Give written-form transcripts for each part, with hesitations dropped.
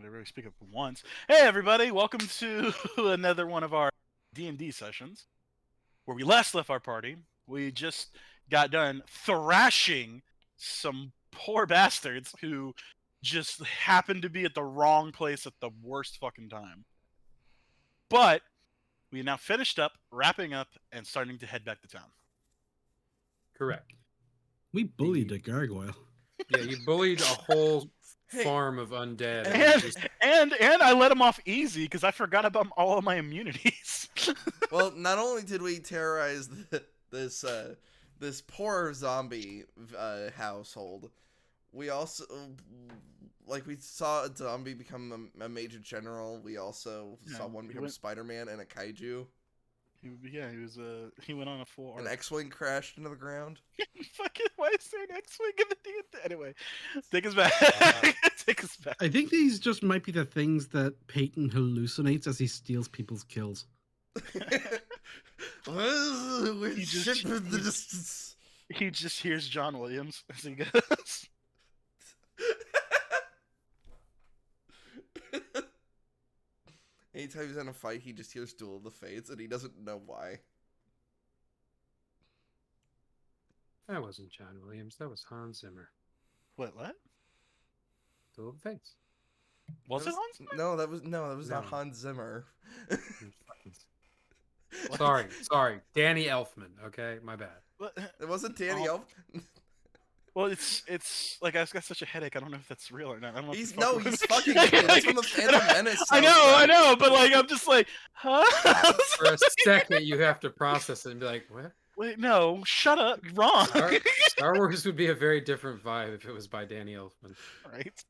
I really speak up once. Hey, everybody! Welcome to another one of our D&D sessions. Where we last left our party, we just got done thrashing some poor bastards who just happened to be at the wrong place at the worst fucking time. But we now finished up, wrapping up, and starting to head back to town. Correct. We bullied a gargoyle. Yeah, you bullied a whole Hey. farm of undead. And I let him off easy because I forgot about all of my immunities. Well, not only did we terrorize this poor zombie household, we also we saw a zombie become a major general. We also saw one become Spider-Man and a kaiju. He went on a full arc. An X-wing crashed into the ground. Fucking, why is there an X-wing in the D&D? Anyway, take us back. Take us back. I think these just might be the things that Peyton hallucinates as he steals people's kills. He just hears John Williams as he goes. Anytime he's in a fight, he just hears Duel of the Fates, and he doesn't know why. That wasn't John Williams. That was Hans Zimmer. What? Duel of the Fates. Was it Hans Zimmer? No, that was not Hans Zimmer. Sorry. Danny Elfman. Okay, my bad. It wasn't Danny Elfman. Well, it's like I've got such a headache. I don't know if that's real or not. I don't know. He's fucking good. It's from the Phantom Menace. I know, but like I'm just like, huh? For a second, you have to process it and be like, what? Wait, no, shut up. You're wrong. Star Wars would be a very different vibe if it was by Danny Elfman. Right?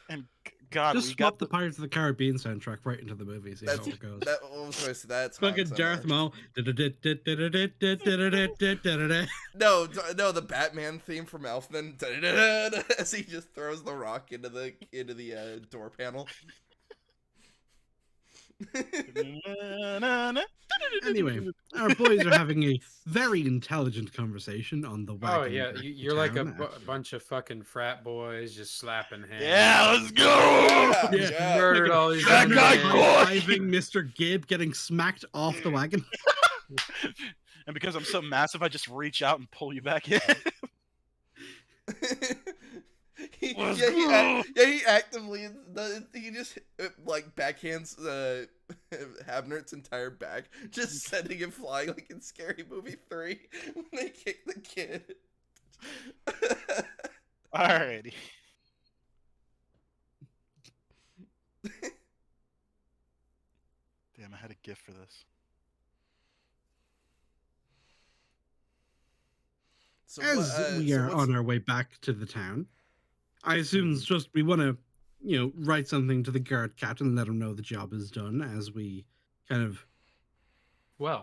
And God, just swap the Pirates of the Caribbean soundtrack right into the movie. See how it goes. That's fucking Darth Maul. No, the Batman theme from Elfman as he just throws the rock into the door panel. Anyway, our boys are having a very intelligent conversation on the wagon. Oh yeah, you're like a bunch of fucking frat boys just slapping hands. Yeah, let's go. Yeah. Murdered all these driving Mr. Gibb getting smacked off the wagon. And because I'm so massive, I just reach out and pull you back in. He actively he just like backhands Havnert's entire back, just sending him flying like in Scary Movie 3 when they kick the kid. Alrighty. Damn, I had a gift for this. So as we are on our way back to the town, I assume it's just we want to, write something to the guard captain and let him know the job is done as we kind of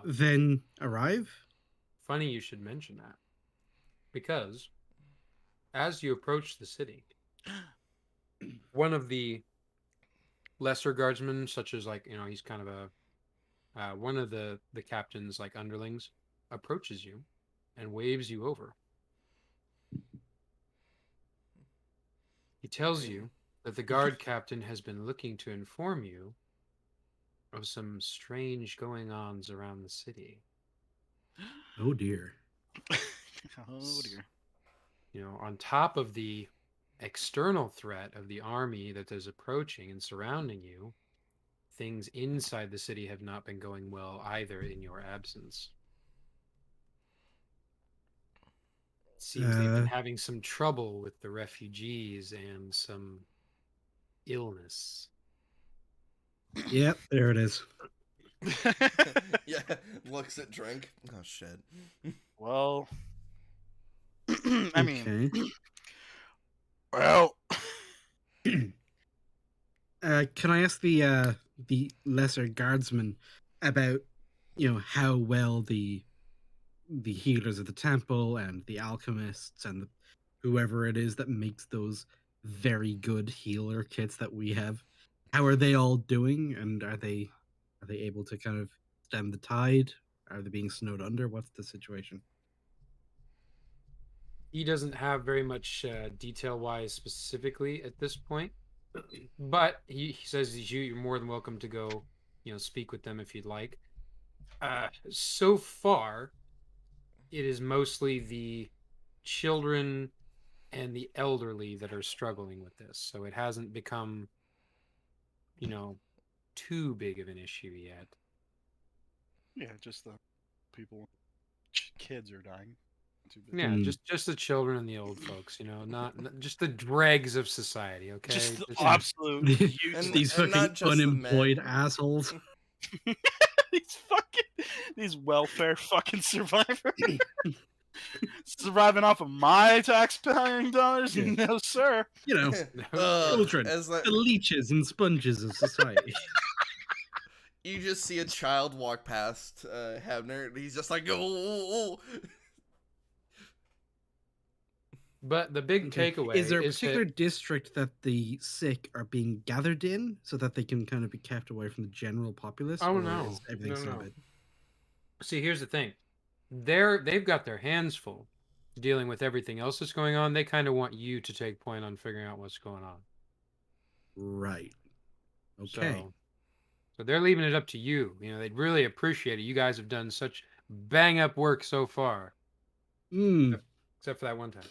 then arrive. Funny you should mention that, because as you approach the city, one of the lesser guardsmen, such as he's kind of one of the captain's underlings, approaches you and waves you over. He tells you that the guard captain has been looking to inform you of some strange going-ons around the city. Oh dear. Oh dear. On top of the external threat of the army that is approaching and surrounding you, things inside the city have not been going well either in your absence. Seems they've been having some trouble with the refugees and some illness. Yep, there it is. Yeah, looks at drink. Oh shit. Well, I mean, well, can I ask the lesser guardsman about how well the healers of the temple and the alchemists and whoever it is that makes those very good healer kits that we have, how are they all doing, and are they able to kind of stem the tide? Are they being snowed under? What's the situation? He doesn't have very much detail-wise specifically at this point, But he says you're more than welcome to go, speak with them if you'd like. So far, it is mostly the children and the elderly that are struggling with this. So it hasn't become, too big of an issue yet. Yeah, just the people, kids are dying. Too big. Yeah, Hmm. just the children and the old folks, not just the dregs of society. Okay, Just the Just- absolute And These and fucking not just the unemployed men. assholes. these welfare fucking survivors surviving off of my tax-paying dollars. Yeah. No, sir. You know, children, as that, the leeches and sponges of society. you just see a child walk past Hebner, and he's just like, oh. But the big Okay. takeaway Is there a is particular that district that the sick are being gathered in so that they can kind of be kept away from the general populace? Oh, or no. is everything No, still no. good? see, here's the thing. They've got their hands full dealing with everything else that's going on. They kind of want you to take point on figuring out what's going on. Right. Okay. So they're leaving it up to you. They'd really appreciate it. You guys have done such bang up work so far, Hmm. except for that one time.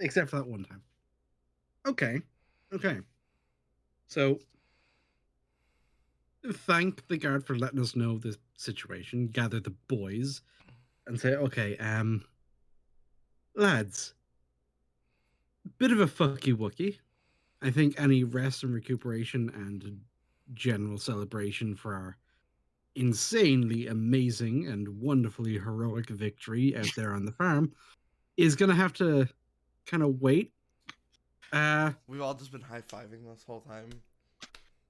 Except for that one time. Okay. Okay. So thank the guard for letting us know the situation, gather the boys, and say, okay, lads, bit of a fucky wookie. I think any rest and recuperation and general celebration for our insanely amazing and wonderfully heroic victory out there on the farm is gonna have to kind of wait. We've all just been high-fiving this whole time.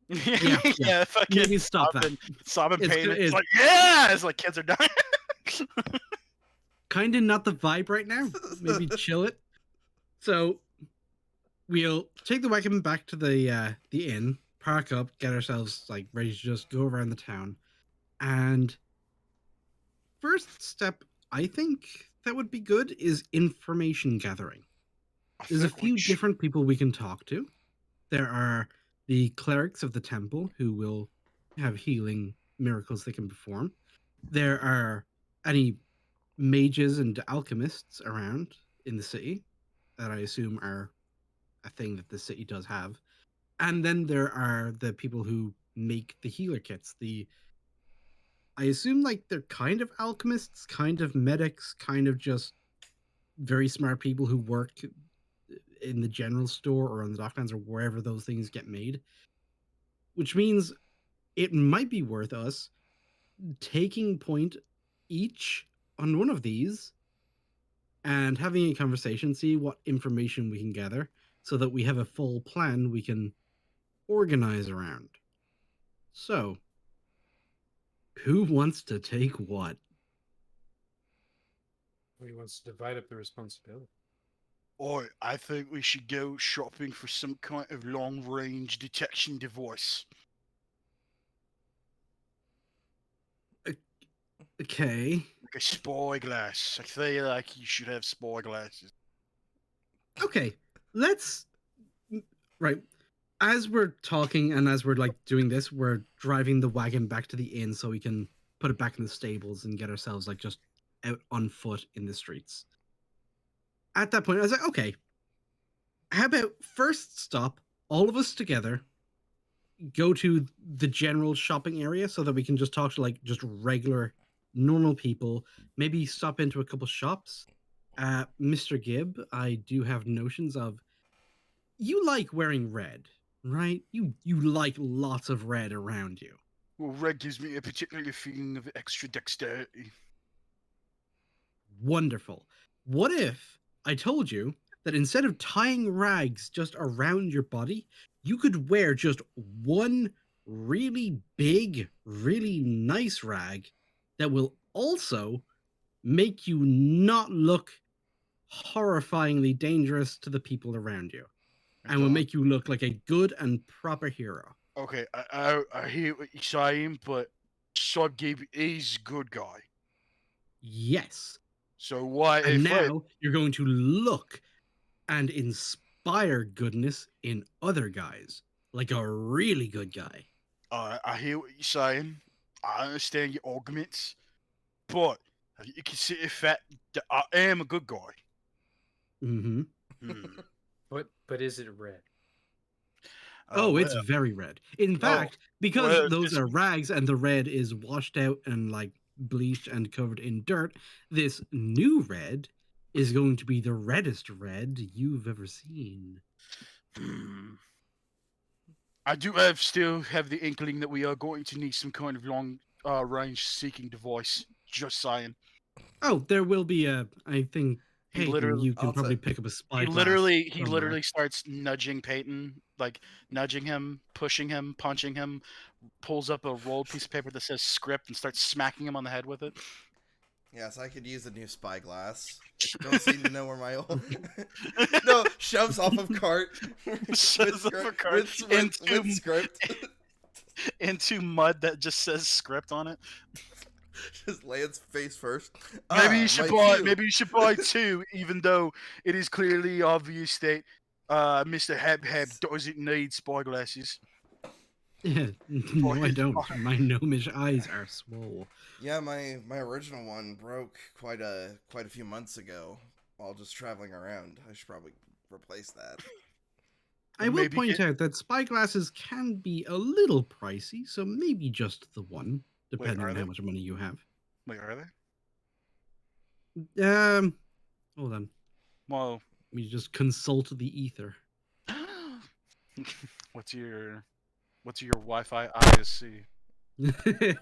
Yeah. Yeah. Fucking Maybe stop that. sobbing It's pain. good- It's it's- like, yeah, it's like kids are dying. Kind of not the vibe right now. Maybe chill it. So we'll take the wagon back to the inn, park up, get ourselves like ready to just go around the town. And first step, I think that would be good is information gathering. I There's a think we few sh- different people we can talk to. There are the clerics of the temple who will have healing miracles they can perform. There are any mages and alchemists around in the city that I assume are a thing that the city does have. And then there are the people who make the healer kits. I assume like they're kind of alchemists, kind of medics, kind of just very smart people who work in the general store or on the docklands or wherever those things get made. Which means it might be worth us taking point each on one of these and having a conversation, see what information we can gather so that we have a full plan we can organize around. So, who wants to take what? He wants to divide up the responsibility. I think we should go shopping for some kind of long-range detection device. Okay. Like a spyglass. I feel like you should have spyglasses. Okay. Let's. Right. As we're talking and as we're like doing this, we're driving the wagon back to the inn so we can put it back in the stables and get ourselves like just out on foot in the streets. At that point, I was like, okay, how about first stop, all of us together, go to the general shopping area so that we can just talk to like just regular, normal people, maybe stop into a couple shops. Mr. Gibb, I do have notions of you like wearing red, right? You like lots of red around you. Well, red gives me a particular feeling of extra dexterity. Wonderful. What if I told you that instead of tying rags just around your body, you could wear just one really big, really nice rag that will also make you not look horrifyingly dangerous to the people around you and will make you look like a good and proper hero. Okay, I hear what you're saying, but Sod Gibb is a good guy. Yes. So why And if I- now you're going to look and inspire inspire goodness in other guys, like a really good guy. I hear what you're saying. I understand your arguments, but have you considered the fact that I am a good guy? Hmm. Hmm. But is it red? Oh, it's well, very red. In Oh, fact, because well, those it's- are rags and the red is washed out and like bleached and covered in dirt, this new red is going to be the reddest red you've ever seen. hmm. I do still have the inkling that we are going to need some kind of long range seeking device. Just saying. Oh, there will be a. I think He Peyton, literally you can I'll probably take. pick up a he spyglass he somewhere. literally starts nudging Peyton, like nudging him, pushing him, punching him, pulls up a rolled piece of paper that says script and starts smacking him on the head with it. Yes, I could use a new spyglass. Don't seem to know where my old. No, shoves off of cart. Shoves off a cart with script. into mud that just says script on it. Just lands face first. Maybe you should my buy. cue. Maybe you should buy two, even though it is clearly obvious that Mr. Heb doesn't need spyglasses. Yeah, no, I his don't. fire. My gnomish eyes are swole. Yeah, my original one broke quite a few months ago while just traveling around. I should probably replace that. I will Maybe point get- out that spyglasses can be a little pricey, so maybe just the one, depending are on they? how much money you have. Wait, are they? Hold on. Well, Let me just consult the ether. what's your Wi-Fi ISC?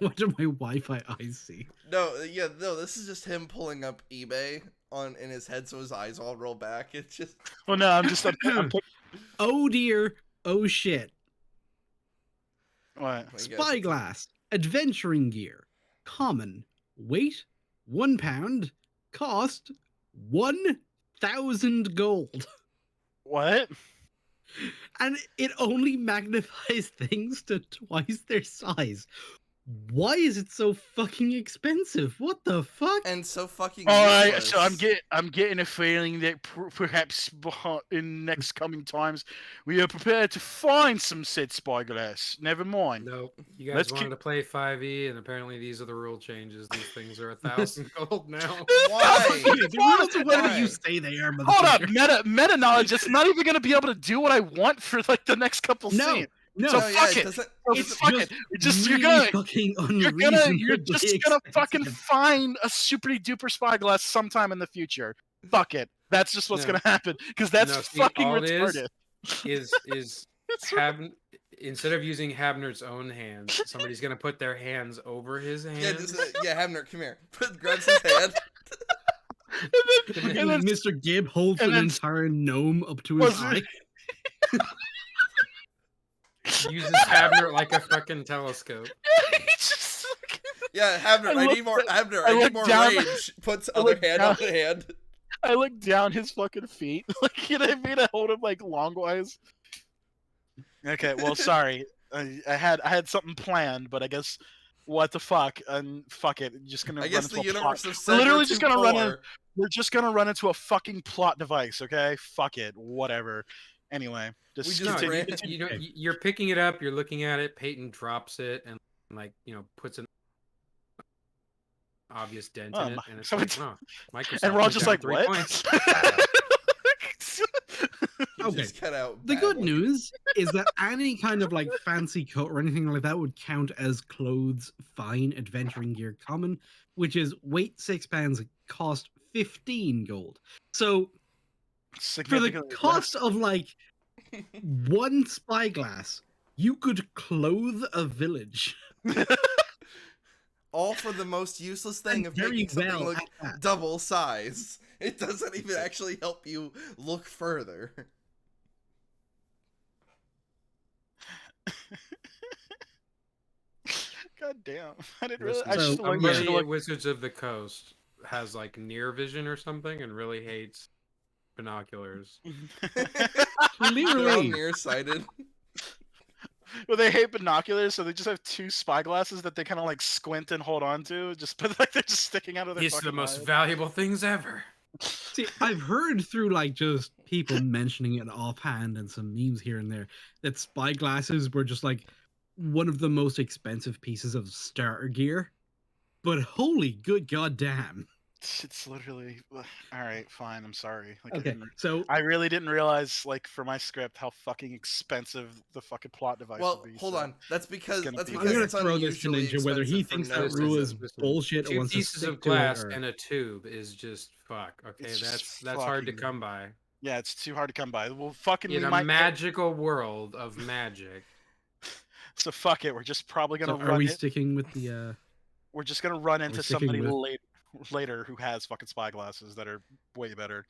What do my Wi-Fi eyes see? No, yeah, no. This is just him pulling up eBay in his head, so his eyes all roll back. It's just Well, no, I'm Oh dear. Oh shit. what? I guess. Spyglass. Adventuring gear. Common. Weight 1 pound. Cost 1,000 gold. What? And it only magnifies things to twice their size. Why is it so fucking expensive? What the fuck? And so fucking. All right, useless. so I'm getting a feeling that perhaps in next coming times we are prepared to find some said spyglass. Never mind. No, you guys Let's wanted keep- to play 5e, and apparently these are the rule changes. These things are 1,000 gold now. Why? The rules are whatever Why? you say they are, Hold up, motherfucker. meta knowledge. It's not even gonna be able to do what I want for like the next couple No, scenes. no, So No, fuck yeah, it. doesn't. So it's fuck just it. It's just really you're fucking you're unreasonably just gonna fucking expensive. find a super duper spyglass sometime in the future. Fuck it. That's just what's No. gonna happen because that's No, see, fucking all it retarded. is instead of using Habner's own hands, somebody's gonna put their hands over his hands. Yeah, Hamner, come here. Grabs his hand. and then Mr. Gibb holds and an then- entire gnome up to his Was eye. it- Uses Habner like a fucking telescope. it's just Yeah, Hamner, I need more. looked- Hamner, I I need looked more down- range. Puts I other looked hand down- on the hand. I look down his fucking feet. Like, you know what I mean? I hold him like longwise. Okay, well, sorry. I had something planned, but I guess what the fuck? And fuck it. Just gonna I run guess into the a universe plot. of We're literally Segway just gonna run in. 2.4. We're just gonna run into a fucking plot device. Okay, fuck it. Whatever. Anyway, just We just No, continue. ran- you know, you're picking it up, you're looking at it. Peyton drops it and like puts an obvious dent Oh, in it, my- and it's so like, it's- oh, Microsoft. And we're all went just down like, 3 what? points. He Okay. just cut out. The good badly. news is that any kind of like fancy coat or anything like that would count as clothes fine adventuring gear common, which is weight 6 pounds, cost 15 gold. So for the Significantly cost of like one spyglass, you could clothe a village. All for the most useless thing And of very making something well look at that. double size. It doesn't even actually help you look further. God damn! I didn't really. I Listen, just So, like yeah. somebody at Wizards of the Coast has like near vision or something and really hates binoculars. They're all Clearly. nearsighted. Well, they hate binoculars, so they just have two spyglasses that they kind of like squint and hold on to. Just but like they're just sticking out of their These are the fucking most eyes. valuable things ever. See, I've heard through like just people mentioning it offhand and some memes here and there that spy glasses were just like one of the most expensive pieces of starter gear. But holy good goddamn. It's literally all right. Fine. I'm sorry. Like Okay, so I really didn't realize, like, for my script, how fucking expensive the fucking plot device Well, would be. hold so on. That's because gonna be I'm gonna it's throw this to unusually Ninja whether he expensive for thinks no that rule is reason. bullshit or 2 wants to pieces stick of to it. glass Or... and a tube is just fuck. Okay, It's just that's hard to fucking- come by. Yeah, it's too hard to come by. Well, fucking, In we a might. magical world of magic. So fuck it. We're just probably gonna So are run we it. sticking with the We're just gonna run into sticking somebody with- later who has fucking spy glasses that are way better.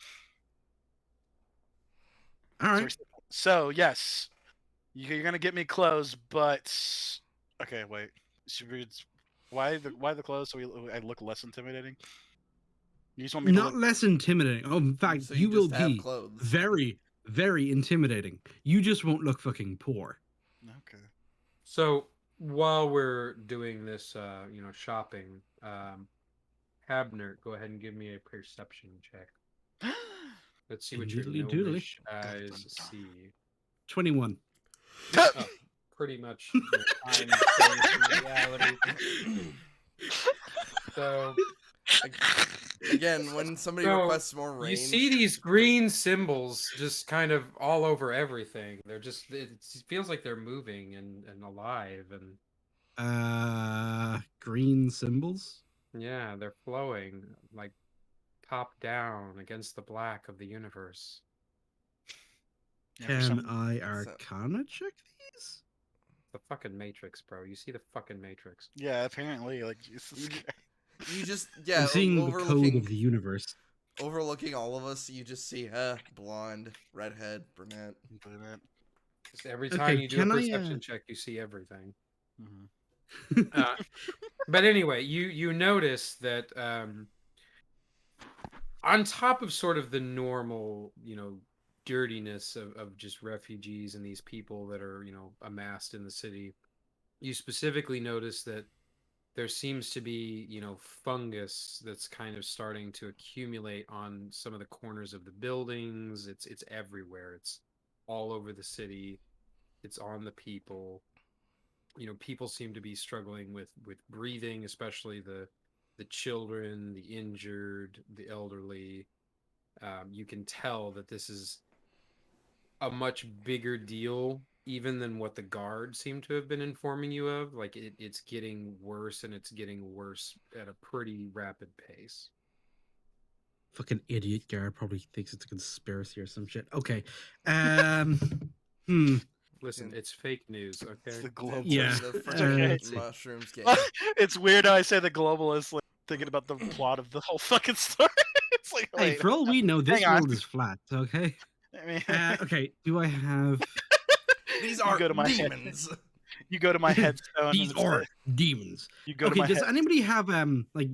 all right. So yes, you're gonna get me clothes, but okay, wait. Should we? Why the clothes? So I look less intimidating. You just want me to Not look? less intimidating. Oh, in fact, So you you will just have be clothes. very, very intimidating. You just won't look fucking poor. Okay. So while we're doing this, shopping, Habner, go ahead and give me a perception check. Let's see what your Doodly doodly. gnomish eyes Dun, dun, dun. see. 21. Oh, pretty much time in reality. So Again, when somebody So, requests more range, you see these green symbols just kind of all over everything. They're just, it feels like they're moving and alive, and Green symbols. yeah, they're flowing like top down against the black of the universe. Yeah, for Can some- I Arcana check these? The fucking Matrix, bro. You see the fucking Matrix. yeah, apparently, like Jesus Christ. you just I'm seeing the code overlooking of the universe. overlooking all of us. You just see blonde, redhead, brunette. Just every Okay, time you do a can I, perception check, you see everything. Mhm. But anyway, you notice that on top of sort of the normal, dirtiness of just refugees and these people that are, amassed in the city, you specifically notice that there seems to be, fungus that's kind of starting to accumulate on some of the corners of the buildings. It's everywhere. It's all over the city. It's on the people. People seem to be struggling with breathing, especially the children, the injured, the elderly. You can tell that this is a much bigger deal even than what the guard seem to have been informing you of. Like it's getting worse, and it's getting worse at a pretty rapid pace. Fucking idiot guard probably thinks it's a conspiracy or some shit. Okay. Listen, it's fake news, okay? It's the global. Yeah, The It's freaking let's see. mushrooms game. It's weird how I say the globalist, like, thinking about the plot of the whole fucking story. It's like, Hey, wait, for all we know, this hang on. world is flat. Okay. I mean, Okay. Do I have? These you are go to my demons. you go to my headstone. These and it's are like- demons. You go to Okay. my Does head. anybody have like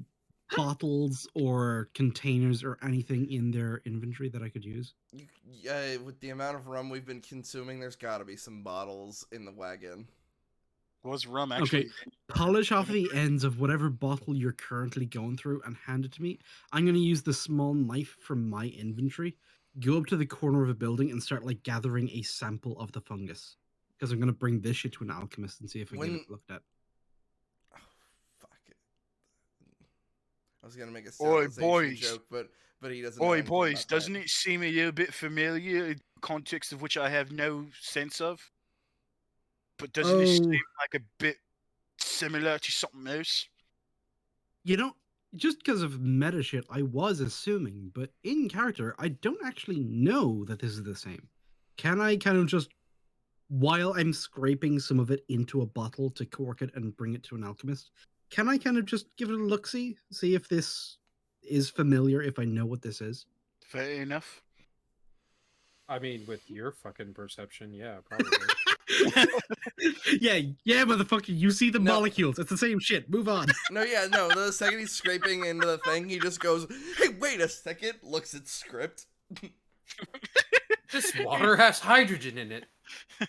bottles or containers or anything in their inventory that I could use? With the amount of rum we've been consuming, there's got to be some bottles in the wagon. Was rum actually? Okay. Polish off the ends of whatever bottle you're currently going through and hand it to me. I'm going to use the small knife from my inventory, go up to the corner of a building and start like gathering a sample of the fungus. Because I'm going to bring this shit to an alchemist and see if I can get it looked at. Oh, fuck it. I was gonna make a Oi, sterilization boys. joke, but he doesn't. know Oi, anything boys! about Doesn't that. it seem a little bit familiar? In context of which I have no sense of. But doesn't it seem like a bit similar to something else? You know, just because of meta shit, I was assuming, but in character, I don't actually know that this is the same. Can I kind of just, while I'm scraping some of it into a bottle to cork it and bring it to an alchemist, can I kind of just give it a look-see, see if this is familiar, if I know what this is? Fair enough. I mean, with your fucking perception, yeah, probably. yeah, motherfucker, you see the No. molecules. It's the same shit. Move on. No, the second he's scraping into the thing, he just goes, "Hey, wait a second!" Looks at script. This water has hydrogen in it.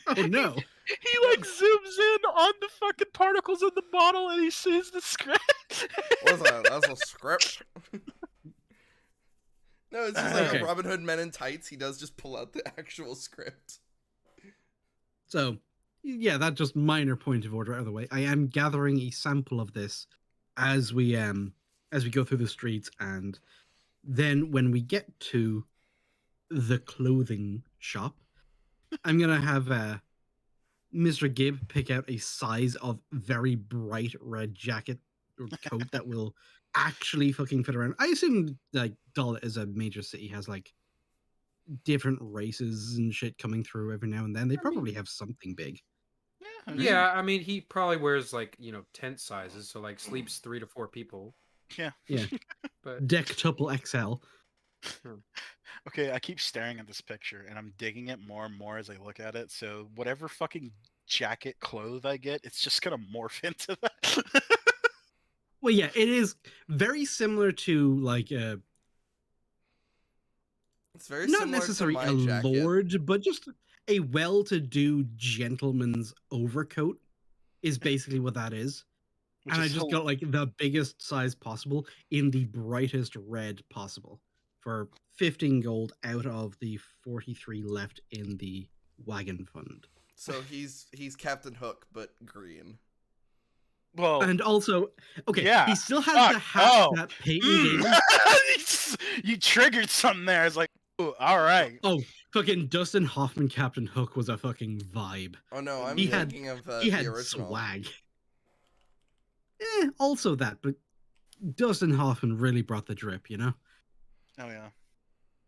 Oh, no. He like zooms in on the fucking particles in the bottle and he sees the script. What's that? That's a script. No, it's just like Okay. a Robin Hood Men in Tights. He does just pull out the actual script. So, yeah, that just minor point of order out of the way. I am gathering a sample of this as we go through the streets, and then when we get to the clothing shop, I'm gonna have Mr. Gibb pick out a size of very bright red jacket or coat that will actually fucking fit around. I assume like Dalit is a major city, has like different races and shit coming through every now and then. They I mean- probably have something big. Yeah, I mean, Yeah, I mean, he probably wears like tent sizes, so like sleeps 3 to 4 people. yeah. Yeah. But Dectuple XL. Okay, I keep staring at this picture and I'm digging it more and more as I look at it. So whatever fucking jacket clothes I get, it's just gonna morph into that. Well, yeah, it is very similar to like It's very not similar necessarily to a my jacket. lord, but just a well-to-do gentleman's overcoat is basically what that is. Which And I is just got like the biggest size possible in the brightest red possible for 15 gold out of the 43 left in the wagon fund. So he's Captain Hook, but green. well, And also, okay, yeah, he still has fuck, the hat oh, that Peyton gave him. you triggered something there. It's like, ooh, all right. Oh, fucking Dustin Hoffman Captain Hook was a fucking vibe. Oh no, I'm He had- thinking of He the had original. swag. Also that, but Dustin Hoffman really brought the drip, you know? Oh yeah.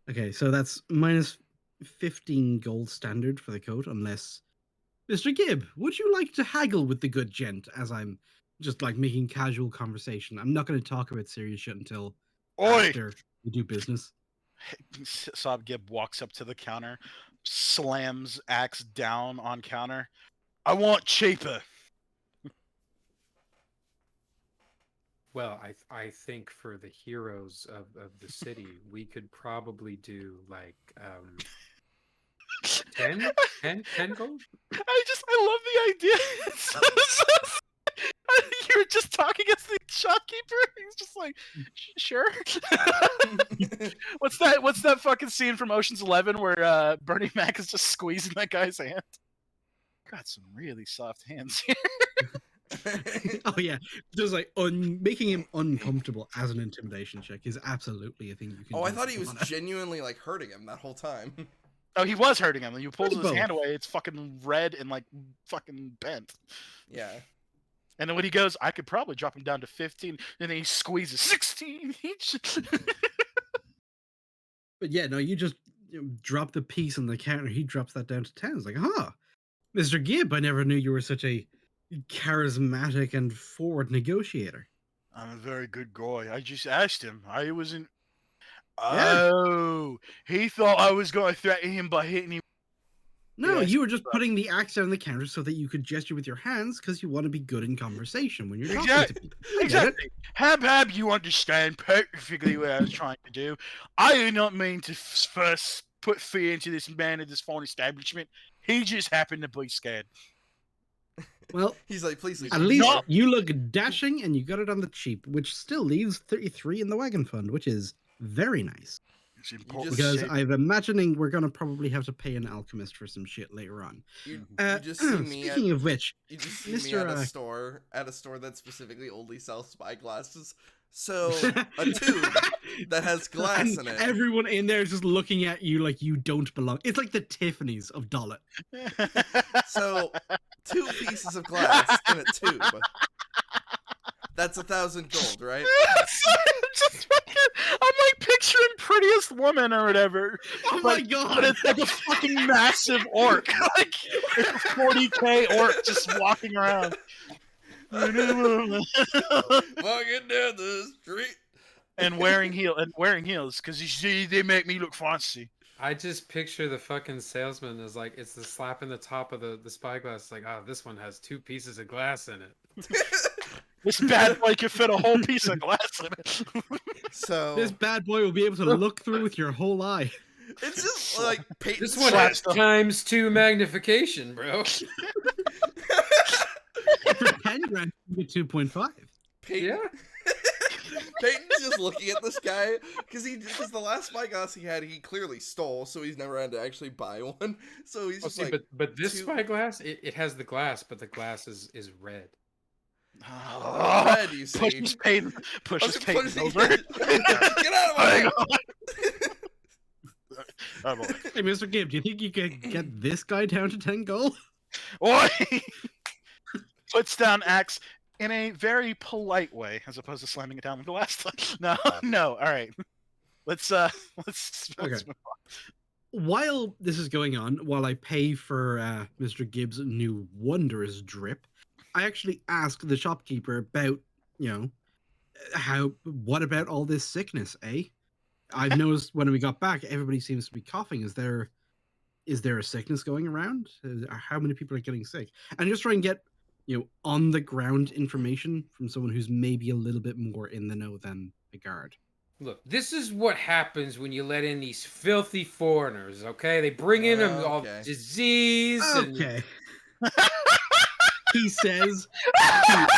Okay, so that's minus 15 gold standard for the coat, unless... Mr. Gibb, would you like to haggle with the good gent as I'm just like making casual conversation? I'm not going to talk about serious shit until Oi! after we do business. Sob Gibb walks up to the counter, slams axe down on counter. I want cheaper. well, I think for the heroes of the city, we could probably do like 10 gold. I love the idea. You were just talking as the shopkeeper. He's just like, sure. What's that fucking scene from Ocean's 11 where Bernie Mac is just squeezing that guy's hand? Got some really soft hands here. Oh yeah, just like making him uncomfortable as an intimidation check is absolutely a thing you can Oh, do. I thought he if you was wanna. genuinely like hurting him that whole time. Oh, he was hurting him. When you pulls Pretty his hand both. away, it's fucking red and like fucking bent. Yeah. And then when he goes, I could probably drop him down to 15. And then he squeezes 16 each. But yeah, no, you just drop the piece on the counter. He drops that down to 10. It's like, huh, Mr. Gibb, I never knew you were such a charismatic and forward negotiator. I'm a very good guy. I just asked him. I wasn't. Yeah. Oh, he thought I was going to threaten him by hitting him. No, Yes, you were just putting the axe down on the counter so that you could gesture with your hands because you want to be good in conversation when you're talking to people. I get it. Exactly. Hab, you understand perfectly what I was trying to do. I did not mean to first put fear into this man at this phone establishment. He just happened to be scared. Well, He's like, please leave. at me least alone." you look dashing and you got it on the cheap, which still leaves 33 in the wagon fund, which is very nice. It's important. Because shit. I'm imagining we're going to probably have to pay an alchemist for some shit later on. You just see me at, Speaking of which, you just see me Mr. at a store that specifically only sells spyglasses. So a tube that has glass in and it. everyone in there is just looking at you like you don't belong. It's like the Tiffany's of Dalit. So 2 pieces of glass in a tube. That's 1,000 gold, right? I'm like picturing Prettiest Woman or whatever. Oh my But god! it's like a fucking massive orc. Like it's a 40K orc just walking around. Walking down the street. and wearing heels because you see they make me look fancy. I just picture the fucking salesman as like it's the slap in the top of the spyglass. Like, oh, this one has 2 pieces of glass in it. This bad boy could fit a whole piece of glass in it. So This bad boy will be able to look through with your whole eye. it's just like Peyton This one Slaps has the- ×2 magnification, bro. For 10 grand, you get 2.5. Peyton, Yeah. Peyton's just looking at this guy because the last spyglass he had, he clearly stole, so he's never had to actually buy one. So he's just like, but this spyglass, it has the glass, but the glass is red. Oh, red, you see. Pushes Peyton over. Get out of my way! Oh, boy. Hey, Mr. Gibb, do you think you could get this guy down to 10 gold? Oi! Puts down axe in a very polite way, as opposed to slamming it down like the last time. No. All right, let's Okay. move on. While this is going on, while I pay for Mr. Gibbs' new wondrous drip, I actually ask the shopkeeper about, what about all this sickness, eh? I've noticed when we got back, everybody seems to be coughing. Is there a sickness going around? How many people are getting sick? And just try and get, on the ground information from someone who's maybe a little bit more in the know than a guard. Look, this is what happens when you let in these filthy foreigners, okay? They bring in all disease. Okay. He says to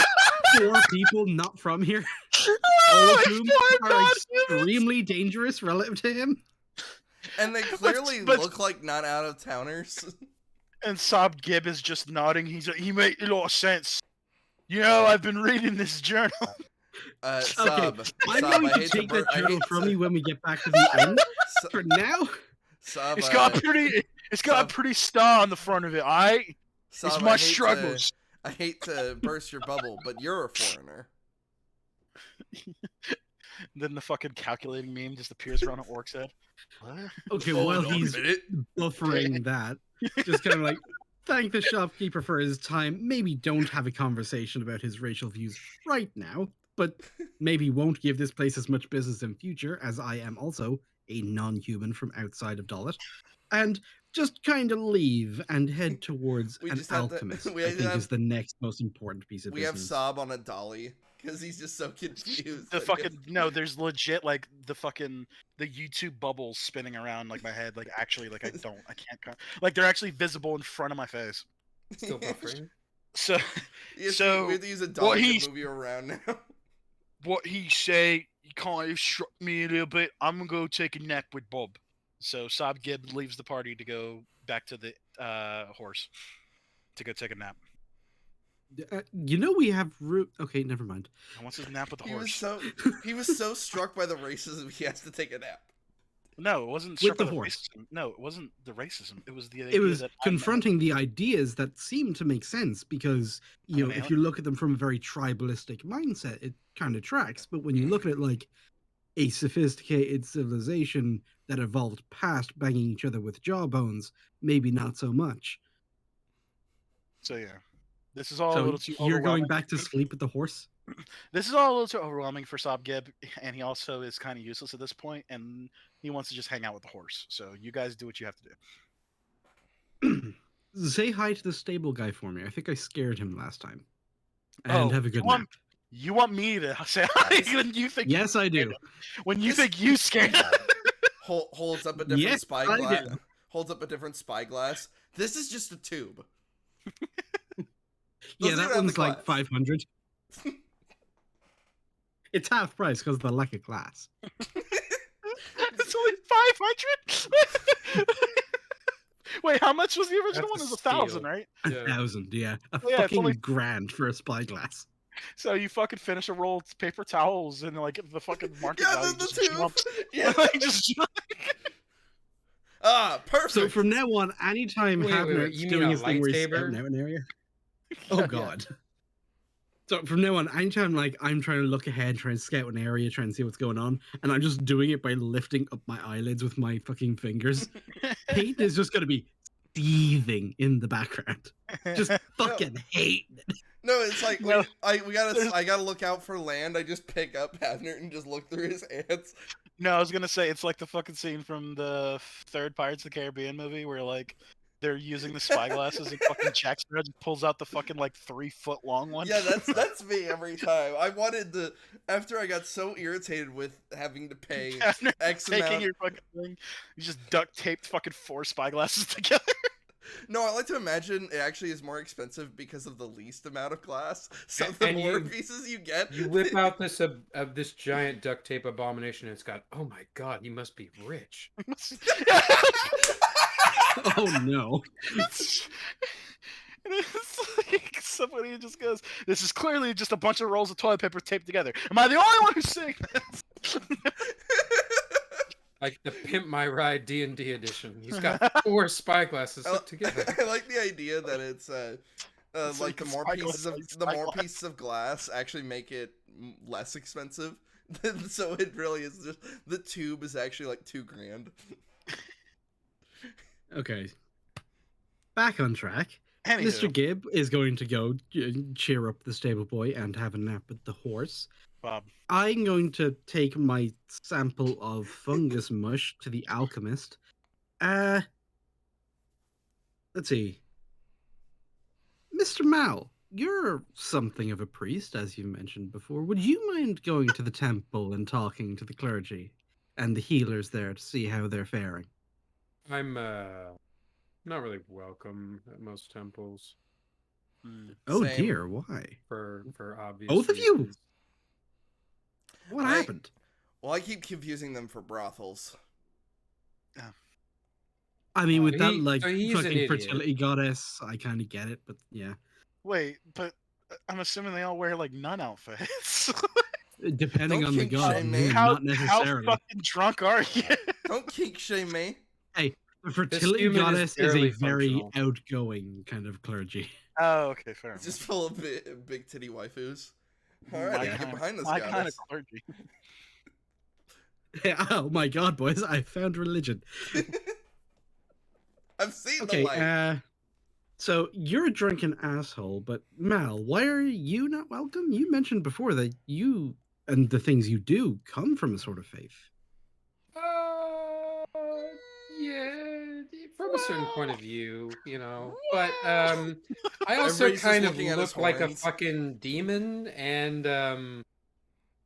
4 people not from here, all of whom are extremely dangerous relative to him. And they clearly look like not out of towners. And Sob Gibb is just nodding. He made a lot of sense. I've been reading this journal. Sob, I'm going to take that journal from you when we get back to the inn. For now, Sob, it's got a pretty star on the front of it. Alright, it's my struggles. I hate to burst your bubble, but you're a foreigner. Then the fucking calculating meme just appears around an orc's head. What? Okay, while he's buffering that, just kind of like, thank the shopkeeper for his time. Maybe don't have a conversation about his racial views right now, but maybe won't give this place as much business in future, as I am also a non-human from outside of Dalit. And just kind of leave and head towards an alchemist, I think is the next most important piece of business. We have Sob on a dolly, because he's just so confused. There's legit, like, the YouTube bubbles spinning around, like, my head, like, actually, like, I can't, like, they're actually visible in front of my face. Still buffering? So we have to use a dolly to move you around now. What he say, he kind of struck me a little bit. I'm gonna go take a nap with Bob. So Sob Gibb leaves the party to go back to the horse to go take a nap. We have root. Okay, never mind. He wants his nap with the horse. He was so struck by the racism, he has to take a nap. No, it wasn't with the horse. Racism. No, it wasn't the racism. It was the idea. It was confronting the ideas that seem to make sense because if you look at them from a very tribalistic mindset, it kind of tracks. But when you look at it like a sophisticated civilization that evolved past banging each other with jawbones, maybe not so much. So yeah, this is all a little too. You're going back to sleep with the horse? This is all a little too overwhelming for Sob Gibb, and he also is kind of useless at this point, and he wants to just hang out with the horse. So you guys do what you have to do. Say hi to the stable guy for me. I think I scared him last time. And have a good nap. You want me to say hi when you think? Yes, I do. When you think you scared him. Holds up a different spyglass. Holds up a different spyglass. This is just a tube. Yeah, that one's like 500. It's half price because of the lack of glass. It's only 500. Wait, how much was the original one? It was 1,000, right? 1,000, yeah. Fucking grand for a spyglass. So you fucking finish a roll of paper towels and like the fucking market value the just jumps. Yeah, perfect. So from now on, anytime Havner's doing his thing where he's scouting out an area. Oh god. So from now on, anytime I'm trying to look ahead, trying to scout an area, trying to see what's going on, and I'm just doing it by lifting up my eyelids with my fucking fingers, Peyton is just gonna be seething in the background. Just fucking hating it. No, it's like I gotta look out for land. I just pick up Havner and just look through his ants. No, I was gonna say it's like the fucking scene from the third Pirates of the Caribbean movie where like they're using the spyglasses and fucking Jack Sparrow pullls out the fucking like 3-foot long one. Yeah, that's me every time. I wanted to after I got so irritated with having to pay X amount. Taking your fucking thing, you just duct taped fucking 4 spyglasses together. No, I like to imagine it actually is more expensive because of the least amount of glass. So the And more you- pieces you get, You whip out this giant duct tape abomination, and it's got. Oh my god, he must be rich. Oh no. it's like somebody just goes, "This is clearly just a bunch of rolls of toilet paper taped together." Am I the only one who's saying this? Like the Pimp My Ride D&D edition. He's got 4 spyglasses hooked together. I like the idea that it's So like you the can more spyglass like pieces of glass actually make it less expensive. So it really is just the tube is actually like $2,000. Okay. Back on track. Anywho, Mr. Gibb is going to go cheer up the stable boy and have a nap with the horse. Bob. I'm going to take my sample of fungus mush to the alchemist. Let's see. Mr. Mal, you're something of a priest, as you mentioned before. Would you mind going to the temple and talking to the clergy and the healers there to see how they're faring? I'm not really welcome at most temples Oh Same. dear, why? for obvious Both of you? reasons. What I- happened? Well, I keep confusing them for brothels. I mean, with that, He- like, so he's an fucking idiot. fertility goddess, I kind of get it, but yeah. Wait, but I'm assuming they all wear like nun outfits. Depending Don't on the kink god, shame me. not necessarily. How fucking drunk are you? Don't kink shame me. Hey, the fertility human is goddess is a barely very functional. outgoing kind of clergy. Oh, okay, fair It's enough. just full of big titty waifus. All My right, I can kind- get behind this my kind goddess. of clergy. Oh my god, boys, I found religion. I've seen the Okay, light. so you're a drunken asshole, but Mal, why are you not welcome? You mentioned before that you and the things you do come from a sort of faith. Yeah, from a certain point of view, you know. But I also Everybody's just kind of looking at his look like a horns. fucking demon, and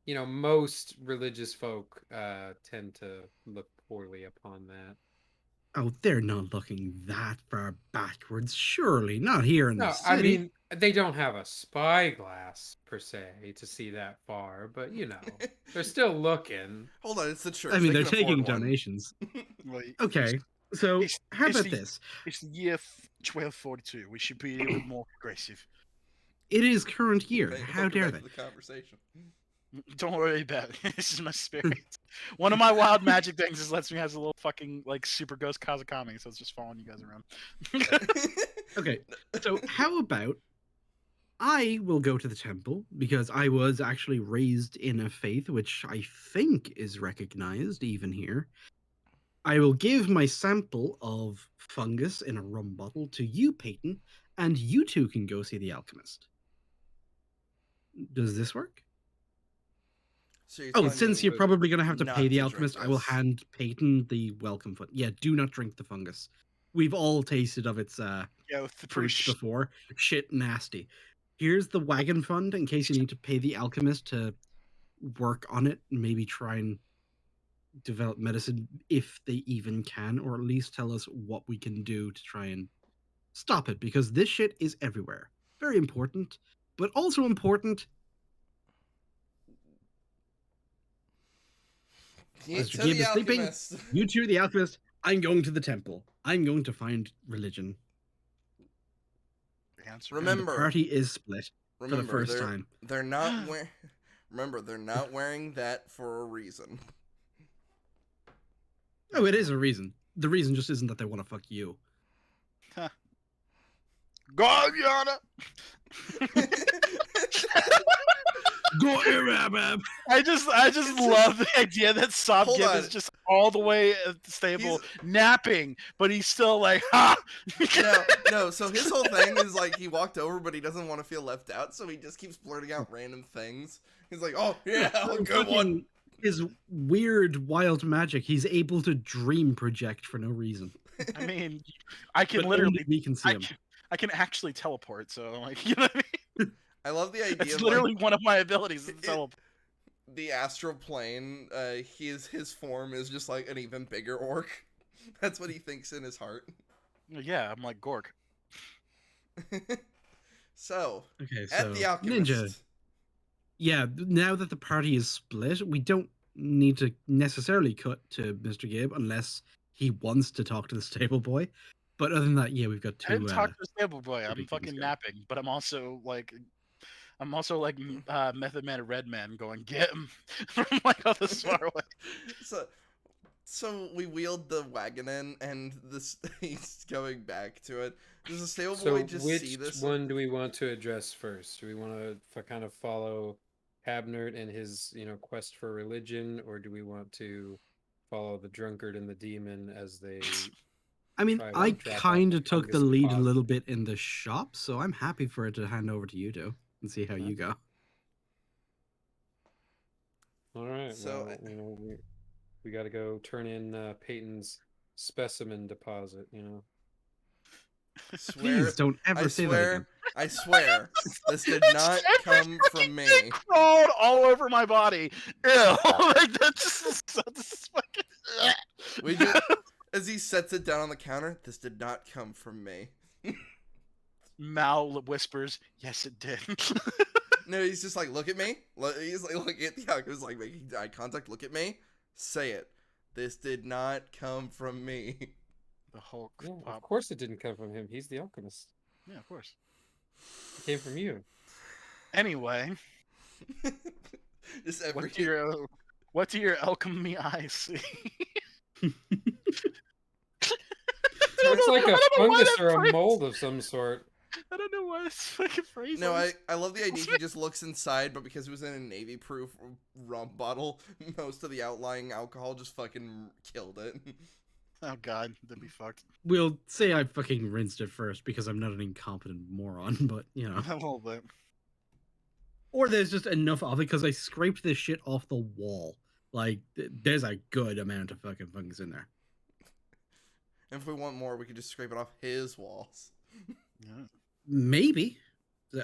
you know, most religious folk tend to look poorly upon that. Oh, they're not looking that far backwards, surely. Not here in the No, city. I mean, they don't have a spyglass per se to see that far, but you know, they're still looking. Hold on, it's the church. I mean, They they're can taking afford one. donations. Wait, Okay, so it's- how it's about the- this? It's the year 1242. We should be a little bit more aggressive. It is current year. Okay, How welcome dare back they? to the conversation. Don't worry about it. This is my spirit. One of my wild magic things is lets me has a little fucking like super ghost Kazakami, so it's just following you guys around. Okay, so how about I will go to the temple because I was actually raised in a faith which I think is recognized even here. I will give my sample of fungus in a rum bottle to you, Peyton, and you two can go see the alchemist. Does this work? So you're Oh, telling since me you're probably going to have to not pay the to alchemist, drink I will this. hand Peyton the welcome fund. Yeah, do not drink the fungus. We've all tasted of its Yeah, with the fruits priest. before. Shit nasty. Here's the wagon fund in case you need to pay the alchemist to work on it and maybe try and develop medicine if they even can, or at least tell us what we can do to try and stop it, because this shit is everywhere. Very important, but also important. Yeah, Mr. to Gibb the is sleeping. alchemist. You two, the alchemist. I'm going to the temple. I'm going to find religion. Answer. And the Remember, party is split for the remember, first time. they're not wearing. Remember, they're not wearing that for a reason. Oh, it is a reason. The reason just isn't that they want to fuck you. God, Yana! Go Arab. I just love the idea that Sob Hold Gibb on. is just all the way at the stable He's- napping, but he's still like, ha! No. So his whole thing is like he walked over, but he doesn't want to feel left out, so he just keeps blurting out random things. He's like, "Oh yeah, a good one." His weird, wild magic. He's able to dream project for no reason. I mean, I can But literally, only we can see him. I can actually teleport. So, like, you know what I mean? I love the idea. It's of, literally like, one of my abilities. Is it- teleport. the astral plane. His form is just like an even bigger orc. That's what he thinks in his heart. Yeah, I'm like Gork. So, Okay, at so the Alchemist. Ninja. Yeah, now that the party is split, we don't need to necessarily cut to Mr. Gabe unless he wants to talk to the stable boy. But other than that, yeah, we've got I didn't two. talk to the stable boy. two I'm big things fucking going. napping, but I'm also like Method Man and Red Man going get him from like all this far away. So we wheeled the wagon in, and this he's going back to it. Does the stable So boy just see which this? one do we want to address first? Do we want to kind of follow Habnert and his, quest for religion, or do we want to follow the drunkard and the demon as they I mean, try I to drop off kind the of took the fungus lead a deposit? little bit in the shop, so I'm happy for it to hand over to you two and see how you go. All right. So- Well, we got to go turn in Peyton's specimen deposit. Swear, Please don't ever I say that swear, again. I swear, this did not come from me. It crawled all over my body. Ew! Like that's just this is fucking. We just, as he sets it down on the counter, this did not come from me. Mal whispers, "Yes, it did." No, he's just like, look at me. He's like looking at the Alchemist, like making eye contact. Look at me. Say it. This did not come from me. The Hulk. Yeah, of Pop. course it didn't come from him. He's the alchemist. Yeah, of course. It came from you. Anyway, Just every what do your alchemy eyes see? It's like a I don't know why fungus that or a phrase- mold of some sort. I don't know why this fucking phrase. No, I love the idea he just looks inside, but because it was in a navy-proof rum bottle, most of the outlying alcohol just fucking killed it. Oh god, that'd be fucked. We'll say I fucking rinsed it first because I'm not an incompetent moron, but A little bit. Or there's just enough of it because I scraped this shit off the wall. Like, there's a good amount of fucking fungus in there. And if we want more, we could just scrape it off his walls. Yeah. Maybe.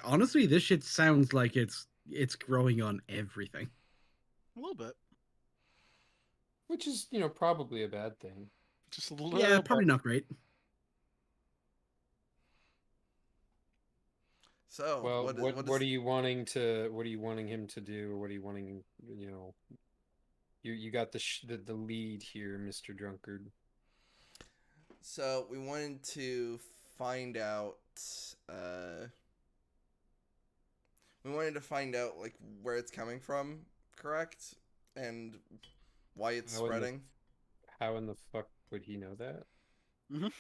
Honestly, this shit sounds like it's growing on everything. A little bit. Which is, probably a bad thing. Just a little. Yeah, bit. probably not great. So, Well, what are you wanting him to do? Or what are you wanting, you got the lead here, Mr. Drunkard. So we wanted to find out. We wanted to find out like where it's coming from, correct, and why it's spreading. How in the fuck would he know that? Mhm.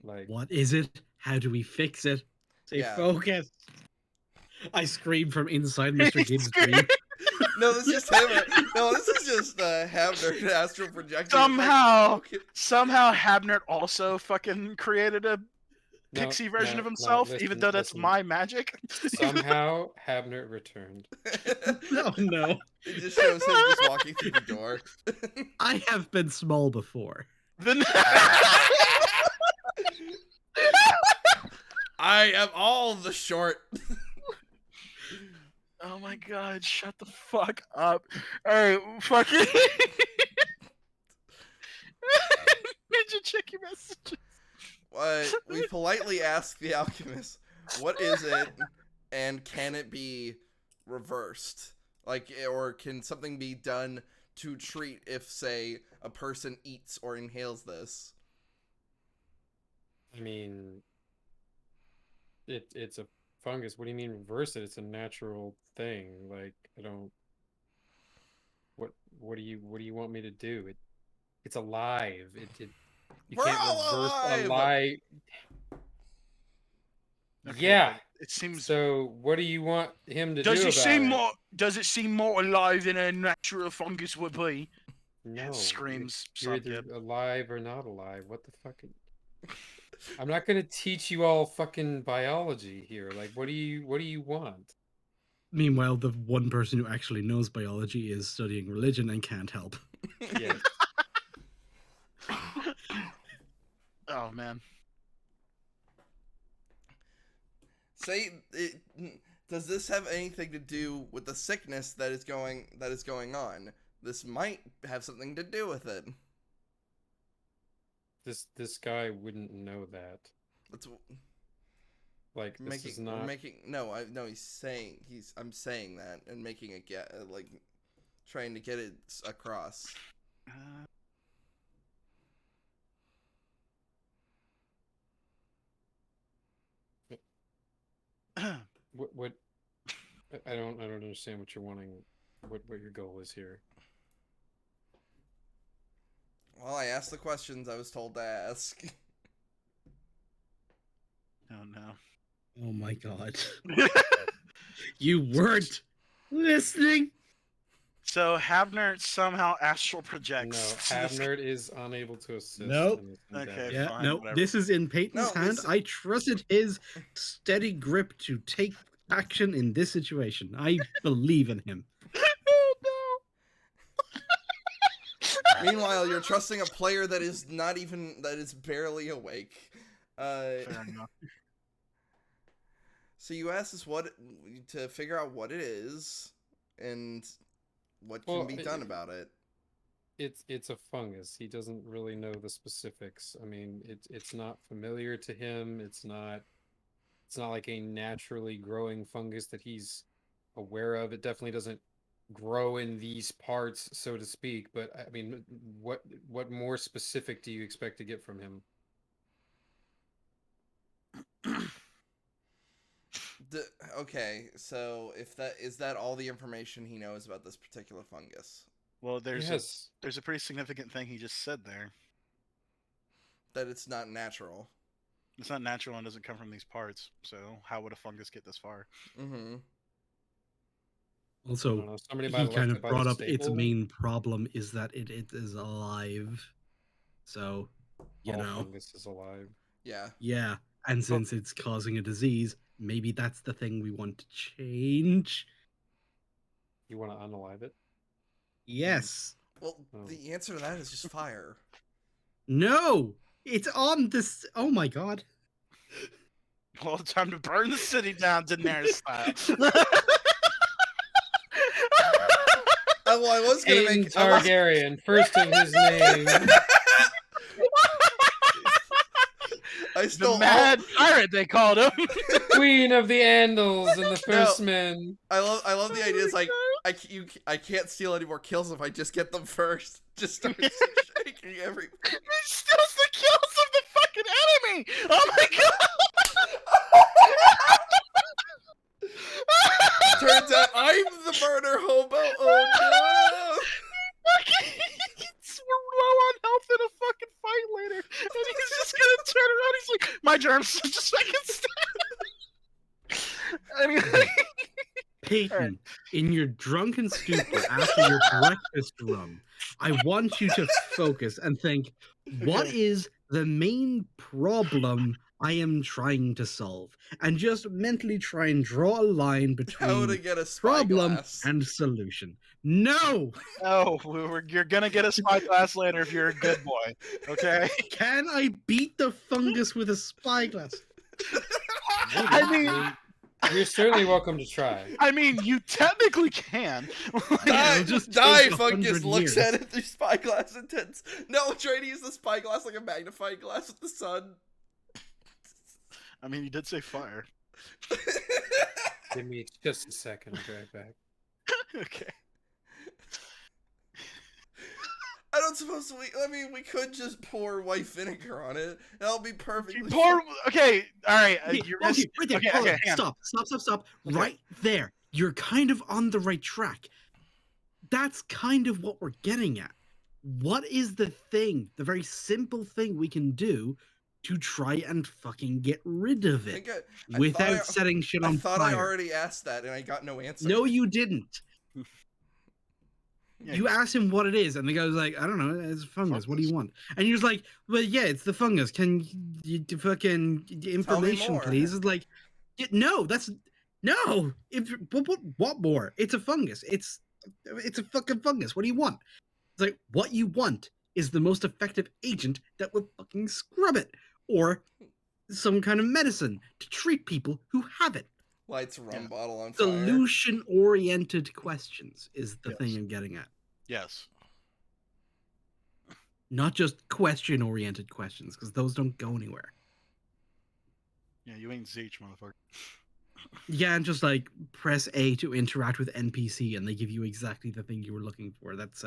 Like, What is it? How do we fix it? Say Yeah. focus. I screamed from inside Mr. Gibbs' dream. No, this is just him. No, this is just Habner astral projecting. Somehow Habnert also fucking created a no, pixie version no, of no, himself, listen, even though that's listen. my magic. Somehow Habner returned. Oh no. It just shows him just walking through the door. I have been small before. Then I am all the short. oh my god, shut the fuck up. Alright, fucking Ninja, check your messages. We politely ask the alchemist, what is it, and can it be reversed? Like, or can something be done to treat if, say, a person eats or inhales this? I mean, it's a fungus. What do you mean reverse it? It's a natural thing. Like, I don't. What do you want me to do? It's alive. You We're can't all reverse alive! a lie. Okay, Yeah. It seems So what do you want him to does do it about seem it? more does it seem more alive than a natural fungus would be? No. Screams You're either Subkid. alive or not alive. What the fuck? I'm not gonna teach you all fucking biology here. Like, what do you want? Meanwhile, the one person who actually knows biology is studying religion and can't help. Yes. Oh man. Does this have anything to do with the sickness that is going on? This might have something to do with it. this guy wouldn't know that. That's Like this making. is not. We're making. No, He's saying. I'm saying that and making it get like, trying to get it across. What I don't understand what you're wanting. What your goal is here. Well, I asked the questions I was told to ask. Oh no. Oh my god. You weren't listening. So Havner somehow astral No, projects. Havnerd is unable to assist. Nope. in this Okay. endeavor. Yeah, fine, no, whatever. this is in Peyton's No, hand. listen- I trusted his steady grip to take action in this situation. I believe in him. Oh no. Meanwhile, you're trusting a player that is barely awake. Fair enough. So you asked us to figure out what it is and what can Well, be done about it. It's a fungus. He doesn't really know the specifics. I mean, it's not familiar to him. It's not like a naturally growing fungus that he's aware of. It definitely doesn't grow in these parts, so to speak. But I mean, what more specific do you expect to get from him? Okay, so if that is that all the information he knows about this particular fungus, Well, there's Yes. a pretty significant thing he just said there. that it's not natural. It's not natural and doesn't come from these parts. So how would a fungus get this far? Mm-hmm. I Also, don't know. Somebody might he have kind left of it by brought the up its staple. main problem is that it is alive. So, you All know, fungus is alive. Yeah. yeah. And since it's causing a disease, maybe that's the thing we want to change. You want to unalive it? Yes. Well, Oh. the answer to that is just fire. No. It's on this. Oh my god. Well, time to burn the city down, Daenerys style. Well, I was gonna Aiden make. I was- Targaryen, first of his name. I The still. mad pirate, they called him. Queen of the Andals and the First Men. I love the idea. It's like I can't steal any more kills if I just get them first. Just start shaking every. He steals the kills of the fucking enemy. Oh my god. Turns out I'm the murder hobo. Oh no! We're low on health in a fucking fight later, and he's just gonna turn around. He's like, "My germs, just fucking stand." I mean, Peyton, in your drunken stupor after your breakfast run, I want you to focus and think, what Okay. is the main problem I am trying to solve? And just mentally try and draw a line How to between get a problem spyglass? and solution. No! no, you're gonna get a spyglass later if you're a good boy. Okay. Can I beat the fungus with a spyglass? I mean, You're certainly welcome to try. I mean, you technically can. Die, it'll just die! take 100 Fungus looks years. at it through spyglass and tends. No, try to use the spyglass like a magnifying glass with the sun. I mean, you did say fire. Give me just a second. I'll be right back. Okay. I don't suppose we could just pour white vinegar on it. That'll be perfectly. Okay, all right. Okay, You're okay, right there. okay, Hold okay, on. hang on. Stop. Okay. Right there. You're kind of on the right track. That's kind of what we're getting at. What is the thing, the very simple thing we can do to try and fucking get rid of it I without thought setting shit I on thought fire? I already asked that and I got no answer. No, you didn't. Yeah, You asked him what it is, and the guy was like, "I don't know, it's fungus. What do you want?" And you're like, "Well, yeah, it's the fungus. Can you fucking information, more." please?" It's like, no, that's no. What more? It's a fungus. It's a fucking fungus. What do you want? It's like what you want is the most effective agent that will fucking scrub it, or some kind of medicine to treat people who have it. Lights a rum Yeah. bottle on fire. Solution-oriented questions is the Yes. thing I'm getting at. Yes. not just question-oriented questions, because those don't go anywhere. Yeah, you ain't Zeech, motherfucker. Yeah, and just like press A to interact with NPC, and they give you exactly the thing you were looking for. That's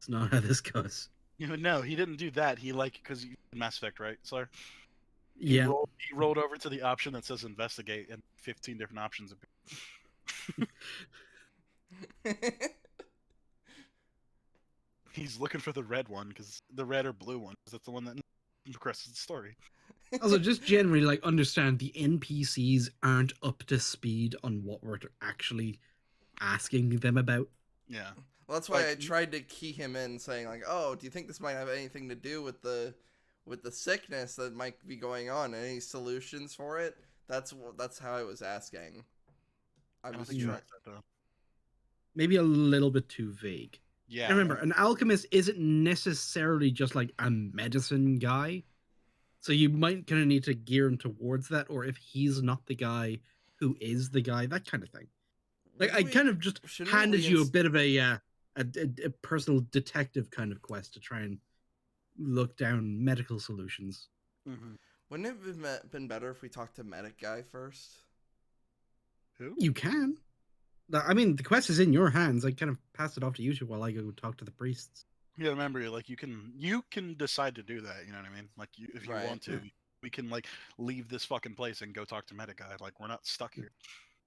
not how this goes. You know, no, he didn't do that. He because Mass Effect, right, Sir? Yeah, He rolled over to the option that says investigate, and 15 different options appear. He's looking for the red one, because the red or blue one, because that's the one that progresses the story. also just generally like understand the NPCs aren't up to speed on what we're actually asking them about. Yeah. Well, that's why Like, I tried to key him in, saying like, "Oh, do you think this might have anything to do with the sickness that might be going on? Any solutions for it?" That's how I was asking. I don't was think you try- asked that, though. Maybe a little bit too vague. Yeah. And remember, an alchemist isn't necessarily just like a medicine guy. So you might kind of need to gear him towards that, or if he's not the guy, who is the guy, that kind of thing. Like I kind of just handed you a bit of a personal detective kind of quest to try and look down medical solutions. Mm-hmm. Wouldn't it have been better if we talked to medic guy first? Who? You can. I mean, the quest is in your hands. I kind of passed it off to you two while I go talk to the priests. Yeah, remember, like you can decide to do that. You know what I mean? Like if you Right. want to, we can like leave this fucking place and go talk to Medica. Like we're not stuck here.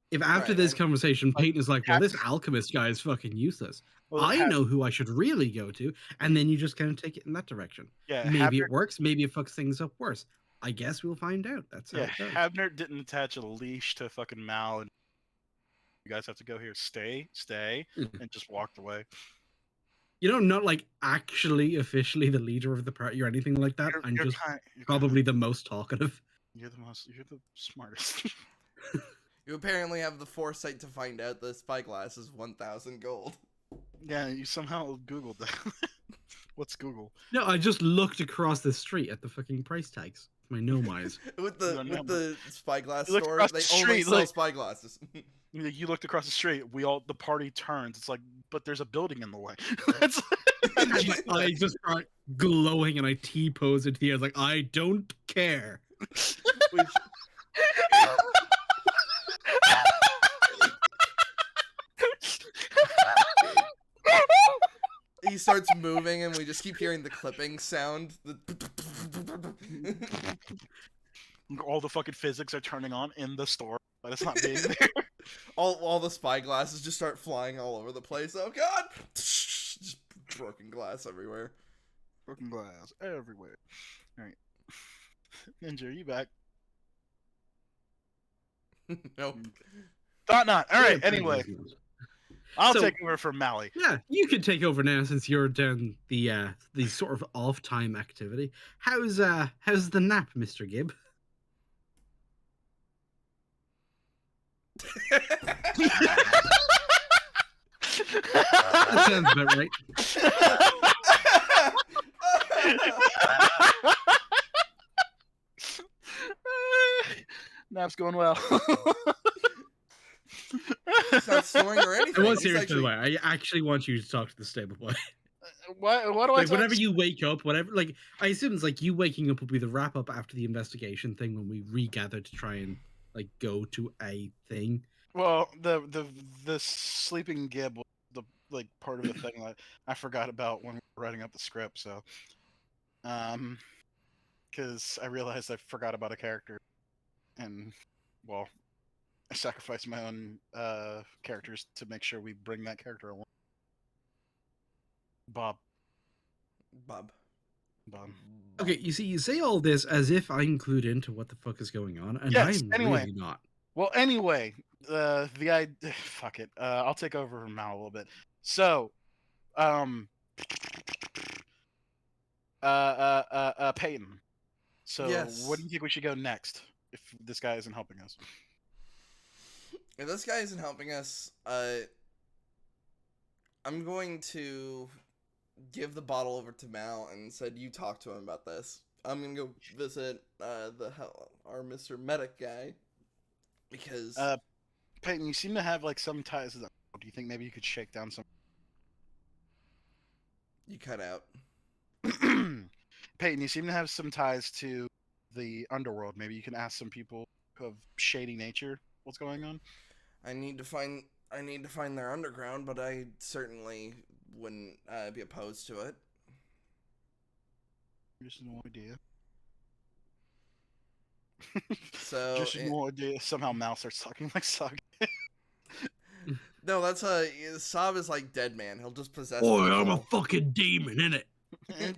If after Right, this and- conversation, Like, Peyton is like, "Well, this alchemist guy is fucking useless. Well, I know who I should really go to," and then you just kind of take it in that direction. Yeah, Maybe Habner, it works. Maybe it fucks things up worse. I guess we'll find out. That's how yeah, it goes. Habner didn't attach a leash to fucking Mal, and you guys have to go here. Stay, and just walked away. You know, not like actually officially the leader of the party or anything like that. I'm just probably the most talkative. You're the smartest. You apparently have the foresight to find out the spyglass is 1,000 gold. Yeah, you somehow Googled that. What's Google? No, I just looked across the street at the fucking price tags. My gnome eyes. with the spyglass You looked store, across they the only street, sell like- spyglasses. You looked across the street. The party turns. It's like, but there's a building in the way. That's. And my eyes just start glowing, and I T-pose into the air like, I don't care. Which, he starts moving, and we just keep hearing the clipping sound. All the fucking physics are turning on in the store, but it's not being there. all the spyglasses just start flying all over the place. Oh god! Just broken glass everywhere. Broken glass everywhere. All right, Ninja, are you back? Nope. Thought not. All right. Yeah, Anyway, pretty much. I'll So- take over for Mally. Yeah, you can take over now since you're down the sort of off-time activity. How's the nap, Mr. Gibb? That sounds about right. Nap's going well. He's not snoring or I anything. was He's serious, by actually- the way. I actually want you to talk to the stable boy. What do I Like, talk whenever to- you wake up, whatever. Like, I assume it's like you waking up will be the wrap up after the investigation thing when we regather to try and like go to a thing. Well, the sleeping Gib was the like part of the thing that I forgot about when we were writing up the script. So, because I realized I forgot about a character, and well, I sacrificed my own characters to make sure we bring that character along. Bob. Okay, you see, you say all this as if I'm clued into what the fuck is going on, and Yes, I'm anyway. really not. Well, anyway, the idea. Fuck it. I'll take over from Mal a little bit. So, Peyton. So, Yes. what do you think we should go next if this guy isn't helping us? If this guy isn't helping us, I'm going to give the bottle over to Mal and said, "You talk to him about this." I'm gonna go visit our Mr. Medic guy because Peyton, you seem to have like some ties. Do you think maybe you could shake down some? you cut out. Peyton, you seem to have some ties to the underworld. Maybe you can ask some people of shady nature what's going on. I need to find their underground, but I certainly wouldn't be opposed to it. Just no idea. So Just no idea. Somehow Mal starts talking like Sog. no, that's Saab is like Dead Man. He'll just possess Boy, people. I'm a fucking demon, innit?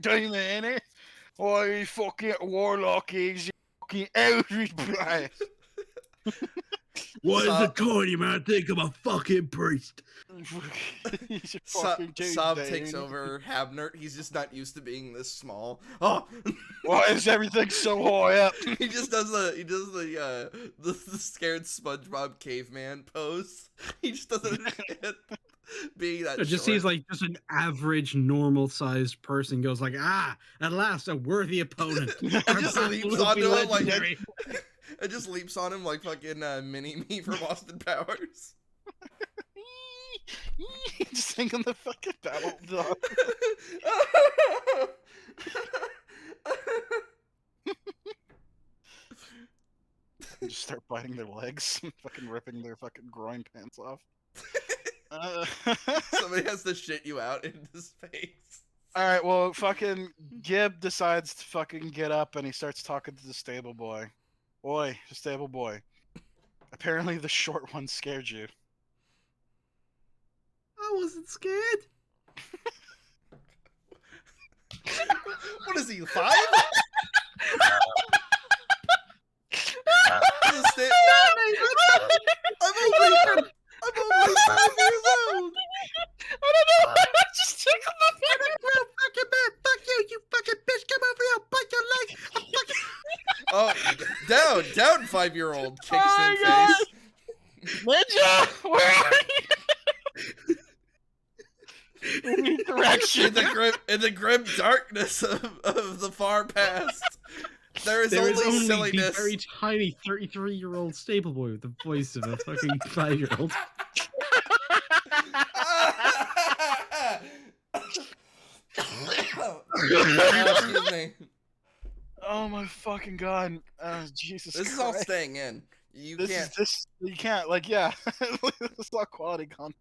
Demon, innit? Oh, you fucking warlock is fucking Eldritch Blast. What does the Saab- tiny man think of a fucking priest? He's a fucking Saab Tuesday, takes ain't he? over Habnert. He's just not used to being this small. Oh, Why is everything so high up? he just does the scared SpongeBob caveman pose. He just doesn't being that. It just short. seems like just an average, normal-sized person goes like, "Ah, at last, a worthy opponent." Our just battle leaps will be onto him like- legendary. It just leaps on him like fucking Mini-Me from Austin Powers. Just thinking the fucking battle dog. Just start biting their legs and fucking ripping their fucking groin pants off. Somebody has to shit you out into space. Alright, well, fucking Gib decides to fucking get up and he starts talking to the stable boy. Boy, the stable boy. Apparently the short one scared you. I wasn't scared. What is he, 5? I'm only 5 years old. I don't know. I just tickled the Fucking man, fuck you, you fucking bitch! Come over here, I'll bite your leg. I'll fucking... Oh, down 5-year-old kicks Oh in my face. Ninja, where are you? Direction. In the grim darkness of the far past, there is There is only only silliness. the very tiny 33-year-old stable boy with the voice of a fucking 5-year-old. Excuse me. Oh my fucking god! Jesus This Christ! is all staying in. You can't. You can't, like, yeah. This is not quality content.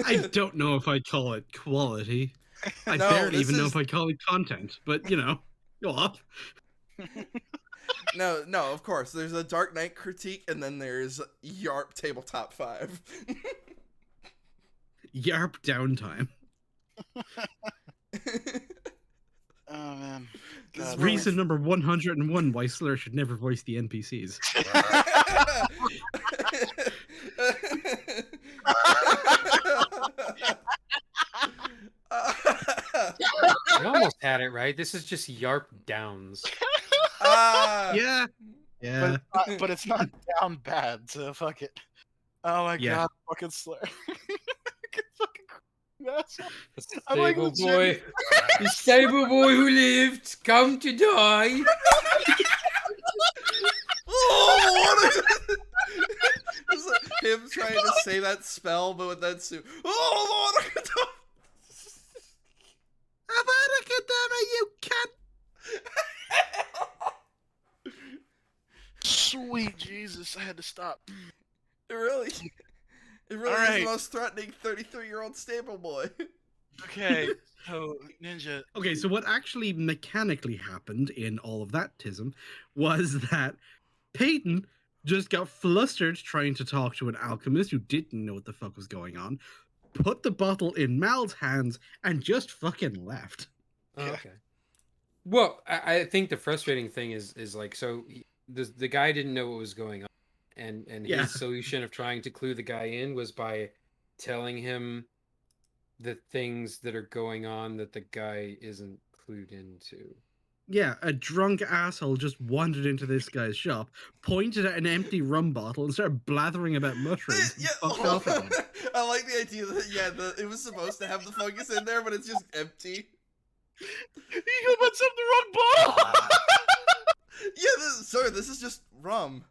I don't know if I'd call it quality. I No, barely this even know is- if I'd call it content, but you know, go up. No, of course. There's a Dark Knight critique, and then there's Y.A.R.P Tabletop 5. Y.A.R.P downtime. Oh man. This is God, where we- Reason number 101 why Slur should never voice the NPCs. You almost had it right. This is just Y.A.R.P Downs. Yeah. Yeah. but it's not down bad, so fuck it. Oh my Yeah. god, fucking Slayer. Fucking asshole. The I'm like stable legit- boy. The stable boy who lived, come to die. Oh, what It's like him trying to say that spell, but with that suit. Oh, Lord! Abracadabra, you cunt! Sweet Jesus, I had to stop. It really is Alright. the most threatening 33-year-old stable boy. Okay, so Ninja. Okay, so what actually mechanically happened in all of that tism was that Peyton just got flustered trying to talk to an alchemist who didn't know what the fuck was going on, put the bottle in Mal's hands, and just fucking left. Oh, Yeah. okay. Well, I think the frustrating thing is like, so the guy didn't know what was going on, and Yeah. his solution of trying to clue the guy in was by telling him the things that are going on that the guy isn't clued into. Yeah, a drunk asshole just wandered into this guy's shop, pointed at an empty rum bottle, and started blathering about mushrooms. and fucked off again. I like the idea that it was supposed to have the fungus in there, but it's just empty. You put some the wrong bottle. Yeah, sir, this is just rum.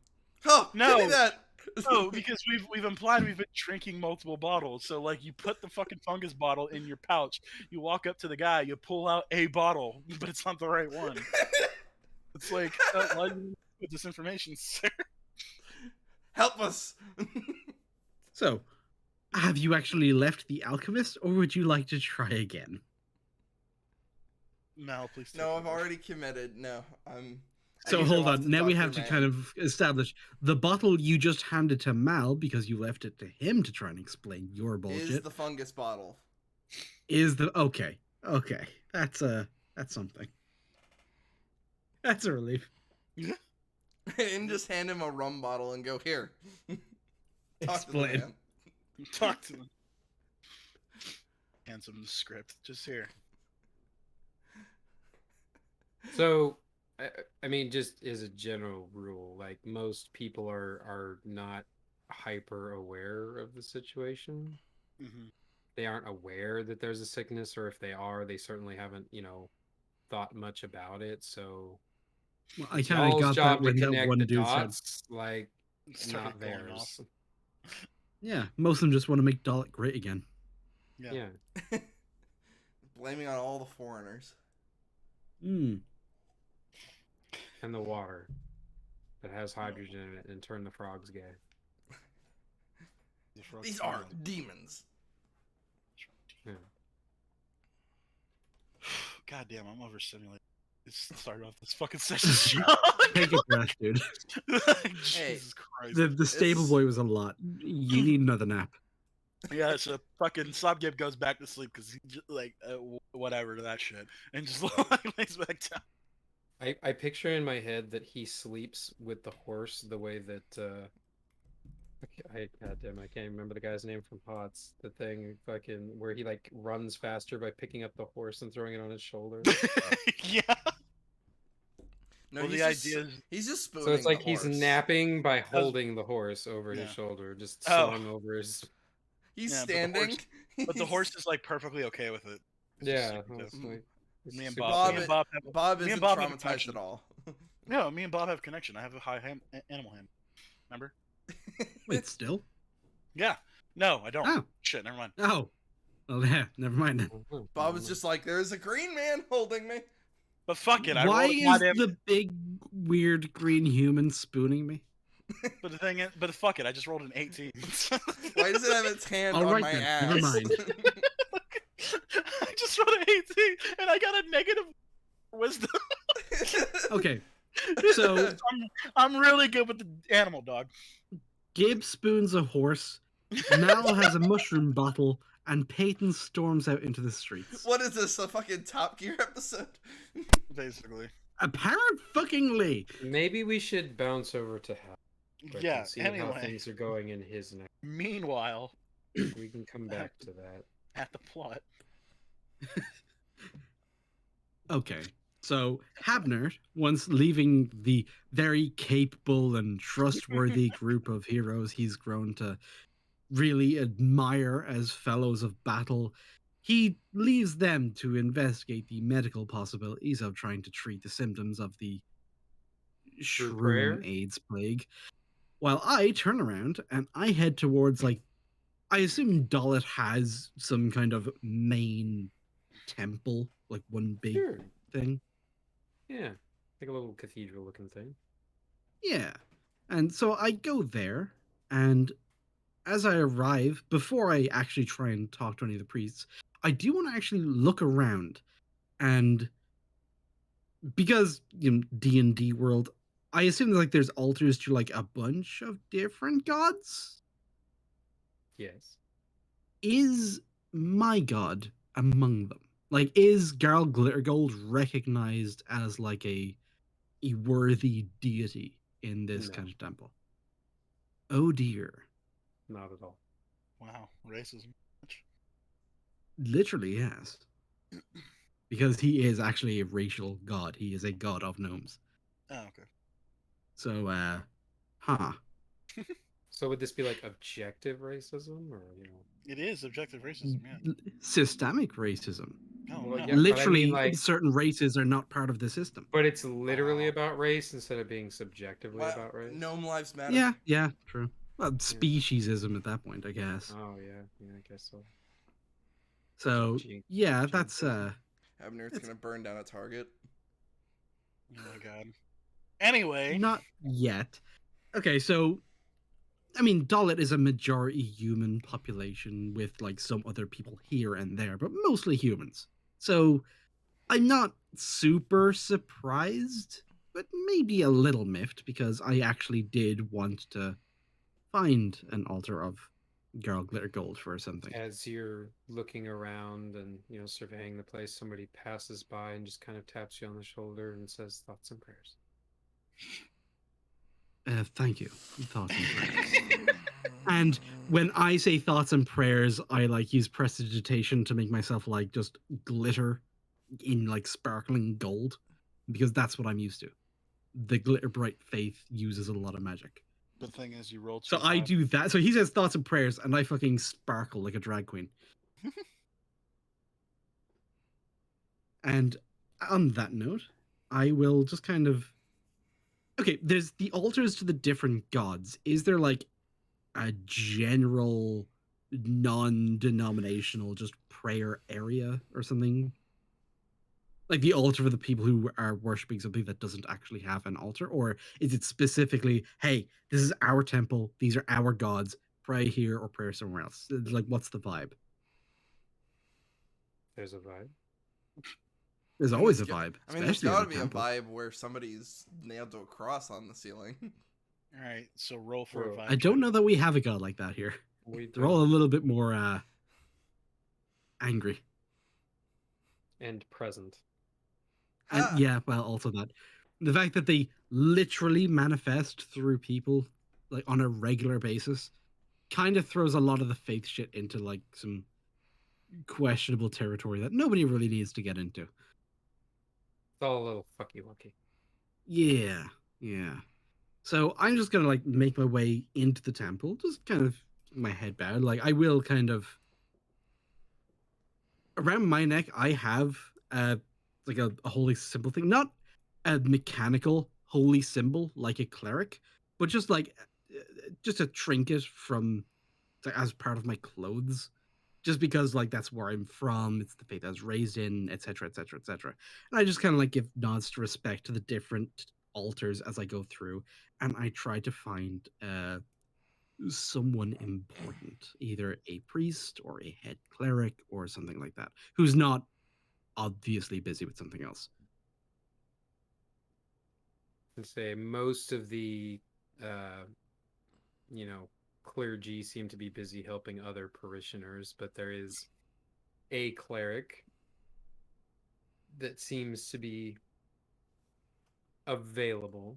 Oh, No. give me that. Oh, because we've implied we've been drinking multiple bottles. So like you put the fucking fungus bottle in your pouch, you walk up to the guy, you pull out a bottle, but it's not the right one. It's like, why do you put this information, sir? Help us. So, have you actually left the alchemist, or would you like to try again? Mal, please. No, I've already committed. No, I'm. I So either hold left on. to Now we talk have to man. kind of establish the bottle you just handed to Mal because you left it to him to try and explain your bullshit. Is the fungus bottle. Okay. That's something. That's a relief. And just hand him a rum bottle and go, here. Talk to the Explain. man. Talk to them. Hands him the script. Just here. So, I mean, just as a general rule, like most people are not hyper aware of the situation. Mm-hmm. They aren't aware that there's a sickness, or if they are, they certainly haven't, thought much about it. So, Well, I it's kind of y'all's got that job to when that connect one the dude said, dots, like Started not going theirs. "Yeah, most of them just want to make Dalek great again." Yeah. Blaming on all the foreigners. Hmm. And the water that has hydrogen in it and turn the frogs gay. These aren't demons. Yeah. God damn, I'm overstimulated. It's started off this fucking session strong. Take a breath, dude. Jesus Christ. The stable It's- boy was a lot. You need another nap. Yeah, so fucking Slopgib goes back to sleep because he just, like, whatever to that shit. And just lays back down. I picture in my head that he sleeps with the horse the way that goddamn, I can't remember the guy's name from Pots. The thing fucking where he like runs faster by picking up the horse and throwing it on his shoulder. Yeah. No, Well, he's the just, idea is- he's just spooning So it's like the he's horse. napping by holding the horse over Yeah. his shoulder, just Oh. slung over his. He's Yeah, standing. But the horse is like perfectly okay with it. It's just Yeah, super dope. honestly. Me and Super Bob. Bob, Me and Bob have, Bob me isn't and Bob have a traumatized connection. at all. No, me and Bob have a connection. I have a high animal ham. Remember? Wait, still? Yeah. No, I don't. Oh. Shit, never mind. Oh. Well, yeah. Never mind then. Bob was just like, there's a green man holding me. But fuck it. I Why rolled a is goddamn. the big weird green human spooning me? But the thing is, but fuck it. I just rolled an 18. Why does it have its hand All on right my then, ass? never mind. I just rolled an 18 and I got a negative wisdom. Okay. So I'm really good with the animal dog. Gabe spoons a horse, Mal has a mushroom bottle, and Peyton storms out into the streets. What is this, a fucking Top Gear episode? Basically. Apparent fuckingly. Maybe we should bounce over to Hal. quick Yeah. and see how Anyway. things are going in his neck. Meanwhile, We can come back to that. at the plot. Okay. So Habner, once leaving the very capable and trustworthy group of heroes he's grown to really admire as fellows of battle, he leaves them to investigate the medical possibilities of trying to treat the symptoms of the Through prayer? shroom AIDS plague. While I turn around and I head towards, like, I assume Dalit has some kind of main temple, like one big Sure. thing. Yeah. Like a little cathedral looking thing. Yeah. And so I go there, and as I arrive, before I actually try and talk to any of the priests, I do want to actually look around. And because, D&D world, I assume like there's altars to like a bunch of different gods. Yes. Is my god among them? Like, is Garl Glittergold recognized as like a worthy deity in this No. kind of temple? Oh dear. Not at all. Wow, racism. Literally, yes. Because he is actually a racial god. He is a god of gnomes. Oh, okay. So, huh. So would this be like objective racism, or It is objective racism, yeah. Systemic racism. Oh, Well, no. yeah. but I mean, Literally, like- certain races are not part of the system. But it's literally Wow. about race instead of being subjectively Wow, about race. Gnome lives matter. Yeah, true. Well, speciesism at that point, I guess. Oh yeah, I guess so. So yeah, that's Jinxism. Abner's gonna burn down a target. Oh my god. Anyway, not yet. Okay, so I mean, Dalit is a majority human population with like some other people here and there, but mostly humans. So I'm not super surprised, but maybe a little miffed because I actually did want to find an altar of Girl Glitter Gold for something. As you're looking around and surveying the place, somebody passes by and just kind of taps you on the shoulder and says thoughts and prayers. Thank you. Thoughts and prayers. And when I say thoughts and prayers, I like use prestidigitation to make myself like just glitter in like sparkling gold because that's what I'm used to. The glitter bright faith uses a lot of magic. the thing is, you rolled too So I high. do that. So he says thoughts and prayers, and I fucking sparkle like a drag queen. And on that note, I will just kind of. Okay, there's the altars to the different gods. Is there like a general non-denominational just prayer area or something, like the altar for the people who are worshiping something that doesn't actually have an altar? Or is it specifically, hey, this is our temple, these are our gods, pray here or pray somewhere else? Like, what's the vibe? There's a vibe. There's always a vibe, I mean, there's especially gotta at a be a temple. vibe where somebody's nailed to a cross on the ceiling. All right, so roll for a Roll. vibe. I don't check. know that we have a god like that here. We They're all a don't. little bit more angry. And present. And Ah. yeah, well, also that the fact that they literally manifest through people like on a regular basis kind of throws a lot of the faith shit into like some questionable territory that nobody really needs to get into. It's all a little fucky wucky. Yeah, yeah. So I'm just gonna like make my way into the temple, just kind of my head bowed. Like I will kind of around my neck. I have like a holy symbol thing, not a mechanical holy symbol like a cleric, but just like just a trinket from like, as part of my clothes, just because like that's where I'm from, it's the faith I was raised in, etc., etc., etc. And I just kind of like give nods to respect to the different altars as I go through, and I try to find someone important, either a priest or a head cleric or something like that, who's not obviously busy with something else. And say most of the uh clergy seem to be busy helping other parishioners, but there is a cleric that seems to be available.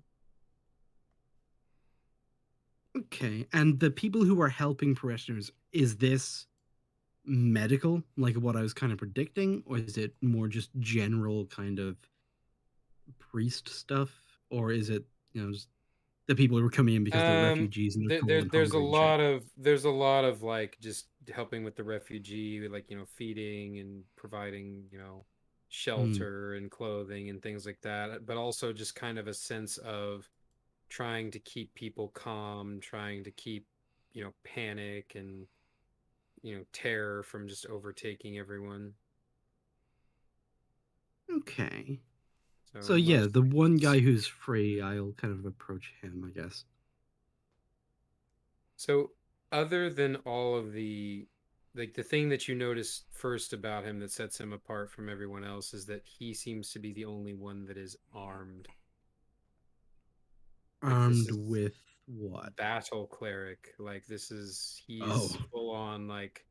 Okay, and the people who are helping parishioners, is this medical, like what I was kind of predicting, or is it more just general kind of priest stuff, or is it just the people who are coming in because they're refugees and they're cold and There's a hungry and shit? lot of like just helping with the refugee, like feeding and providing shelter and clothing and things like that, but also just kind of a sense of trying to keep people calm, trying to keep panic and terror from just overtaking everyone. Okay. So So yeah, the mostly one it's- guy who's free, I'll kind of approach him, I guess. So other than all of the the thing that you notice first about him that sets him apart from everyone else is that he seems to be the only one that is armed. Like this Armed is with what? battle cleric. Like he's Oh, full on like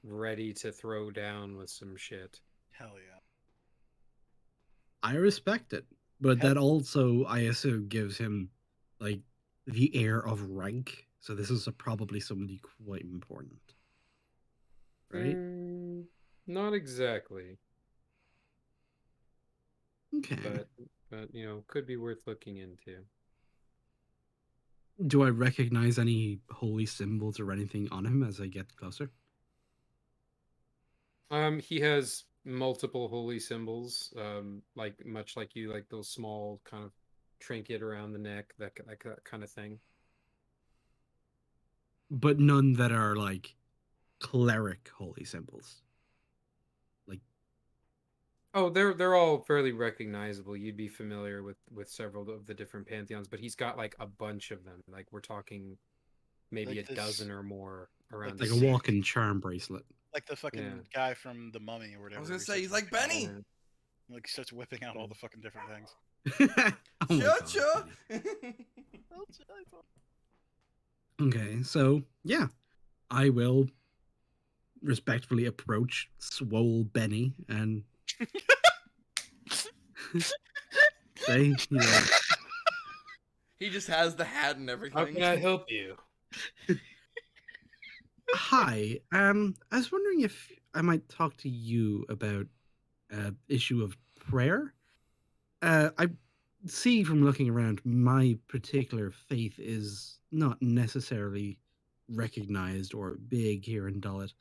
ready to throw down with some shit. Hell yeah. I respect it, but Hell, that also, I assume, gives him like the air of rank. So this is probably somebody quite important, right? mm, not exactly, Okay. but could be worth looking into. Do I recognize any holy symbols or anything on him as I get closer? He has multiple holy symbols, like much like you, like those small kind of trinket around the neck, that kind of thing. but none that are like cleric holy symbols. Like, Oh, they're all fairly recognizable. You'd be familiar with several of the different pantheons, but he's got like a bunch of them. Like we're talking maybe Like a dozen this, or more around like this a his neck. walk-in charm bracelet. like the fucking Yeah. guy from The Mummy or whatever. I was where gonna he say starts he's like whipping out all- Benny. Yeah. like starts whipping out all the fucking different things. Oh my Cha god. cha. Benny. Okay, so yeah, I will respectfully approach Swole Benny and say, He just has the hat and How everything. can I help you? hi. I was wondering if I might talk to you about issue of prayer. I see from looking around, my particular faith is not necessarily recognized or big here in Dullet.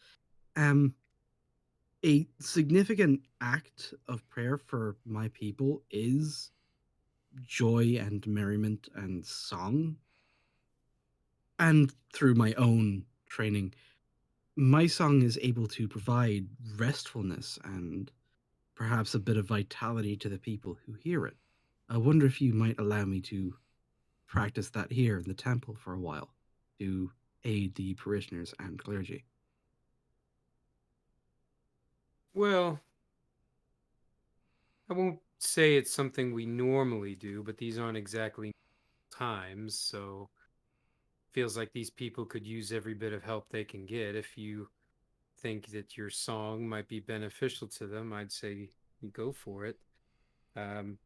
A significant act of prayer for my people is joy and merriment and song. And through my own training, my song is able to provide restfulness and perhaps a bit of vitality to the people who hear it. I wonder if you might allow me to practice that here in the temple for a while to aid the parishioners and clergy. Well, I won't say it's something we normally do, but these aren't exactly times, so feels like these people could use every bit of help they can get. If you think that your song might be beneficial to them, I'd say you go for it. Um,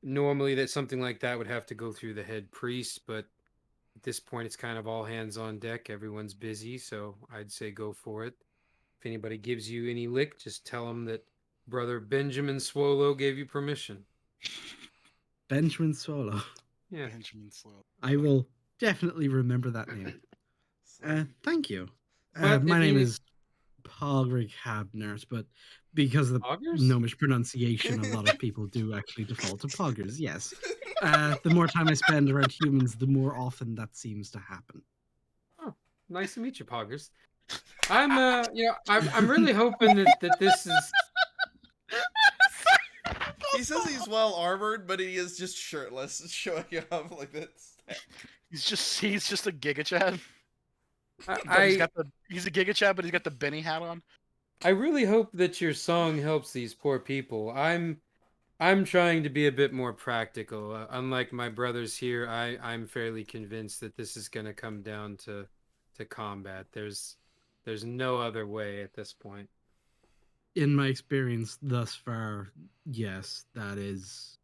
Normally, that something like that would have to go through the head priest, but at this point, it's kind of all hands on deck. Everyone's busy, so I'd say go for it. If anybody gives you any lick, just tell them that Brother Benjamin Swallow gave you permission. Benjamin Swallow. Yeah. Benjamin Slow. I will definitely remember that name. So, Thank you. But My if name you is Pogrig Habners, but because of the Augers? gnomish pronunciation, a lot of people do actually default to Poggers, yes. The more time I spend around humans, the more often that seems to happen. Oh, nice to meet you, Poggers. I'm I'm really hoping that this is he says he's well armored, but he is just shirtless, showing off like this. He's just a Giga Chad. But I he's a Giga Chad, but he's got the Benny hat on. I really hope that your song helps these poor people. I'm trying to be a bit more practical. Unlike my brothers here, I'm fairly convinced that this is going to come down to combat. There's no other way at this point. In my experience thus far, yes, that is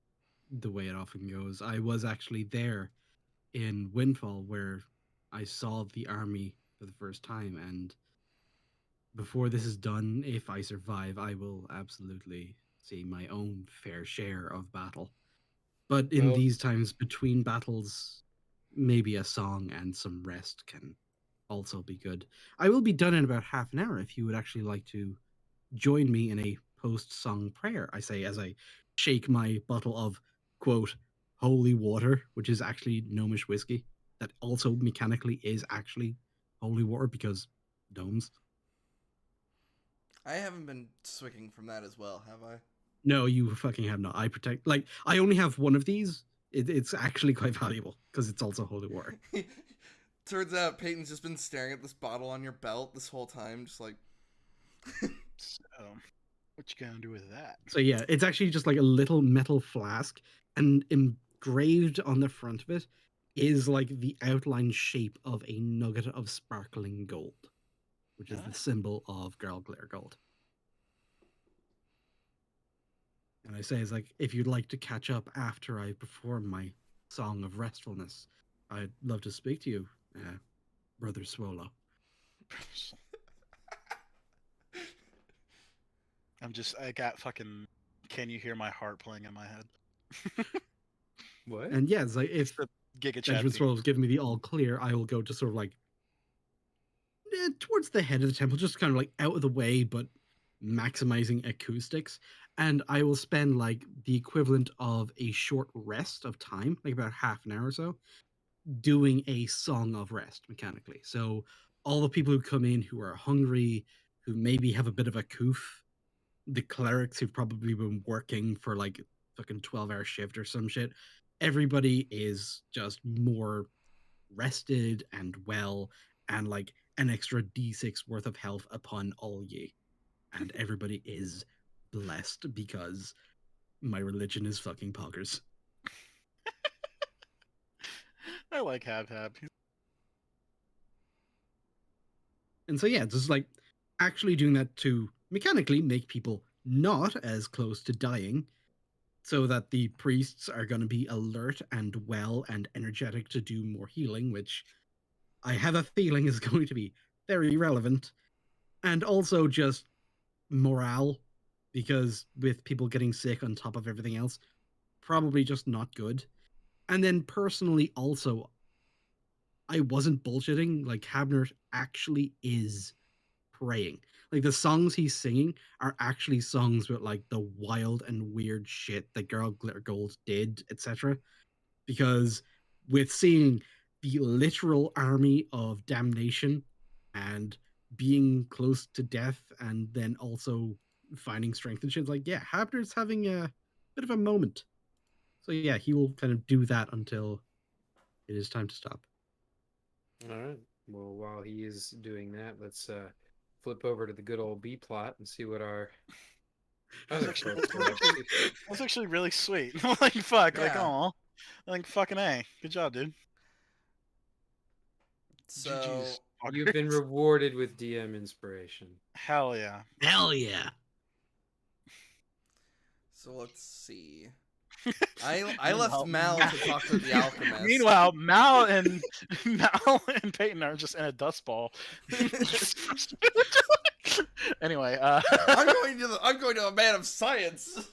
the way it often goes. I was actually there in Windfall where I saw the army for the first time, and before this is done, if I survive, I will absolutely see my own fair share of battle. But in Well, these times between battles, maybe a song and some rest can also be good. I will be done in about half an hour if you would actually like to join me in a post song prayer, I say as I shake my bottle of, quote, holy water, which is actually gnomish whiskey, that also mechanically is actually holy water because gnomes. I haven't been swicking from that as well, have I? No, you fucking have not. I protect, like, I only have one of these. It's actually quite valuable because it's also holy water. Turns out Peyton's just been staring at this bottle on your belt this whole time, just like. So, what you gonna do with that? So yeah, it's actually just like a little metal flask, and engraved on the front of it is like the outline shape of a nugget of sparkling gold, which is the symbol of Girl Glitter Gold. And I say, it's like, if you'd like to catch up after I perform my song of restfulness, I'd love to speak to you, Brother Swallow. I got fucking Can You Hear My Heart playing in my head. what? And yeah, it's like, It's if the Giga Chad Benjamin theme. Swallow's giving me the all clear, I will go to sort of like towards the head of the temple, just kind of like out of the way, but maximizing acoustics. And I will spend like the equivalent of a short rest of time, like about half an hour or so, doing a song of rest mechanically. So all the people who come in who are hungry, who maybe have a bit of a coof, the clerics who've probably been working for like fucking 12-hour shift or some shit, everybody is just more rested and well, and like an extra d6 worth of health upon all ye. And everybody is blessed because my religion is fucking poggers. I like Hab. And so yeah, just like actually doing that to mechanically make people not as close to dying, so that the priests are going to be alert and well and energetic to do more healing, which I have a feeling is going to be very relevant. And also just morale, because with people getting sick on top of everything else, probably just not good. And then personally, also, I wasn't bullshitting. Like, Habner actually is praying. Like, the songs he's singing are actually songs with like the wild and weird shit that Girl Glitter Gold did, etc. Because with seeing the literal army of damnation and being close to death and then also finding strength and shit, like, yeah, Habner's having a bit of a moment. So yeah, he will kind of do that until it is time to stop. All right. Well, while he is doing that, let's flip over to the good old B plot and see what our other folks are up to. That's actually really sweet. Like fuck, like Yeah. aw, like fucking A. Good job, dude. So GG's. You've been rewarded with DM inspiration. Hell yeah. Hell yeah. so let's see. I left Meanwhile, Mal to talk to the alchemist. Meanwhile, Mal and Peyton are just in a dust ball. Anyway, I'm going to a man of science.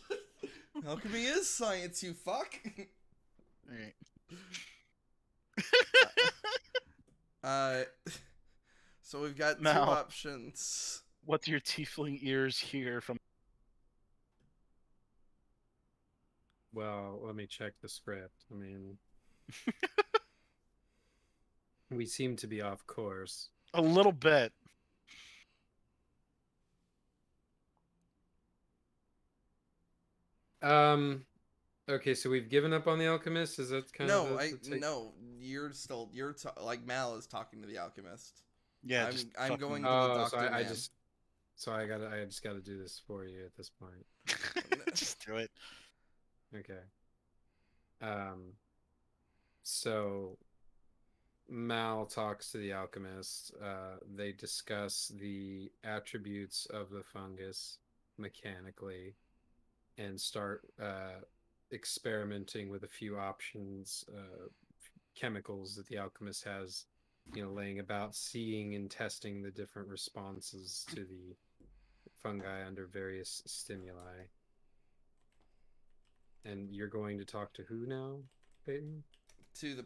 Alchemy is science, you fuck. alright. So we've got two Mal. options. What do your tiefling ears hear from? Well, let me check the script. I mean, we seem to be off course. A little bit. Okay, so we've given up on the alchemist. Is that kind No, of no. You're like Mal is talking to the alchemist. Yeah, I'm fucking- going to the Oh, doctor so man. I just gotta do this for you at this point. just do it. Okay. So Mal talks to the alchemist. They discuss the attributes of the fungus mechanically and start experimenting with a few options, chemicals that the alchemist has, laying about, seeing and testing the different responses to the fungi under various stimuli. And you're going to talk to who now, Peyton? To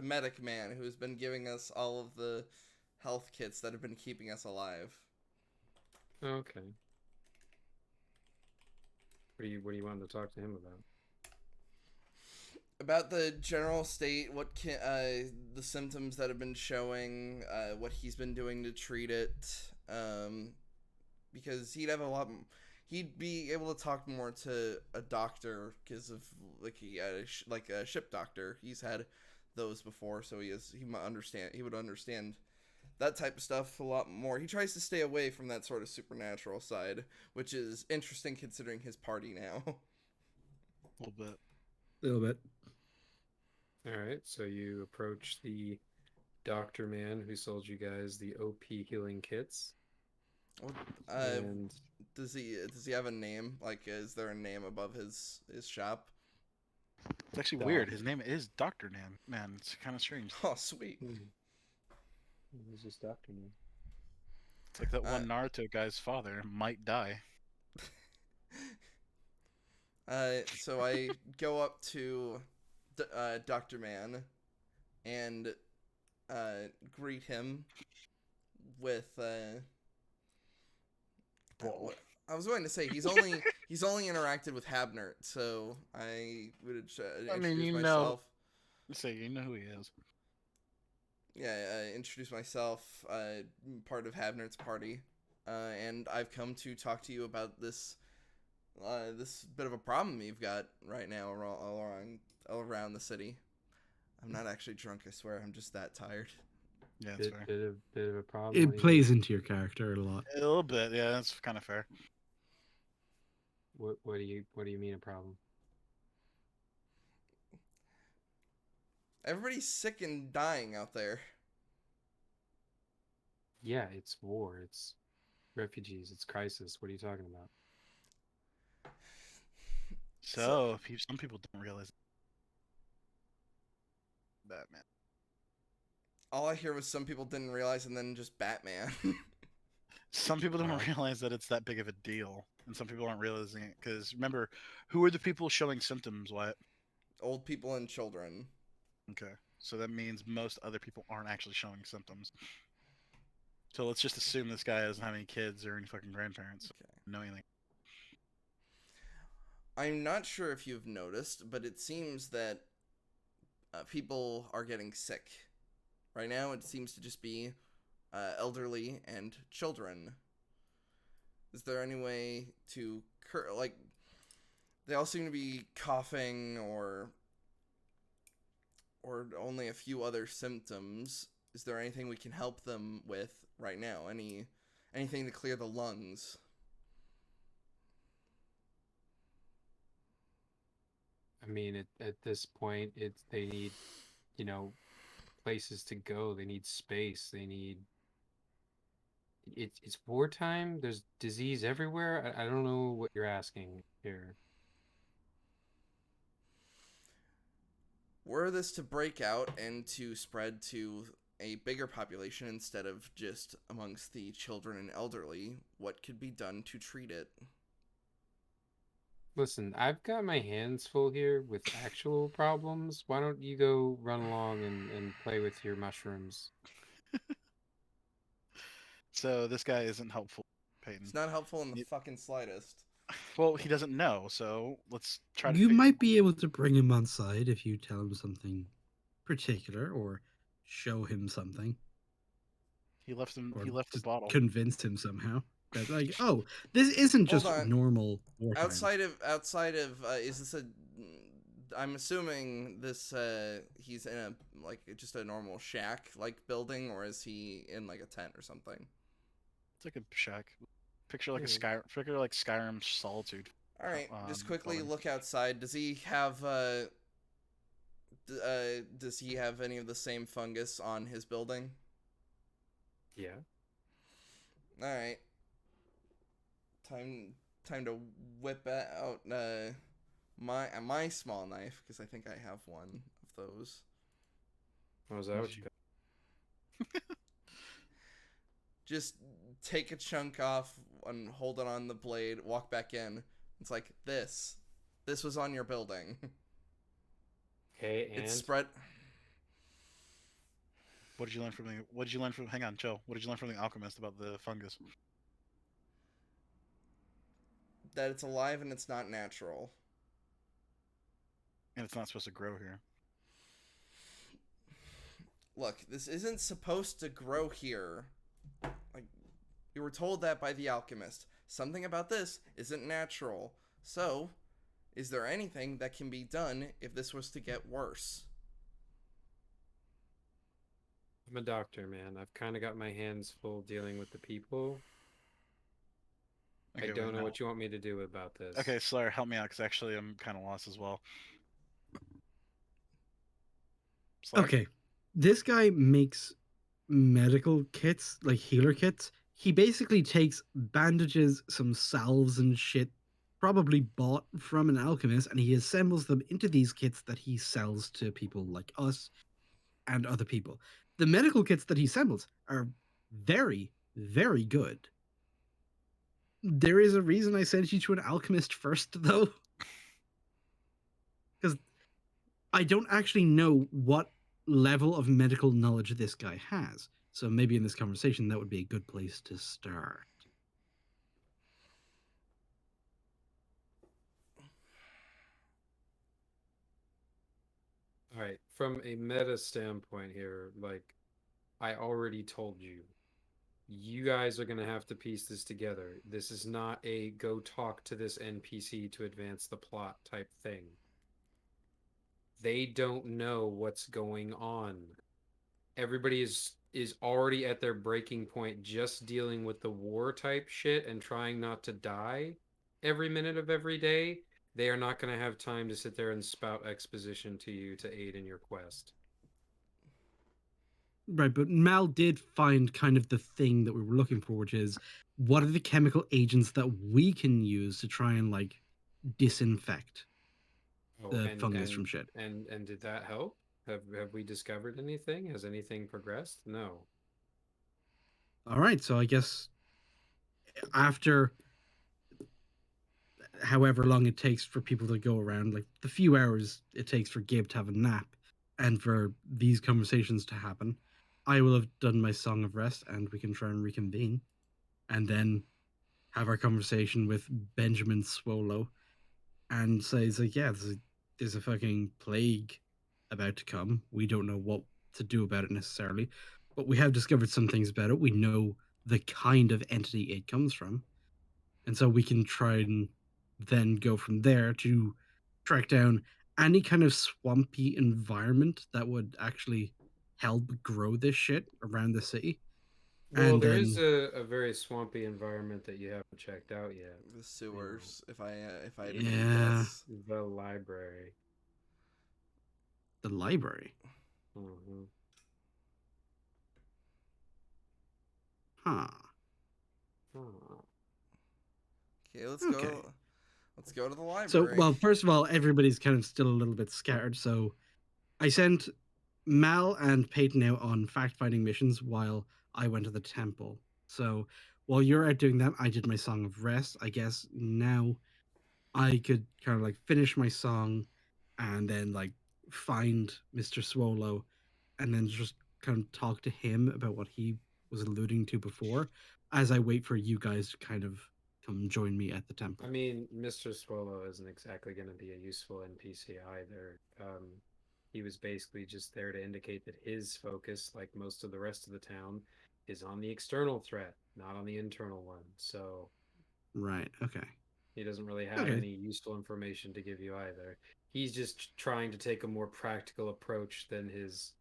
Medic Man, who's been giving us all of the health kits that have been keeping us alive. Okay. What do you want to talk to him about? About the general state, the symptoms that have been showing, what he's been doing to treat it, because he'd be able to talk more to a doctor because of like a ship doctor. He's had those before, so he would understand that type of stuff a lot more. He tries to stay away from that sort of supernatural side, which is interesting considering his party now. A little bit. A little bit. All right, so you approach the doctor man who sold you guys the OP healing kits. And Does he have a name? Like, is there a name above his shop? It's actually weird. His name is Doctor Nam. Man, it's kind of strange. Oh, sweet. Who's this doctor man? It's like that one Naruto guy's father might die. So I go up to Dr. Man and greet him with I was going to say he's only interacted with Habner, so I would introduce myself. Say, you know who he is. Yeah, introduce myself. Part of Havner's party, and I've come to talk to you about this bit of a problem you've got right now all around the city. I'm not actually drunk, I swear. I'm just that tired. Yeah, that's fair. Bit of a problem. It What do you plays mean? into your character a lot. A little bit, yeah, that's kind of fair. What do you mean a problem? Everybody's sick and dying out there. Yeah, it's war. It's refugees. It's crisis. What are you talking about? So, some people don't realize Batman. All I hear was some people didn't realize, and then just Batman. Some people don't Wow. realize that it's that big of a deal, and some people aren't realizing it. Because remember, who are the people showing symptoms? What? Old people and children. Okay, so that means most other people aren't actually showing symptoms. So let's just assume this guy doesn't have any kids or any fucking grandparents. Okay. Know anything? I'm not sure if you've noticed, but it seems that people are getting sick. Right now, it seems to just be elderly and children. Is there any way to like? They all seem to be coughing or only a few other symptoms. Is there anything we can help them with right now? Anything to clear the lungs? I mean, at this point, they need, you know, places to go. They need space. They need. It's wartime. There's disease everywhere. I don't know what you're asking here. Were this to break out and to spread to a bigger population instead of just amongst the children and elderly, what could be done to treat it? Listen, I've got my hands full here with actual problems. Why don't you go run along and play with your mushrooms? So this guy isn't helpful, Peyton. It's not helpful in the It- fucking slightest. Well, he doesn't know, so let's try to You figure. might be able to bring him on side if you tell him something particular or show him something He left him. or He left the just bottle. convince him somehow that like, oh, this isn't Hold just on. normal wartime. Outside of is this a? I'm assuming this he's in a like just a normal shack like building, or is he in like a tent or something? It's like a shack. Picture like a Yeah. Picture like Skyrim Solitude. All right, just quickly building. look outside. Does he have does he have any of the same fungus on his building? Yeah. All right. Time to whip out my small knife because I think I have one of those. Oh, is that what you got? Just take a chunk off and hold it on the blade, walk back in. It's like this. This was on your building. Okay, and It's spread. What did you learn from the? What did you learn from? Hang on, chill. What did you learn from the alchemist about the fungus? That it's alive and it's not natural. And it's not supposed to grow here. Look, this isn't supposed to grow here. Like, you were told that by the alchemist. Something about this isn't natural. So, is there anything that can be done if this was to get worse? I'm a doctor, man. I've kind of got my hands full dealing with the people. Okay, I don't wait, know no. what you want me to do about this. Okay, Slayer, help me out, because actually I'm kind of lost as well. Slayer? Okay, this guy makes medical kits, like healer kits. He basically takes bandages, some salves and shit, probably bought from an alchemist, and he assembles them into these kits that he sells to people like us and other people. The medical kits that he assembles are very, very good. There is a reason I sent you to an alchemist first, though. Because I don't actually know what level of medical knowledge this guy has. So maybe in this conversation, that would be a good place to start. All right, from a meta standpoint here, like I already told you, you guys are gonna have to piece this together. This is not a go talk to this NPC to advance the plot type thing. They don't know what's going on. Everybody is already at their breaking point, just dealing with the war type shit and trying not to die every minute of every day. They are not going to have time to sit there and spout exposition to you to aid in your quest. Right, but Mal did find kind of the thing that we were looking for, which is what are the chemical agents that we can use to try and like disinfect Oh, the fungus from shit. and did that help? Have we discovered anything? Has anything progressed? No. All right, so I guess after however long it takes for people to go around, like the few hours it takes for Gabe to have a nap and for these conversations to happen, I will have done my song of rest and we can try and reconvene and then have our conversation with Benjamin Swallow and say, it's like, yeah, there's a fucking plague about to come. We don't know what to do about it necessarily, but we have discovered some things about it. We know the kind of entity it comes from. And so we can try and then go from there to track down any kind of swampy environment that would actually help grow this shit around the city. Well, And there then is a very swampy environment that you haven't checked out yet. The sewers, if I had to Yeah. guess. The library. the library. Mm-hmm. Huh. Oh. Okay, let's Okay. go. Let's go to the library. So, well, first of all, everybody's kind of still a little bit scattered. So I sent Mal and Peyton out on fact-finding missions while I went to the temple. So while you're out doing that, I did my song of rest. I guess now I could kind of like finish my song and then like find Mr. Swallow and then just kind of talk to him about what he was alluding to before as I wait for you guys to kind of come join me at the temple. I mean, Mr. Swallow isn't exactly going to be a useful NPC either. He was basically just there to indicate that his focus, like most of the rest of the town, is on the external threat, not on the internal one. So Right. Okay. he doesn't really have Okay. any useful information to give you either. He's just trying to take a more practical approach than his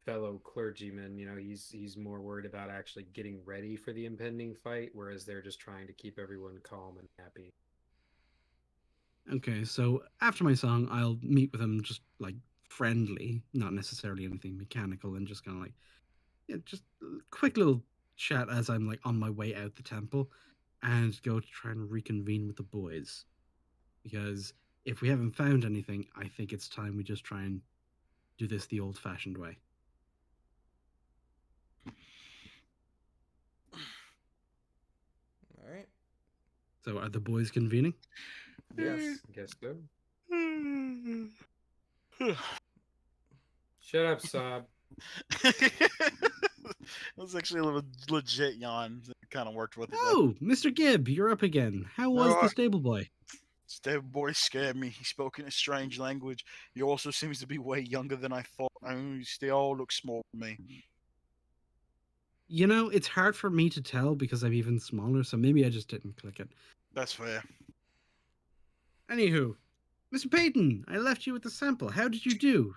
fellow clergymen. You know, he's more worried about actually getting ready for the impending fight, whereas they're just trying to keep everyone calm and happy. Okay. So after my song, I'll meet with him just like friendly, not necessarily anything mechanical, and just kind of like, yeah, just a quick little chat as I'm like on my way out the temple and go to try and reconvene with the boys. Because if we haven't found anything, I think it's time we just try and do this the old fashioned way. All right. So are the boys convening? Yes. I guess so. Shut up, Sob. It was actually a little legit yawn. It kind of worked with it. Oh, Mr. Gibb, you're up again. How was the stable boy? Stable boy scared me. He spoke in a strange language. He also seems to be way younger than I thought. I mean, they all look small to me. You know, it's hard for me to tell because I'm even smaller, so maybe I just didn't click it. That's fair. Anywho, Mr. Peyton, I left you with the sample. How did you do?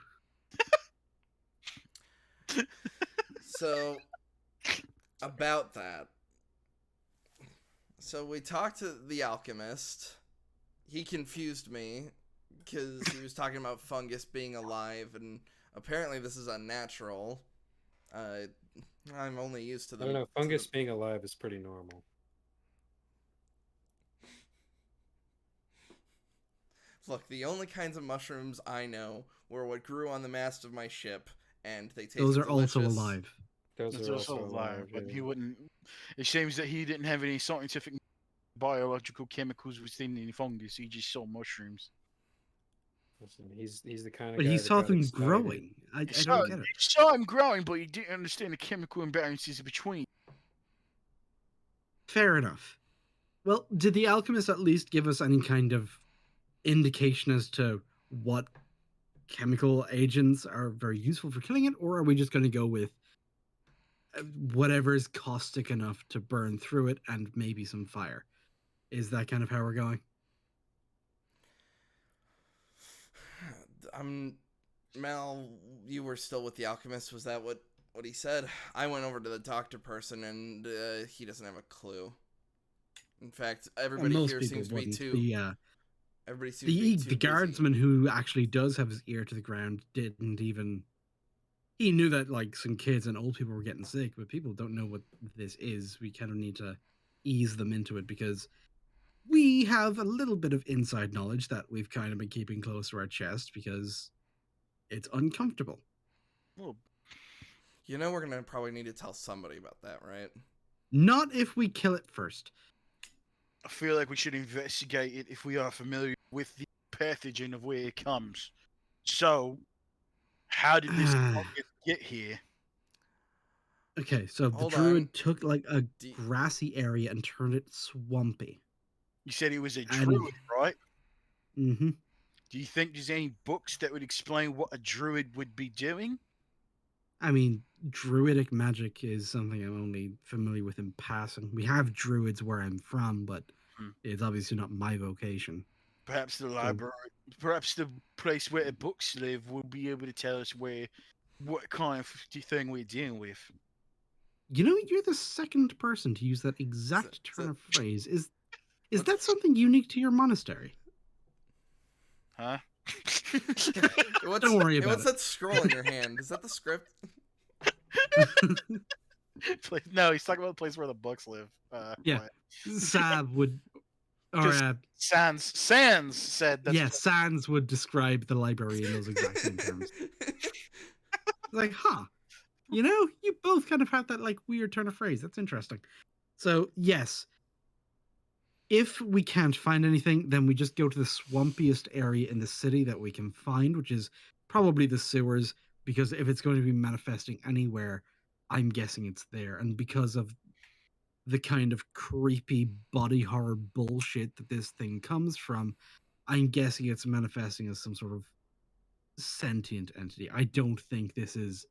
So, about that. So we talked to the alchemist. He confused me because he was talking about fungus being alive, and apparently this is unnatural. I'm only used to I the. don't know. Fungus being alive is pretty normal. Look, the only kinds of mushrooms I know were what grew on the mast of my ship, and they tasted Those are delicious. also alive. Those It's are also also alive, alive. but Yeah. he wouldn't. It seems that he didn't have any scientific biological chemicals within any fungus. He just saw mushrooms. Listen, he's the kind of But guy he that saw got them excited. growing. I don't get it. He saw him growing, but he didn't understand the chemical imbalances between. Fair enough. Well, did the alchemist at least give us any kind of indication as to what chemical agents are very useful for killing it, or are we just going to go with whatever is caustic enough to burn through it and maybe some fire? Is that kind of how we're going? Mal, you were still with the alchemist. Was that what he said? I went over to the doctor person, and he doesn't have a clue. In fact, everybody Most here people seems to be wouldn't. too. Everybody seems to The be too busy. guardsman who actually does have his ear to the ground didn't even. He knew that like some kids and old people were getting sick, but people don't know what this is. We kind of need to ease them into it because we have a little bit of inside knowledge that we've kind of been keeping close to our chest because it's uncomfortable. Well, You know, we're gonna probably need to tell somebody about that, right? Not if we kill it first. I feel like we should investigate it if we are familiar with the pathogen of where it comes. So, how did this fungus get here? Okay, so the Hold druid on. took like a Do- grassy area and turned it swampy. You said he was a And- druid, right? Mm-hmm. Do you think there's any books that would explain what a druid would be doing? I mean, druidic magic is something I'm only familiar with in passing. We have druids where I'm from, but Hmm. it's obviously not my vocation. Perhaps the library, perhaps the place where the books live will be able to tell us what kind of thing we're dealing with. You know, you're the second person to use that exact turn of phrase. Is that something unique to your monastery? Huh? Don't worry about what's it. that scroll in your hand? Is that the script? No, he's talking about the place where the books live. Yeah. Wyatt. Sab would, or 'Cause Sans said that's yeah, Sans would describe the library in those exact same terms. Like, huh? You know, you both kind of have that like weird turn of phrase. That's interesting. So yes, if we can't find anything, then we just go to the swampiest area in the city that we can find, which is probably the sewers, because if it's going to be manifesting anywhere, I'm guessing it's there. And because of the kind of creepy body horror bullshit that this thing comes from, I'm guessing it's manifesting as some sort of sentient entity. I don't think this is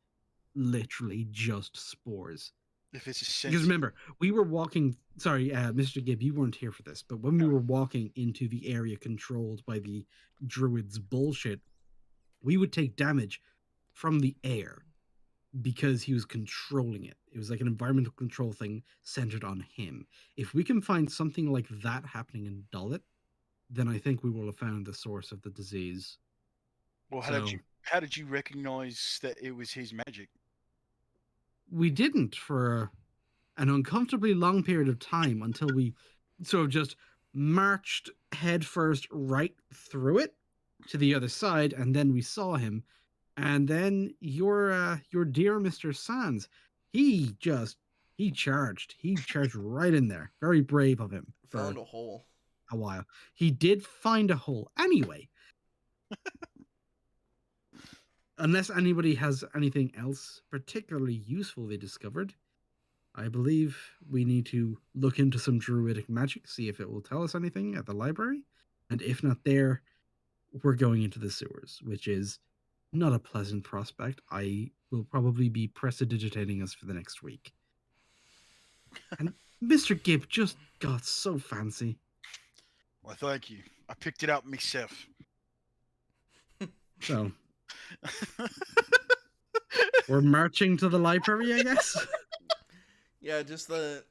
literally just spores. if it's a Because sense. remember, we were walking. Sorry, Mr. Gibb, you weren't here for this, but when we No. were walking into the area controlled by the druids' bullshit, we would take damage from the air because he was controlling it. It was like an environmental control thing centered on him. If we can find something like that happening in Dullet, then I think we will have found the source of the disease. Well, how did you recognize that it was his magic? We didn't for an uncomfortably long period of time until we sort of just marched headfirst right through it to the other side, and then we saw him. And then your dear Mr. Sands, he charged right in there. Very brave of him for Found a hole. a while. He did find a hole anyway. Unless anybody has anything else particularly useful they discovered, I believe we need to look into some druidic magic, see if it will tell us anything at the library. And if not there, we're going into the sewers, which is not a pleasant prospect. I will probably be prestidigitating us for the next week. And Mr. Gibb just got so fancy. Well, thank you. I picked it out myself. So we're marching to the library, I guess. Yeah, just the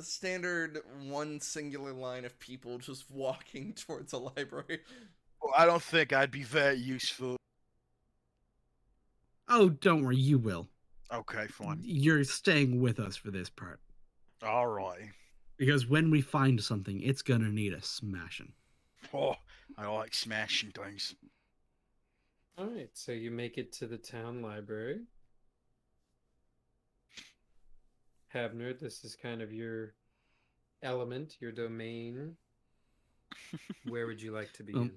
standard one singular line of people just walking towards a library. Well, I don't think I'd be very useful. Oh, don't worry, you will. Okay, fine. You're staying with us for this part. All right. Because when we find something, it's gonna need a smashing. Oh, I like smashing things. All right, so you make it to the town library. Habner, this is kind of your element, your domain. Where would you like to begin?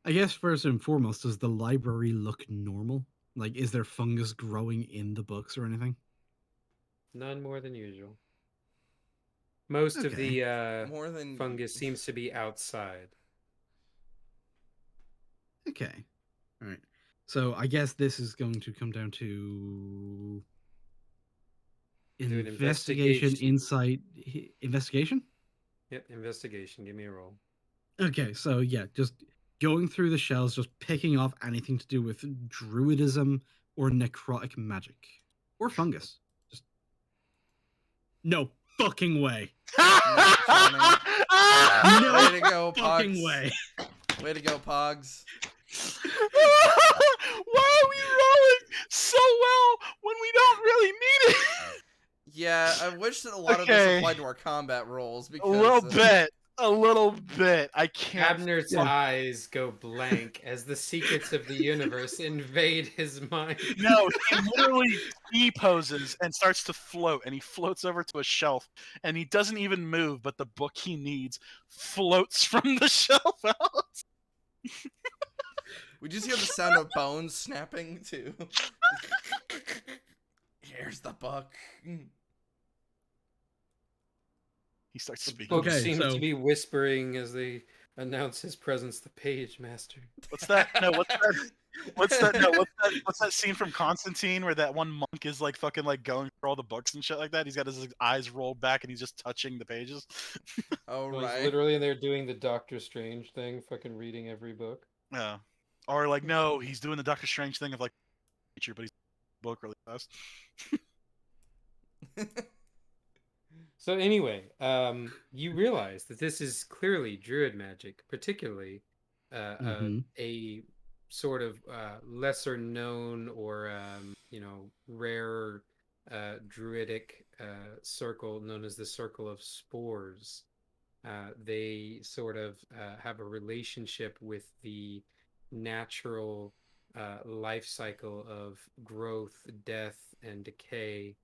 I guess first and foremost, does the library look normal? Like, is there fungus growing in the books or anything? None more than usual. Most of the More than fungus seems to be outside. Okay. All right. So I guess this is going to come down to Do an investigation, investigation. insight, investigation. Yep, investigation. Give me a roll. Okay, so yeah, just going through the shells, just picking off anything to do with druidism or necrotic magic or fungus. Just no fucking way. Nat 20. No Way to go, fucking Pogs. way. Way to go, Pogs. Why are we rolling so well when we don't really need it? Yeah, I wish that a lot of this Okay. applied to our combat rolls A because little bit. A little bit. I can't. Abner's Yeah. eyes go blank as the secrets of the universe invade his mind. No, he literally T-poses and starts to float, and he floats over to a shelf, and he doesn't even move, but the book he needs floats from the shelf out. we just hear the sound of bones snapping too. Here's the book. He starts The speaking. book Okay, seems so- to be whispering as they announce his presence, the page master. What's that? No, what's that? What's that? No, what's that scene from Constantine where that one monk is like fucking like going through all the books and shit like that? He's got his like, eyes rolled back and he's just touching the pages. Oh, Well, he's right. literally in there doing the Doctor Strange thing, fucking reading every book. Yeah. Or like no, he's doing the Doctor Strange thing of like nature, but he's book really fast. So anyway, you realize that this is clearly druid magic, particularly Mhm. a sort of lesser known or rare druidic circle known as the Circle of Spores. They sort of have a relationship with the natural life cycle of growth, death, and decay.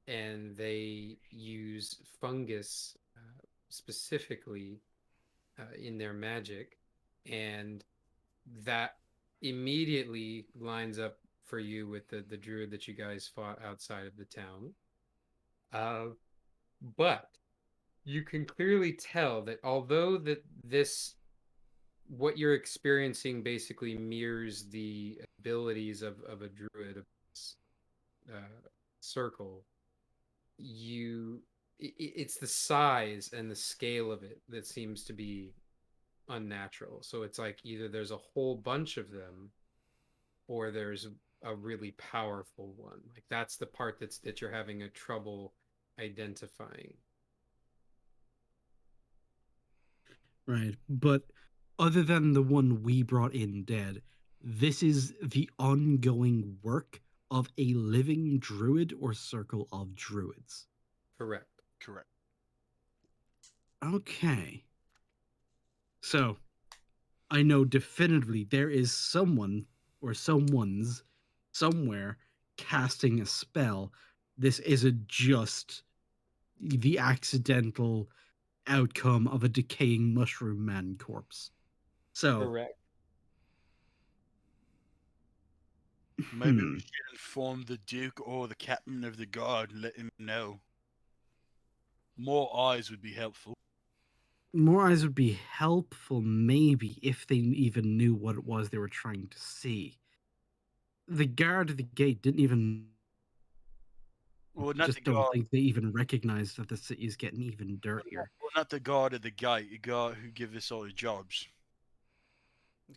And they use fungus specifically in their magic, and that immediately lines up for you with the druid that you guys fought outside of the town. But you can clearly tell that although this what you're experiencing basically mirrors the abilities of a druid of this circle, it's the size and the scale of it that seems to be unnatural. So it's like either there's a whole bunch of them or there's a really powerful one. Like that's the part that you're having a trouble identifying. Right. But other than the one we brought in dead, this is the ongoing work of a living druid or circle of druids. Correct. Correct. Okay. So, I know definitively there is someone or someone's somewhere casting a spell. This isn't just the accidental outcome of a decaying mushroom man corpse. So, Correct. Maybe we should inform the Duke or the captain of the guard and let him know. More eyes would be helpful. more eyes would be helpful, maybe, if they even knew what it was they were trying to see. The guard at the gate didn't even. Well, not Just the don't guard. think they even recognized that the city is getting even dirtier. Well, not the guard at the gate. The guard who give us all the jobs.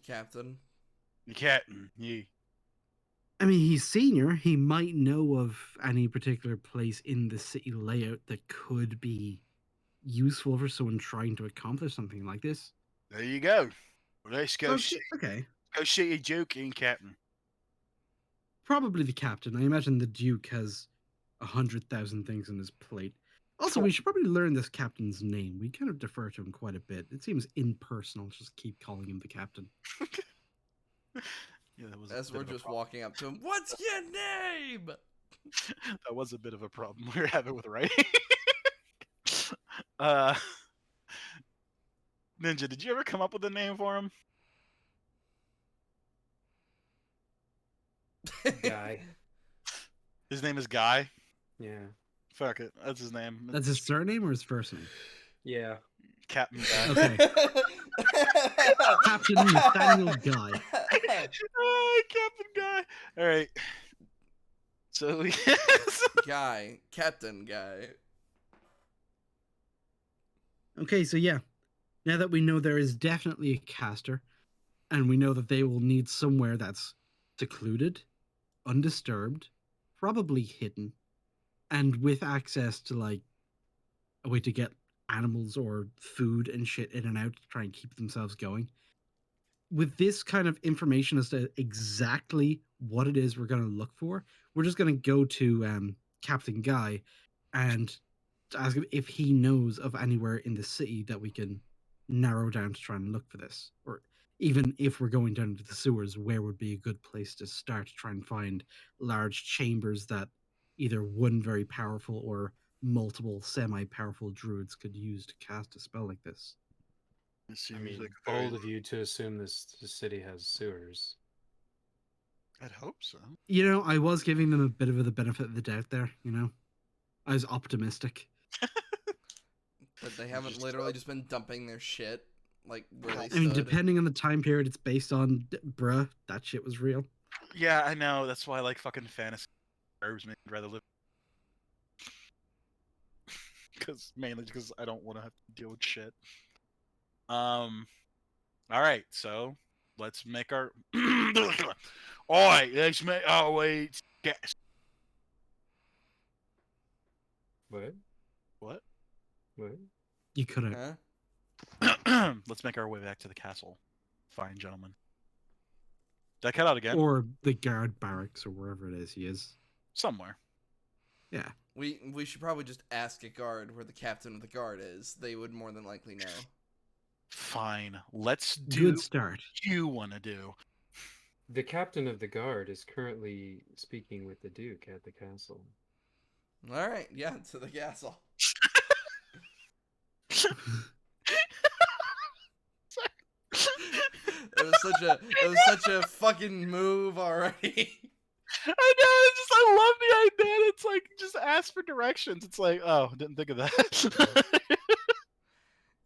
Captain. The captain. Yeah. I mean, he's senior. He might know of any particular place in the city layout that could be useful for someone trying to accomplish something like this. There you go. Well, let's go. Okay. Go see a Duke and captain. Probably the captain. I imagine the Duke has 100,000 things on his plate. Also, we should probably learn this captain's name. We kind of defer to him quite a bit. It seems impersonal. Just keep calling him the captain. Yeah, that was. As we're just walking up to him, what's your name? That was a bit of a problem we were having with writing. Ninja, did you ever come up with a name for him? Guy. His name is Guy. Yeah. Fuck it, that's his name. That's his surname or his first name? Yeah. Captain Guy. Okay. Captain Nathaniel Guy. Oh, Captain Guy. All right. So Guy, Captain Guy. Okay, so yeah, now that we know there is definitely a caster, and we know that they will need somewhere that's secluded, undisturbed, probably hidden, and with access to like a way to get animals or food and shit in and out to try and keep themselves going. With this kind of information as to exactly what it is we're going to look for, we're just going to go to Captain Guy and ask him if he knows of anywhere in the city that we can narrow down to try and look for this. Or even if we're going down to the sewers, where would be a good place to start to try and find large chambers that either one very powerful or multiple semi-powerful druids could use to cast a spell like this. It I seems mean, like a very- bold of you to assume this city has sewers. I'd hope so. You know, I was giving them a bit of the benefit of the doubt there, you know? I was optimistic. But they haven't literally just been dumping their shit like where they I stood. mean, depending on the time period it's based on, bruh, that shit was real. Yeah, I know. That's why I like fucking fantasy herbs. I'd rather live mainly because I don't want to have to deal with shit. All right, so let's make our. All right, let's make our way. Guess What? what? What? You could have. Huh? Let's make our way back to the castle. Fine, gentlemen. Did I cut out again? Or the guard barracks or wherever it is he is. Somewhere. Yeah. We should probably just ask a guard where the captain of the guard is. They would more than likely know. Fine. Let's do Good start. what you want to do. The captain of the guard is currently speaking with the Duke at the castle. All right, yeah, to the castle. It was such a fucking move already. I know. It's just I love the idea. It's like just ask for directions. It's like, oh, didn't think of that.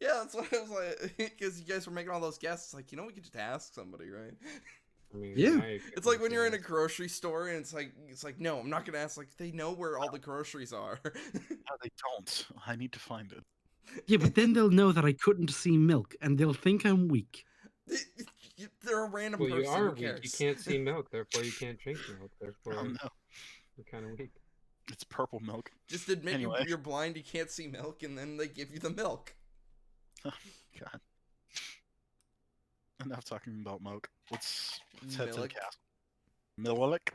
Yeah, that's what I was like. Because you guys were making all those guesses. It's like, you know, we could just ask somebody, right? I mean, Yeah. It's like when you're in a grocery store and it's like, no, I'm not gonna ask. Like, they know where all the groceries are. No, they don't. I need to find it. Yeah, but then they'll know that I couldn't see milk and they'll think I'm weak. They're a random Well, person. you are Who weak. cares? You can't see milk, therefore you can't drink milk. Therefore, Oh no, you're kind of weak. it's purple milk. Just admit Anyway. you're blind. You can't see milk, and then they give you the milk. God. Enough talking about milk. Let's head to the Milk. castle. Milk.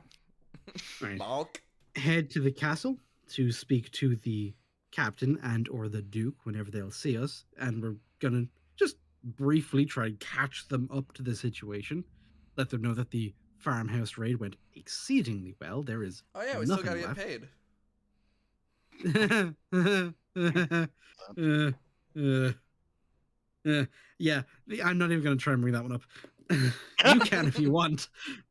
Right. Milk. Head to the castle to speak to the captain and or the duke whenever they'll see us, and we're gonna just briefly try and catch them up to the situation. Let them know that the farmhouse raid went exceedingly well. There is Oh yeah, we still nothing gotta get left. Yeah, I'm not even going to try and bring that one up. You can if you want,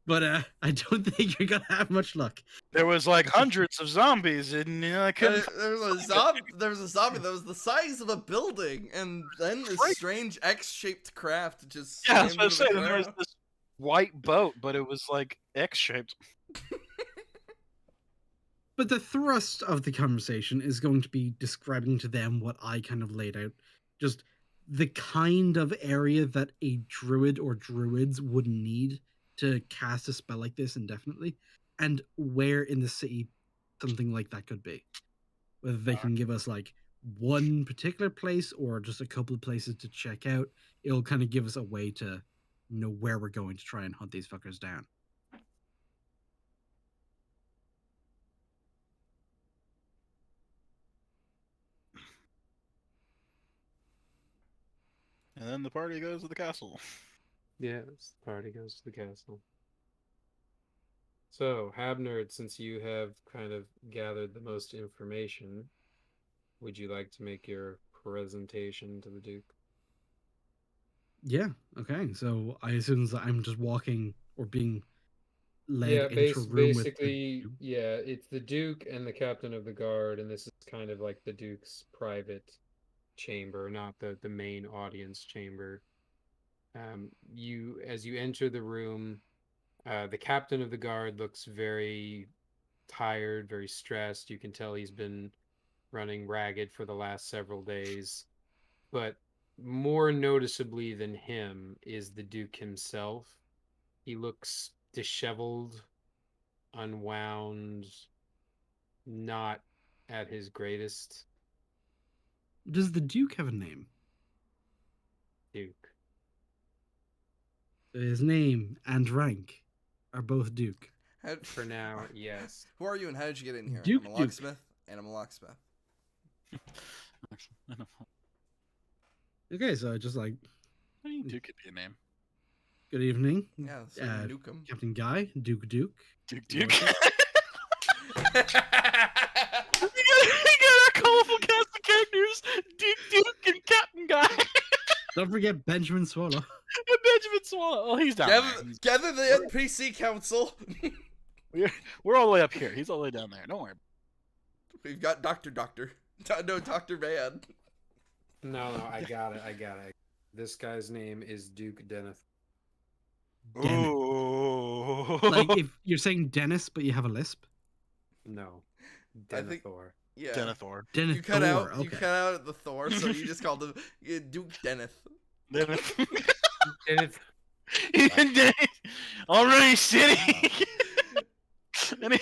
but I don't think you're going to have much luck. There was like hundreds of zombies, and I couldn't. There was a zombie. There was a zombie that was the size of a building, and then this Right. strange X-shaped craft just. Yeah, I was slammed about to say. into the Then there was ground. this white boat, but it was like X-shaped. But the thrust of the conversation is going to be describing to them what I kind of laid out. Just the kind of area that a druid or druids would need to cast a spell like this indefinitely, and where in the city something like that could be. Whether they can give us like one particular place or just a couple of places to check out, it'll kind of give us a way to know where we're going to try and hunt these fuckers down. And then the party goes to the castle. Yes, the party goes to the castle. So, Habnerd, since you have kind of gathered the most information, would you like to make your presentation to the Duke? Yeah, okay. So I assume that I'm just walking or being led Yeah, into a room with basically, the... yeah, it's the Duke and the captain of the guard, and this is kind of like the Duke's private chamber, not the main audience chamber. As you enter the room, the captain of the guard looks very tired, very stressed. You can tell he's been running ragged for the last several days. But more noticeably than him is the Duke himself. He looks disheveled, unwound, not at his greatest. Does the Duke have a name? Duke. His name and rank are both Duke. For now, yes. Who are you and how did you get in here? Duke I'm a Duke. locksmith, and I'm a locksmith. Okay, so just like, I mean, Duke could be a name. good evening, Yeah, so nuke 'em. Captain Guy, Duke Duke. Duke Duke. Lordship. You got our colorful cast of characters: Duke Duke and Captain Guy. Don't forget Benjamin Swallow. And Benjamin Swallow. Oh, he's down there. Gather the NPC council. We're all the way up here. He's all the way down there. Don't worry. We've got Doctor. No, Dr. Van. No, I got it. This guy's name is Duke Deneth. Ooh. Like if you're saying Dennis, but you have a lisp. No. I think- Denethor. Yeah. Denethor. Dennis You cut Thor. out. Okay. You cut out the Thor, so you just called him Duke Deneth. Deneth. Already city. And he-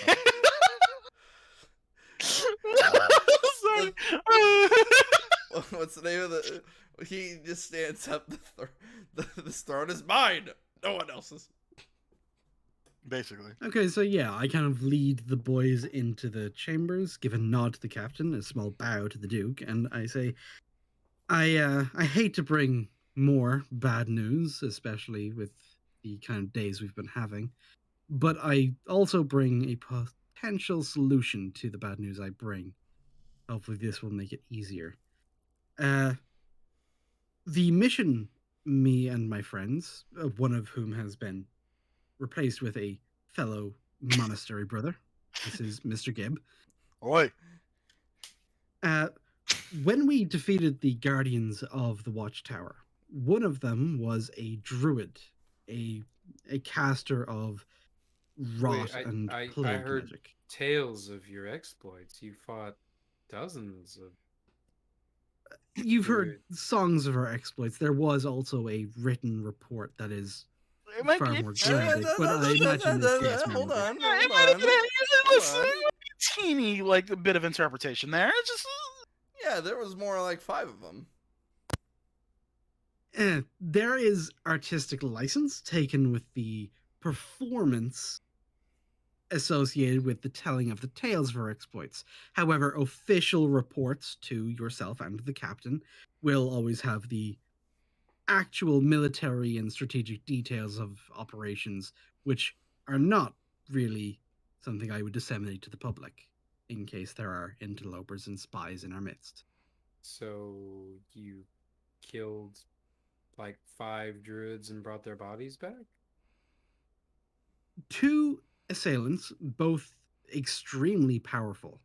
Sorry. What's the name of the? He just stands up. This throne is mine. No one else's. Basically. Okay, so yeah, I kind of lead the boys into the chambers, give a nod to the captain, a small bow to the Duke, and I say, I hate to bring more bad news, especially with the kind of days we've been having, but I also bring a potential solution to the bad news I bring. Hopefully this will make it easier. The mission me and my friends, one of whom has been replaced with a fellow monastery brother. This is Mr. Gibb. Oi. When we defeated the guardians of the watchtower, one of them was a druid, a caster of rot Wait, and I plague heard magic. tales of your exploits. You fought dozens of. You've heard druids. songs of our exploits. There was also a written report that is It might far be- more graphic, but I imagine this case Hold memorable. on. Yeah, it Hold might have on. been a Hold on. teeny like a bit of interpretation there. It's just Yeah, there was more like 5 of them. There is artistic license taken with the performance associated with the telling of the tales of our exploits. However, official reports to yourself and the captain will always have the actual military and strategic details of operations, which are not really something I would disseminate to the public in case there are interlopers and spies in our midst. So you killed like 5 druids and brought their bodies back? 2 assailants, both extremely powerful,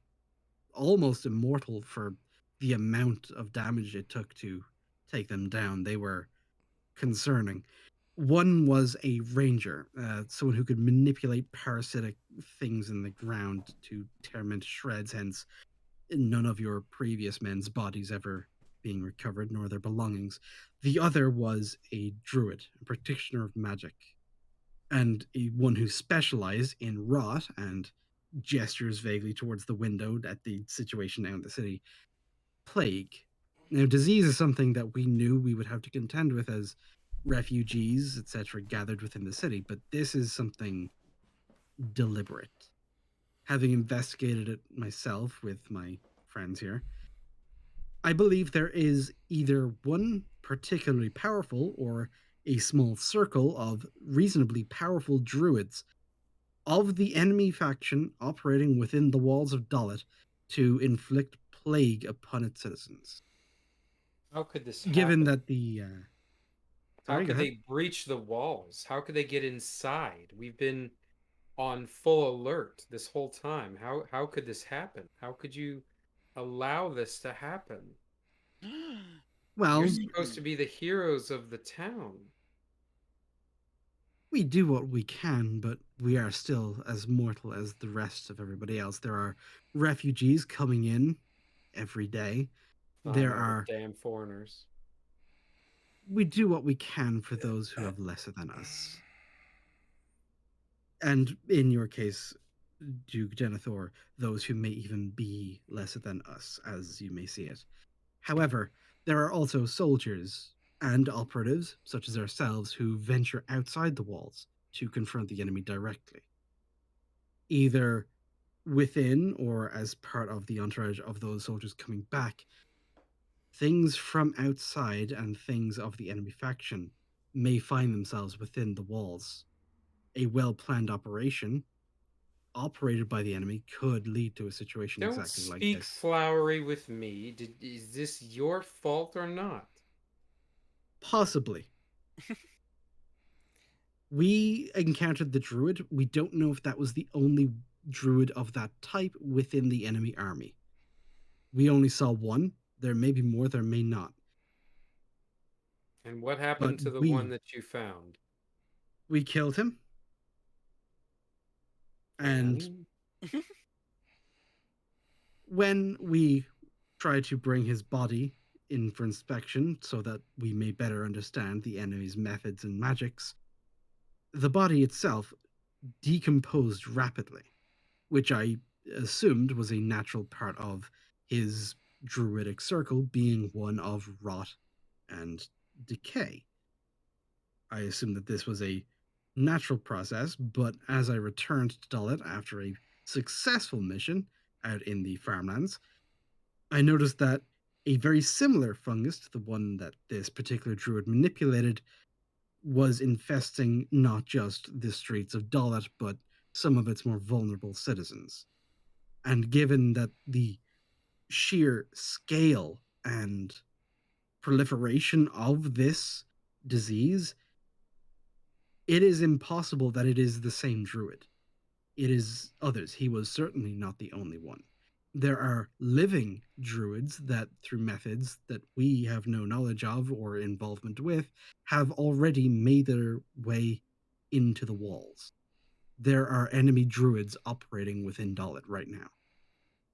almost immortal for the amount of damage it took to take them down. They were concerning. One was a ranger, someone who could manipulate parasitic things in the ground to tear them into shreds, hence none of your previous men's bodies ever being recovered, nor their belongings. The other was a druid, a practitioner of magic, and one who specialized in rot and gestures vaguely towards the window at the situation down in the city. Plague. Now, disease is something that we knew we would have to contend with as refugees, etc., gathered within the city, but this is something deliberate. Having investigated it myself with my friends here, I believe there is either one particularly powerful or a small circle of reasonably powerful druids of the enemy faction operating within the walls of Dalit to inflict plague upon its citizens. How could this Given happen? that the How sorry, go could ahead. they breach the walls? How could they get inside? We've been on full alert this whole time. How could this happen? How could you allow this to happen? Well, You're supposed to be the heroes of the town. We do what we can, but we are still as mortal as the rest of everybody else. There are refugees coming in every day. I There know the are. damn foreigners. We do what we can for those who have lesser than us. And in your case, Duke Denethor, those who may even be lesser than us, as you may see it. However, there are also soldiers and operatives, such as ourselves, who venture outside the walls to confront the enemy directly, either within or as part of the entourage of those soldiers coming back. Things from outside and things of the enemy faction may find themselves within the walls. A well planned operation operated by the enemy could lead to a situation Don't exactly like speak this. flowery with me. Is this your fault or not? Possibly. We encountered the druid. We don't know if that was the only druid of that type within the enemy army. We only saw one. There may be more, there may not. And what But happened to the one we that you found? we killed him, and And when we tried to bring his body in for inspection so that we may better understand the enemy's methods and magics, the body itself decomposed rapidly, which I assumed was a natural part of his druidic circle being one of rot and decay. I assumed that this was a natural process, but as I returned to Dullet after a successful mission out in the farmlands, I noticed that a very similar fungus to the one that this particular druid manipulated was infesting not just the streets of Dullet, but some of its more vulnerable citizens. And given that the sheer scale and proliferation of this disease, it is impossible that it is the same druid. It is others. He was certainly not the only one. There are living druids that, through methods that we have no knowledge of or involvement with, have already made their way into the walls. There are enemy druids operating within Dalit right now.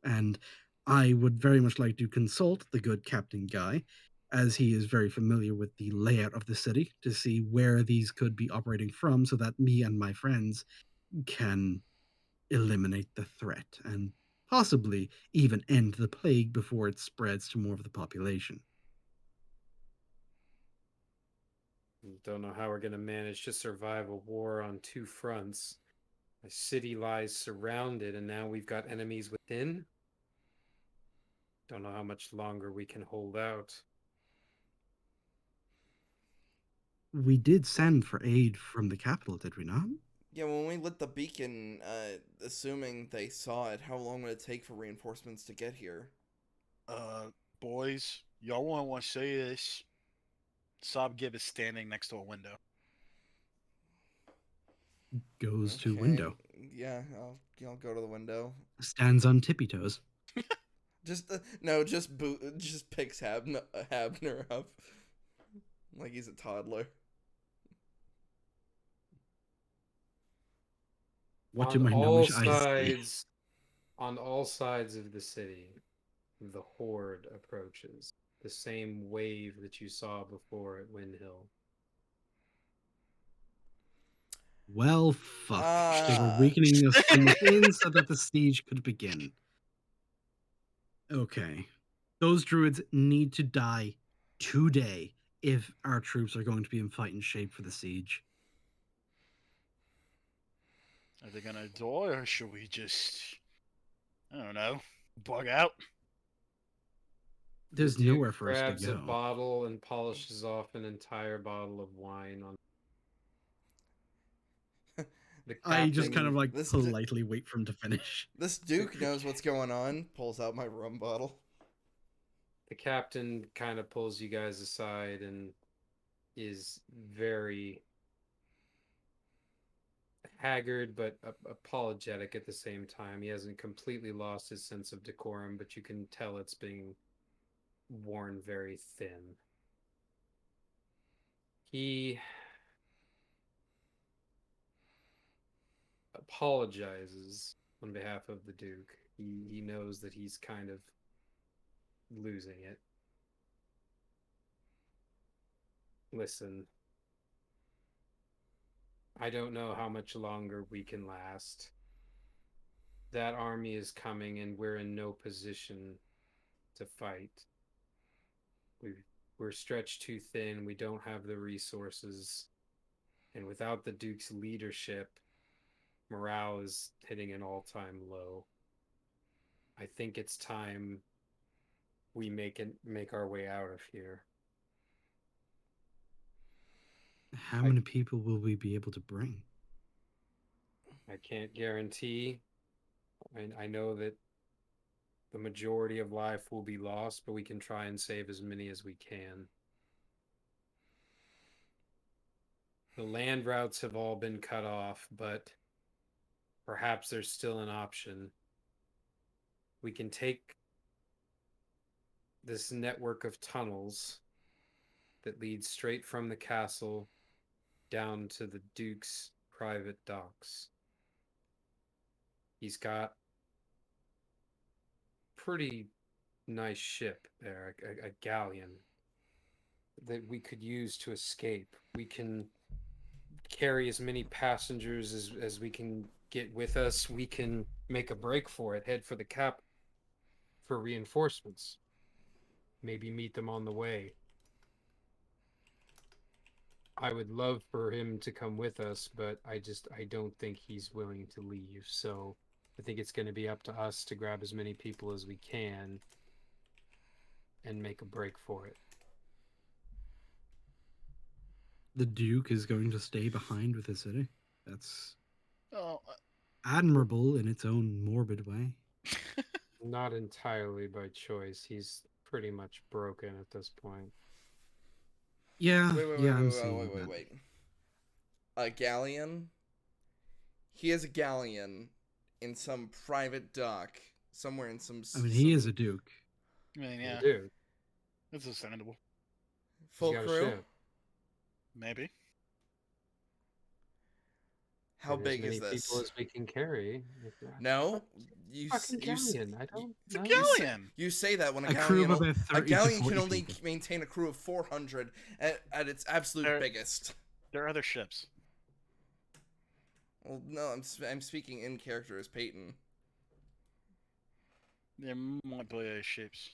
And I would very much like to consult the good Captain Guy, as he is very familiar with the layout of the city, to see where these could be operating from so that me and my friends can eliminate the threat and possibly even end the plague before it spreads to more of the population. don't know how we're going to manage to survive a war on two fronts. A city lies surrounded, and now we've got enemies within. Don't know how much longer we can hold out. We did send for aid from the capital, did we not? Yeah, when we lit the beacon, assuming they saw it, how long would it take for reinforcements to get here? Boys, y'all want to say this? Sob Gib is standing next to a window. Goes to Okay, window. yeah, I'll go to the window. Stands on tippy toes. Just no, just picks Habner up like he's a toddler. What do On my all gnomish eyes see? sides, on all sides of the city, the horde approaches. The same wave that you saw before at Windhill. Well, fuck. They were Ah, weakening us from within so that the siege could begin. Okay. Those druids need to die today if our troops are going to be in fighting shape for the siege. Are they gonna die, or should we just, I don't know, bug out? There's The Duke nowhere for us to grabs a go. bottle and polishes off an entire bottle of wine on the I just captain. kind of like this politely wait for him to finish. this Duke knows what's going on. Pulls out my rum bottle. The captain kind of pulls you guys aside and is very haggard but apologetic at the same time. He hasn't completely lost his sense of decorum, but you can tell it's being worn very thin. He apologizes on behalf of the Duke. He knows that he's kind of losing it. Listen, I don't know how much longer we can last. That army is coming and we're in no position to fight. We're stretched too thin. We don't have the resources. And without the Duke's leadership, morale is hitting an all-time low. I think it's time we make our way out of here. How many people will we be able to bring? I can't guarantee. I know that the majority of life will be lost, but we can try and save as many as we can. The land routes have all been cut off, but perhaps there's still an option. We can take this network of tunnels that leads straight from the castle down to the Duke's private docks. He's got a pretty nice ship there, a galleon that we could use to escape. We can carry as many passengers as we can get with us. We can make a break for it, head for the cap for reinforcements. Maybe meet them on the way. I would love for him to come with us, but I don't think he's willing to leave. So I think it's going to be up to us to grab as many people as we can and make a break for it. The Duke is going to stay behind with the city. That's Oh, admirable in its own morbid way. Not entirely by choice. He's pretty much broken at this point. Yeah, I'm Wait, seeing that. wait. A galleon? He has a galleon in some private dock somewhere in some. I mean, he is a Duke. I mean, yeah, Dude, it's understandable. full he's got a crew. ship. Maybe. How And big as is many this? people as we can carry. No, you Fucking galleon. I don't It's a know. galleon. You say that when A crew galleon, of about 30 a to galleon 40 can only people. maintain a crew of 400 at its absolute There- biggest. There are other ships. Well, no, I'm speaking in character as Peyton. There might be other ships.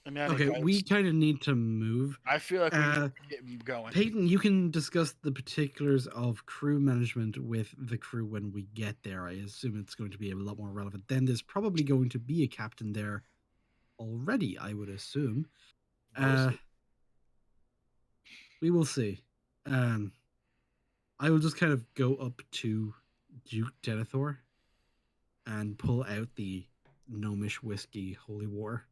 I mean, Okay, we kind of need to move. I feel like we need to get going. Peyton, you can discuss the particulars of crew management with the crew when we get there. I assume it's going to be a lot more relevant. Then there's probably going to be a captain there already, I would assume. We will see. I will just kind of go up to Duke Denethor and pull out the gnomish whiskey Holy War.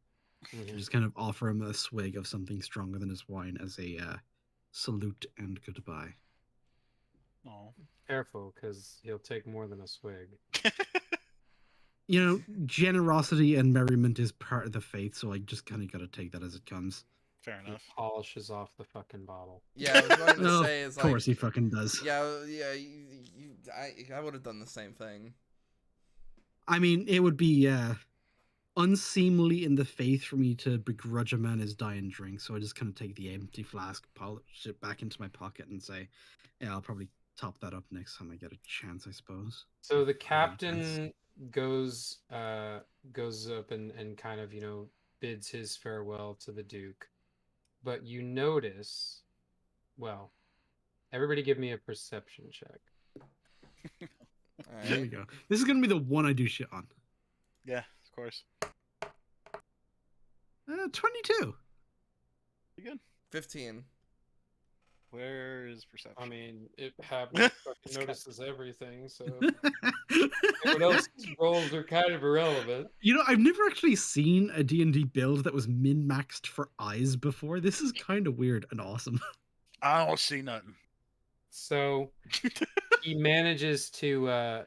Mhm. Just kind of offer him a swig of something stronger than his wine as a salute and goodbye. Oh. Careful, because he'll take more than a swig. You know, generosity and merriment is part of the faith, so I just kind of got to take that as it comes. Fair He enough. polishes off the fucking bottle. Yeah, I was going to Well, say is of course like, he fucking does. yeah, I would have done the same thing. I mean, it would be unseemly in the faith for me to begrudge a man his dying drink, so I just kind of take the empty flask, polish it back into my pocket, and say, "Yeah, I'll probably top that up next time I get a chance, I suppose." So the captain goes up and kind of, bids his farewell to the Duke. But you notice, well, everybody give me a perception check. All There we right. go. This is gonna be the one I do shit on. Yeah, of course. 22. Pretty good. 15. Where is perception? I mean, it happens. Fucking notices everything, so everyone else's rolls are kind of irrelevant. You know, I've never actually seen a D&D build that was min-maxed for eyes before. This is kind of weird and awesome. I don't see nothing. So he manages to.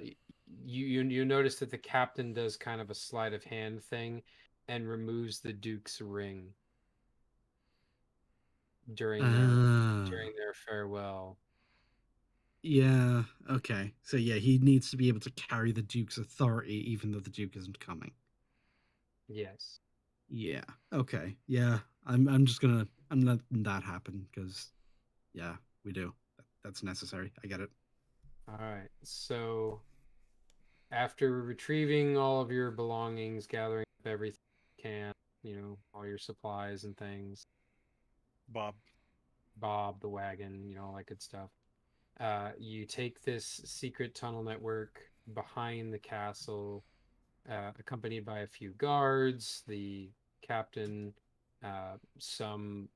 You notice that the captain does kind of a sleight of hand thing, and removes the Duke's ring. during their farewell. Yeah. Okay. So yeah, he needs to be able to carry the Duke's authority, even though the Duke isn't coming. Yes. Yeah. Okay. Yeah. I'm just gonna I'm letting that happen because, yeah, we do. That's necessary. I get it. All right. So after retrieving all of your belongings, gathering up everything you can, all your supplies and things, Bob. Bob, the wagon, all that good stuff. You take this secret tunnel network behind the castle, accompanied by a few guards, the captain, some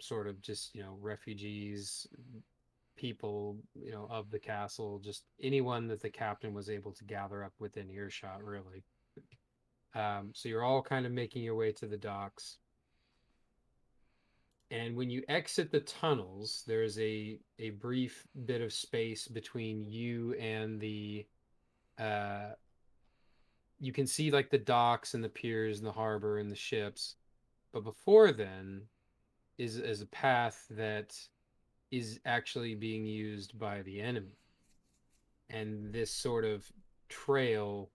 sort of just, refugees, people, of the castle, just anyone that the captain was able to gather up within earshot, really. So you're all kind of making your way to the docks. And when you exit the tunnels, there's a brief bit of space between you and the you can see like the docks and the piers and the harbor and the ships. But before then is a path that is actually being used by the enemy. And this sort of trail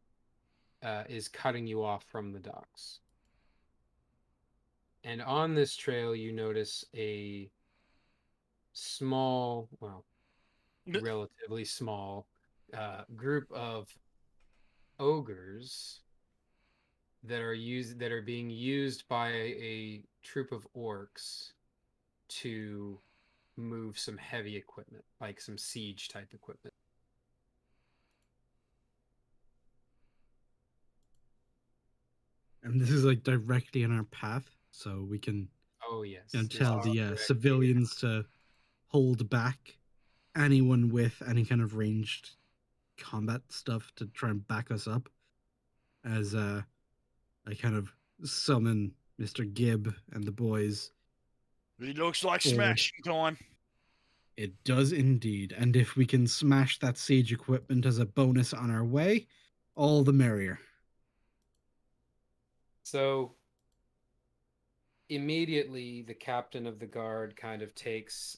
is cutting you off from the docks. And on this trail, you notice a small, well, relatively small group of ogres that are being used by a troop of orcs to move some heavy equipment, like some siege type equipment. And this is like directly in our path, so we can Oh yes, tell the directly. civilians to hold back anyone with any kind of ranged combat stuff to try and back us up as I kind of summon Mr. Gibb and the boys. It looks like forward. smashing time. It does indeed. And if we can smash that siege equipment as a bonus on our way, all the merrier. So immediately the captain of the guard kind of takes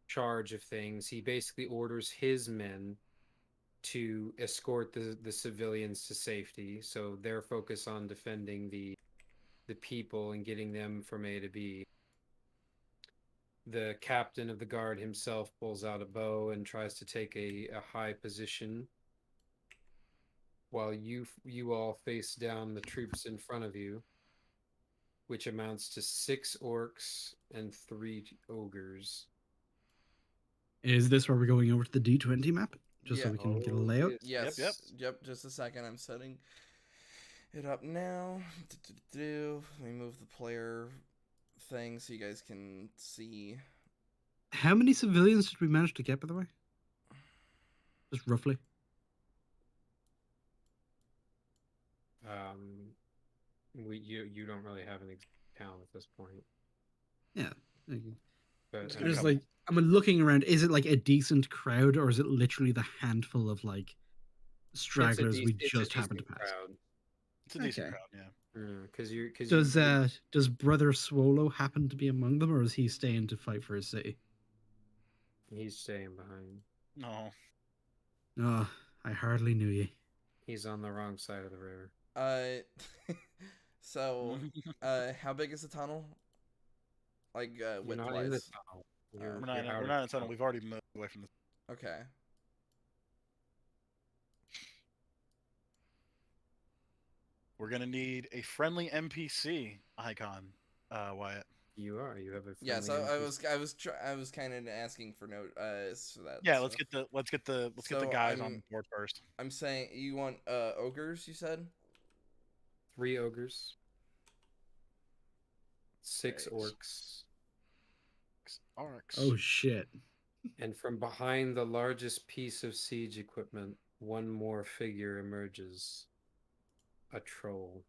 charge of things. He basically orders his men to escort the civilians to safety, so they're focused on defending the people and getting them from A to B. The captain of the guard himself pulls out a bow and tries to take a high position while you all face down the troops in front of you, which amounts to 6 orcs and 3 ogres. Is this where we're going over to the D20 map? Just so Yeah. we can get a layout? Yes. Yep. Just a second. I'm setting it up now. Let me move the player thing so you guys can see. How many civilians did we manage to get, by the way? Just roughly. You don't really have an exact count at this point. Yeah. But There's like, I'm looking around. Is it like a decent crowd, or is it literally the handful of like stragglers we just happened to pass? Crowd. It's a decent crowd, yeah. Does Brother Swallow happen to be among them, or is he staying to fight for his city? He's staying behind. No. Oh, I hardly knew you. He's on the wrong side of the river. So, how big is the tunnel? Like, We're not in the tunnel. We're not in the tunnel. We've already moved away from the. Okay. We're gonna need a friendly NPC icon, Wyatt. You have a friendly Yes, NPC. I was kind of asking for note for that. Yeah, let's get the guys on board first. I'm saying you want ogres, you said? 3 ogres. 6 orcs. Oh shit. And from behind the largest piece of siege equipment, one more figure emerges. A troll.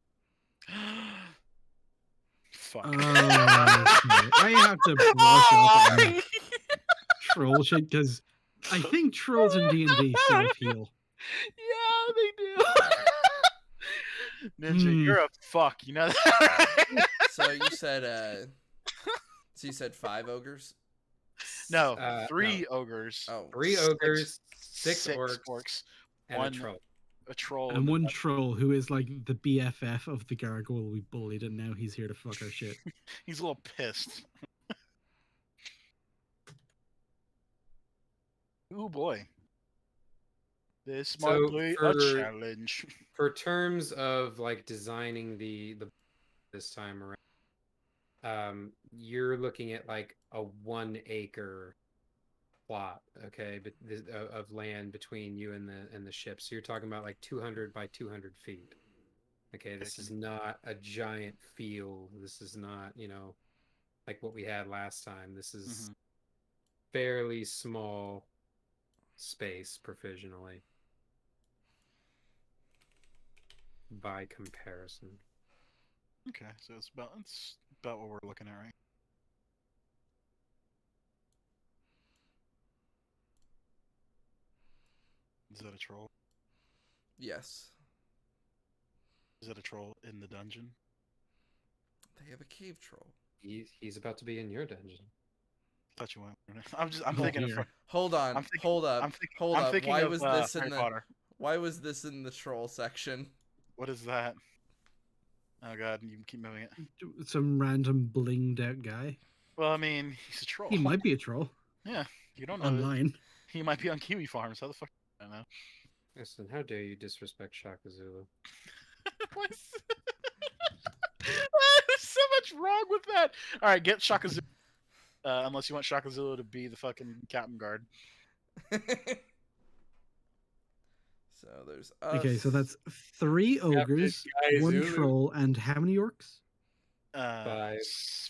Fuck. I have to brush up on troll shit because I think trolls in D&D self-heal. Yeah, they do. Ninja, you're a fuck. You know that? So you said So you said 5 ogres? No, No. 3 ogres, Oh. 3 ogres, 6 6 orcs, and one a troll. a troll, And then one troll who is like the BFF of the gargoyle we bullied, and now he's here to fuck our shit. he's a little pissed. Ooh boy, this might So be a for challenge. for terms of like designing the this time around, you're looking at like a 1 acre plot, okay, but of land between you and the ship. So you're talking about like 200 by 200 feet. Okay, this is not a giant field. This is not, like what we had last time. This is fairly small space provisionally by comparison. Okay, so it's about what we're looking at, right? Is that a troll? Yes. Is that a troll in the dungeon? They have a cave troll. He's about to be in your dungeon. Thought you went. I'm Oh, thinking of. dear. Hold on. I'm thinking, Hold up. I'm thinking. Hold I'm up. thinking Why of was this in Harry the Potter. Why was this in the troll section? What is that? Oh god, you can keep moving it. Some random blinged out guy. Well, I mean, he's a troll. He might be a troll Yeah, you don't know. online. He might be on Kiwi Farms. How the fuck? I don't know. Listen, how dare you disrespect Shaka Zulu? What's- There's so much wrong with that. All right, get Shaka Zulu. Unless you want Shaka Zulu to be the fucking captain guard. So there's us. Okay, so that's 3 ogres, Guy 1 Zulu. troll, and how many orcs? 5.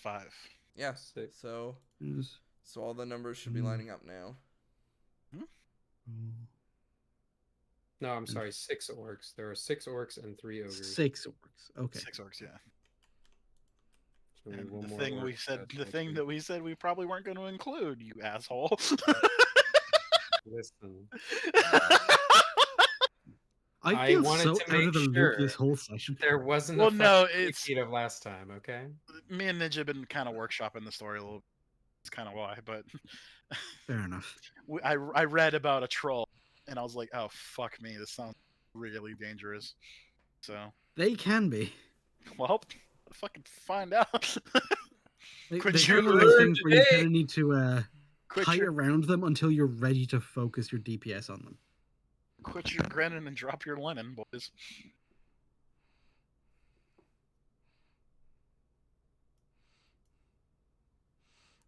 5. Yeah. 6. So Is- all the numbers should be lining up now. No, I'm sorry, 6 orcs. There are 6 orcs and 3 ogres. 6 orcs. Okay. 6 orcs, yeah. So we need And one the more thing orc we to said, add the to thing it. that we said we probably weren't going to include, you asshole. Listen, I I feel wanted so to out make of the loop sure this whole session. there wasn't Well, a no, fucking it's- repeat of last time, okay? Me and Ninja have been kind of workshopping the story a little. It's kind of why, but Fair enough. I read about a troll, and I was like, oh fuck me, this sounds really dangerous. So, They can be. well, fucking find out. They Quit kind your of one of those learn things where you today. kind of need to Quit kite your around them until you're ready to focus your DPS on them. quit your grinning and drop your linen, boys.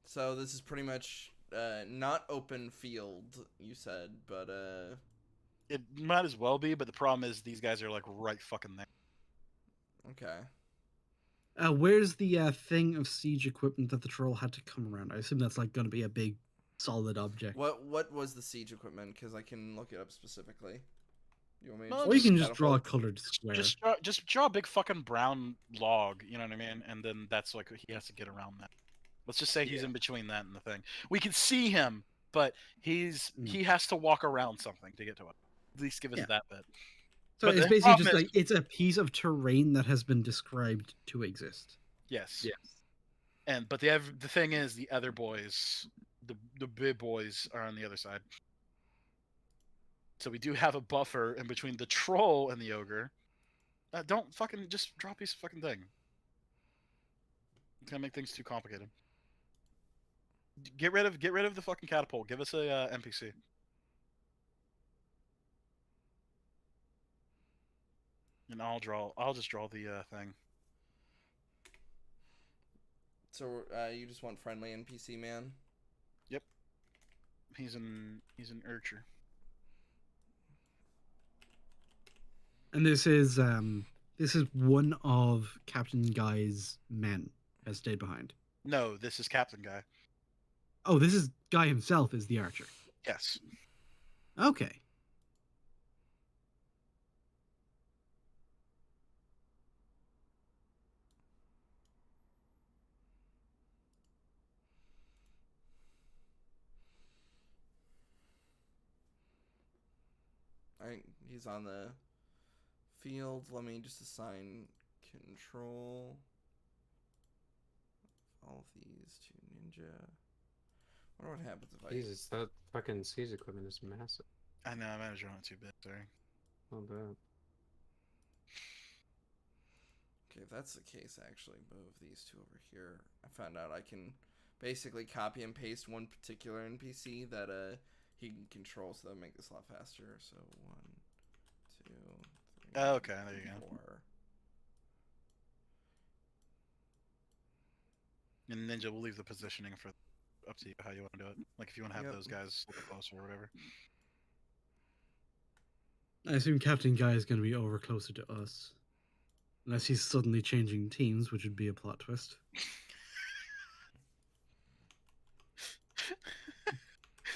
So this is pretty much not open field, you said, but It might as well be, but the problem is these guys are like right fucking there. okay. Where's the thing of siege equipment that the troll had to come around? I assume that's like going to be a big, solid object. What was the siege equipment? Because I can look it up specifically. You want me to No, Or you can just just draw a catapult? colored square. Just draw a big fucking brown log, you know what I mean? And then that's like he has to get around that. Let's just say he's Yeah. in between that and the thing. We can see him, but he has to walk around something to get to it. At least give us Yeah. that bit. So But it's the basically problem just is- like it's a piece of terrain that has been described to exist. Yes. Yes. But the thing is, the other boys, the big boys, are on the other side. So we do have a buffer in between the troll and the ogre. Don't fucking just draw a piece of fucking thing. It's gonna make things too complicated. Get rid of the fucking catapult. Give us a NPC. And I'll just draw the thing. So you just want friendly NPC man? Yep. He's an urcher. And this is one of Captain Guy's men has stayed behind. No, this is Captain Guy. Oh, this is Guy himself is the archer. Yes. Okay. He's on the field. Let me just assign control. all of these to ninja. I wonder what happens if I. Jesus, that fucking siege equipment is massive. I know, I might have drawn it too big, sorry. Not bad. Okay, if that's the case, actually move these two over here. I found out I can basically copy and paste one particular NPC that he can control, so that'll make this a lot faster. So 1, 2, 3. Oh, okay, there you go. 4. And Ninja, we'll leave the positioning for up to you how you want to do it. Like if you want to have Yep. those guys a little closer or whatever. I assume Captain Guy is going to be over closer to us. Unless he's suddenly changing teams, which would be a plot twist.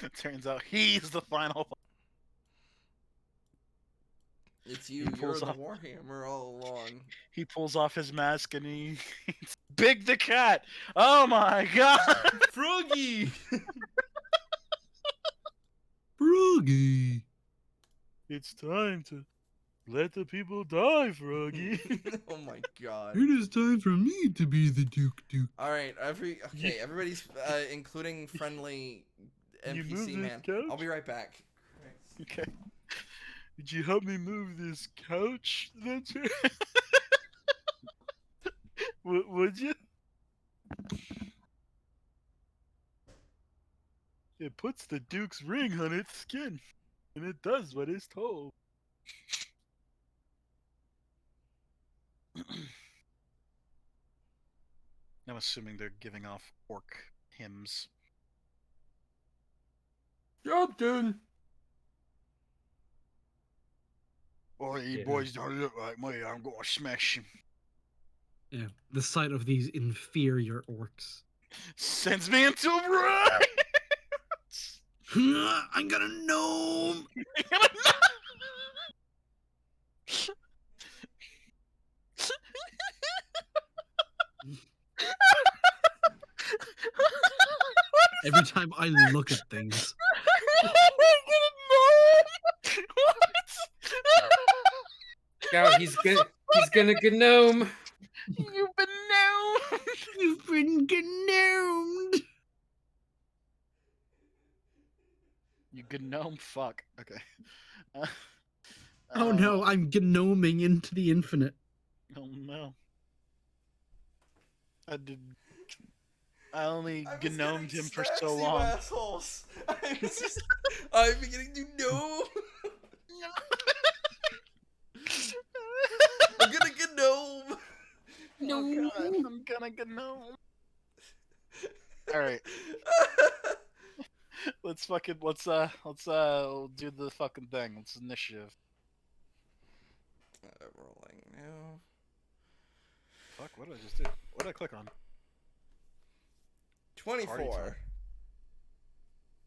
It turns out he's the final. It's you. He You're pulls the off- Warhammer all along. He pulls off his mask and he's Big the Cat. Oh my god! Froggy! Froggy! It's time to let the people die, Froggy. Oh my god. It is time for me to be the Duke. Alright, everybody's including friendly You move NPC this man. couch? I'll be right back. Okay. Did you help me move this couch, Venture? Would you? It puts the Duke's ring on its skin, and it does what it's told. I'm assuming they're giving off orc hymns. Captain! Boy, you Yeah. boys don't look like me. I'm gonna smash him. Yeah, the sight of these inferior orcs. Sends me into a run. I'm gonna gnome! Every time I look at things. Scout, he's gonna gnome. You've been known. You've been gnomed! You gnome fuck. Okay. Oh no, I'm gnoming into the infinite. Oh no. I only gnomed him for so long. Assholes. I'm beginning to know. I'm gonna gnome. Oh god, I'm gonna gnome. Alright. Let's do the fucking thing. Let's initiative. Rolling now. Fuck, what did I just do? What did I click on? 24.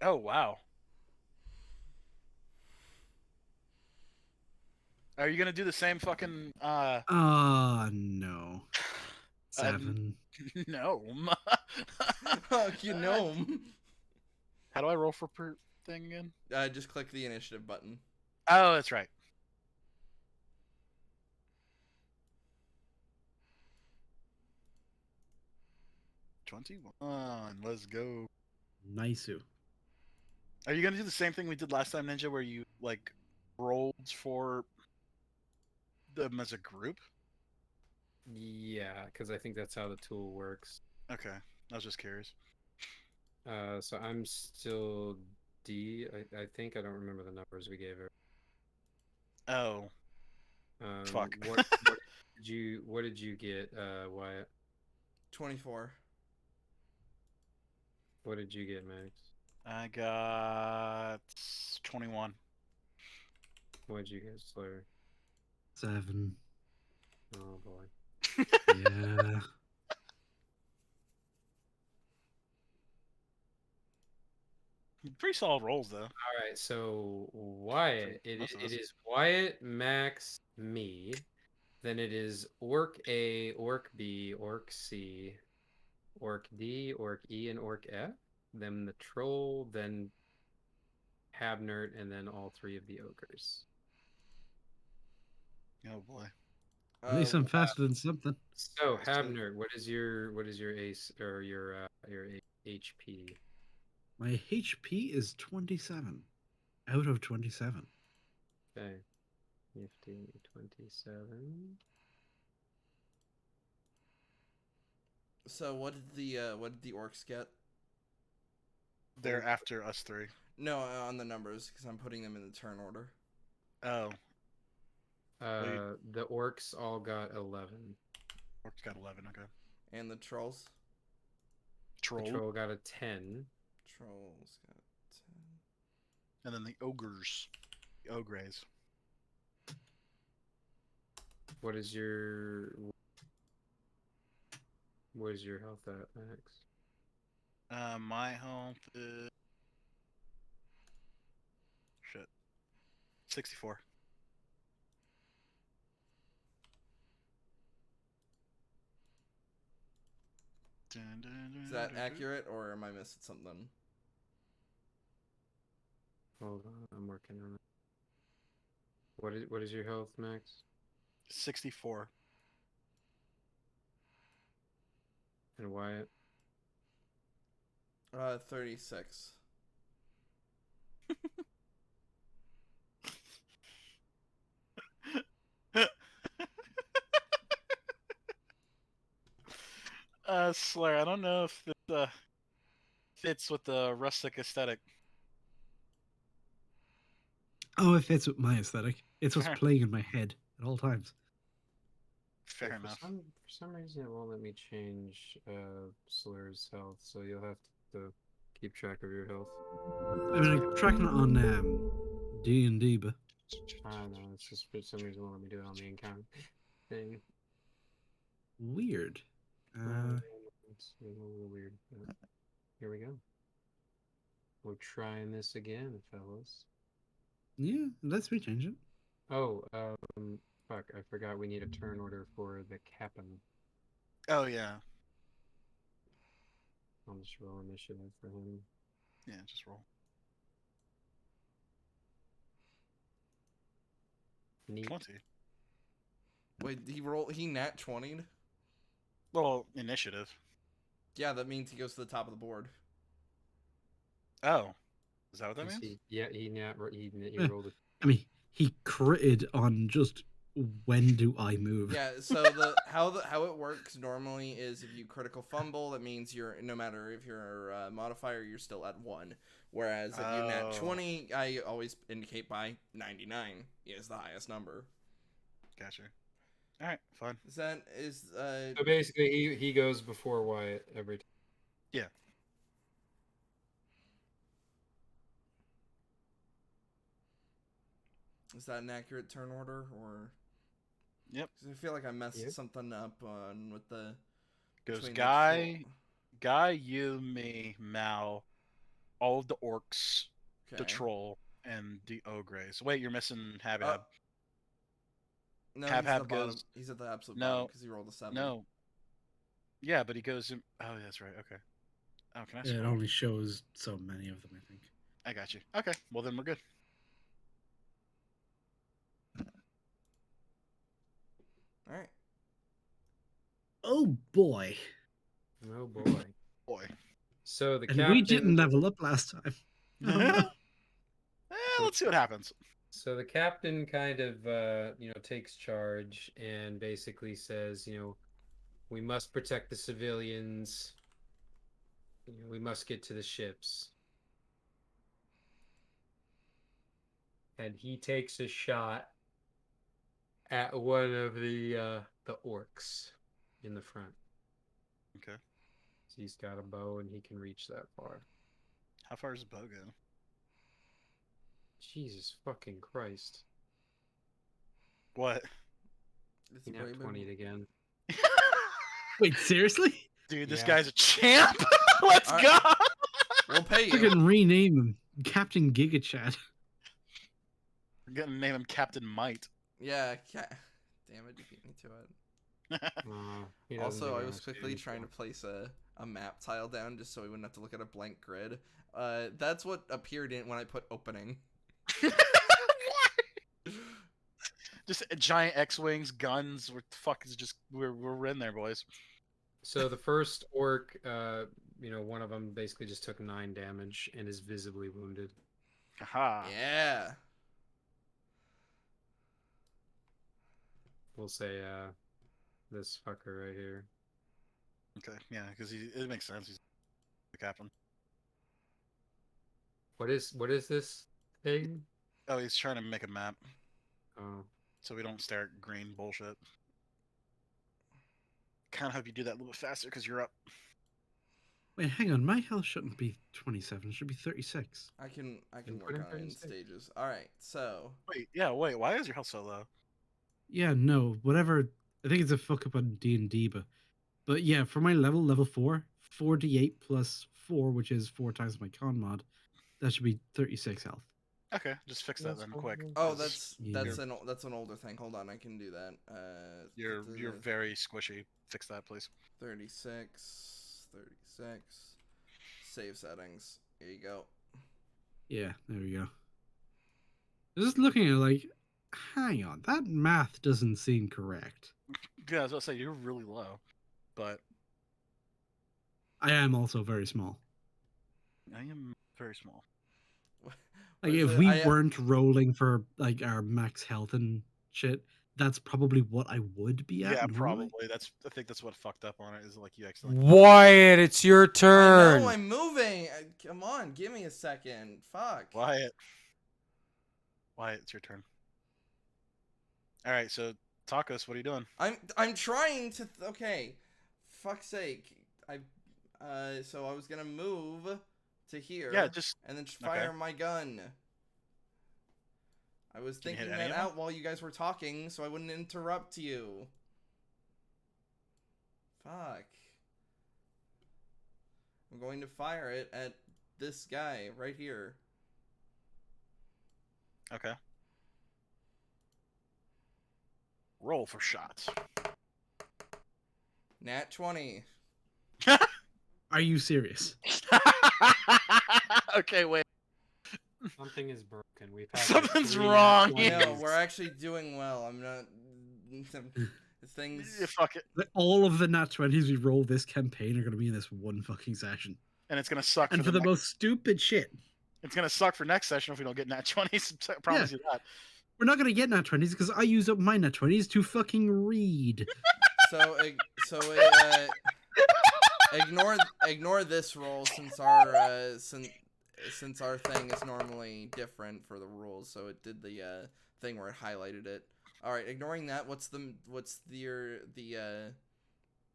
Oh wow. Are you gonna do the same fucking No. 7. gnome? Gnome. How do I roll for per thing again? Just click the initiative button. Oh, that's right. $21. Let's go. Nice-oo. Are you gonna do the same thing we did last time, Ninja, where you like rolled for them as a group? Yeah, because I think that's how the tool works. Okay, I was just curious. So I'm still D. I think I don't remember the numbers we gave her. Oh, fuck. What did you get, Wyatt? 24. What did you get, Max? I got 21. What did you get, Slayer? 7. Oh boy. Yeah. Pretty solid rolls though. All right, so Wyatt, Most of it us. is Wyatt, Max, me. Then it is Orc A, Orc B, Orc C, Orc D, Orc E, and Orc F. Then the Troll, then Habnert, and then all three of the Ogres. Oh boy. At least I'm faster than something. So That's true. Habner, what is your ace or your HP? My HP is 27 out of 27. Okay, nifty 27. So what did the orcs get? They're after us three. No, on the numbers because I'm putting them in the turn order. Oh, The orcs all got 11. Orcs got 11. Okay. And the trolls. Troll. The troll got a 10. Trolls got 10. And then the ogres. The ogres. What is your health at, Max? My health is shit. 64. Is that accurate, or am I missing something? Hold on, I'm working on it. What is your health, Max? 64. And Wyatt? 36. Slayer, I don't know if it fits with the rustic aesthetic. Oh, it fits with my aesthetic. It's what's Fair. playing in my head at all times. Fair For enough. some reason, it won't let me change Slur's health, so you'll have to keep track of your health. I mean, I'm tracking it on D&D, but I don't know, it's just for some reason it won't let me do it on the encounter thing. weird. It's a little weird, but here we go. We're trying this again, fellas. Yeah, let's me change it. Oh, fuck, I forgot we need a turn order for the captain. Oh yeah. I'll just roll initiative for him. Yeah, just roll. Neat. 20. Wait, he nat 20'd? Well, initiative. Yeah, that means he goes to the top of the board. Oh. Is that what that Is means? he Eh. rolled a I mean, he critted on just when do I move? Yeah, so how it works normally is if you critical fumble, that means you're, no matter if you're a modifier, you're still at 1. Whereas if you nat Oh. 20, I always indicate by 99 is the highest number. Gotcha. All right, fine. So basically, he goes before Wyatt every time. Yeah. Is that an accurate turn order, or? Yep. 'Cause I feel like I messed Yep. something up on with the. Goes between the Guy, you, me, Mal, all of the orcs, the Okay. troll, and the ogres. Wait, you're missing Hab. No, Hab he's at the goes. bottom. He's at the absolute No. bottom because he rolled a 7. No. Yeah, but he goes in. Oh, that's right. Okay. Oh, can I It scroll? only shows so many of them, I think. I got you. Okay. Well, then we're good. All right. Oh boy. Oh boy. Boy. So the And captain. we didn't level up last time. Oh, no. Let's see what happens. So the captain kind of, takes charge and basically says, we must protect the civilians. We must get to the ships. And he takes a shot at one of the orcs in the front. Okay. He's got a bow and he can reach that far. How far does the bow go? Jesus fucking Christ. What? It's He nat 20 again. Wait, seriously? Dude, this Yeah. guy's a champ. Let's All right. go. We'll pay We're you. gonna rename him Captain Gigachad. We're gonna name him Captain Might. Yeah. Damn it, you beat me to it. He doesn't Also, do I very was much quickly damage, trying to though. place a map tile down just so we wouldn't have to look at a blank grid. That's what appeared when I put opening. Just giant X-wings, guns. What the fuck is just we're in there, boys. So the first orc, one of them basically just took 9 damage and is visibly wounded. Haha. Yeah. We'll say this fucker right here. Okay, yeah, because it makes sense. He's the captain. What is this thing? Oh, he's trying to make a map Oh, so we don't stare at green bullshit. Kind of hope you do that a little bit faster because you're up. Wait, hang on. My health shouldn't be 27. It should be 36. I can Then work put in on it in 36. stages. All right. So Wait. Why is your health so low? Yeah, no, whatever. I think it's a fuck up on D&D, but yeah, for my level 4, 4d8 plus 4, which is 4 times my con mod, that should be 36 health. Okay, just fix that then, quick. oh, 'cause that's an older thing. Hold on, I can do that. You're very squishy. Fix that, please. 36. Save settings. Here you go. Yeah, there we go. I was just looking at it like, hang on, that math doesn't seem correct. Yeah, I was about to say you're really low, but I am also very small. I am very small. Like, if we weren't rolling for like our max health and shit, that's probably what I would be at. Yeah, normally. probably. I think that's what fucked up on it. Is like you accidentally. Wyatt, it's your I turn. know I'm moving. Come on, give me a second. Fuck. Wyatt, it's your turn. All right, so Tacos, what are you doing? I'm trying to. Okay. Fuck's sake. So I was gonna move to here. Yeah, just and then fire my gun. I was Can you hit thinking any that of them? out while you guys were talking, so I wouldn't interrupt you. Fuck. I'm going to fire it at this guy right here. Okay. Roll for shots. Nat 20. Are you serious? Okay, wait. Something is broken. We've had Something's 3 wrong. nat No, 20s. we're actually doing well. I'm not. Things. Yeah, fuck it. All of the nat 20s we roll this campaign are going to be in this one fucking session. And it's gonna suck And for the most stupid shit. It's gonna suck for next session if we don't get nat 20s. I promise you that. We're not going to get nat 20s because I use up my nat 20s to fucking read. Ignore this roll since our since our thing is normally different for the rules, so it did the thing where it highlighted it. All right, ignoring that, what's the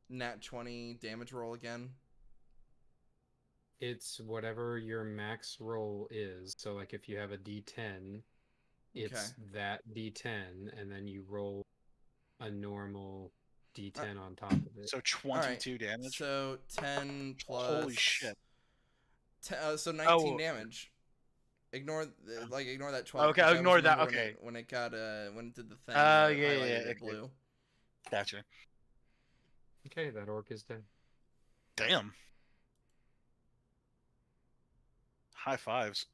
nat 20 damage roll again? It's whatever your max roll is. So, like, if you have a D10, it's that D10, and then you roll a normal D10 on top of it. So 22 damage. So 10 plus. Holy shit. So 19 damage. Ignore that 12. Okay, I'll ignore that. When Okay. when it got when it did the thing. Yeah, highlighted it okay. blue. Gotcha. Okay, that orc is dead. Damn. High fives.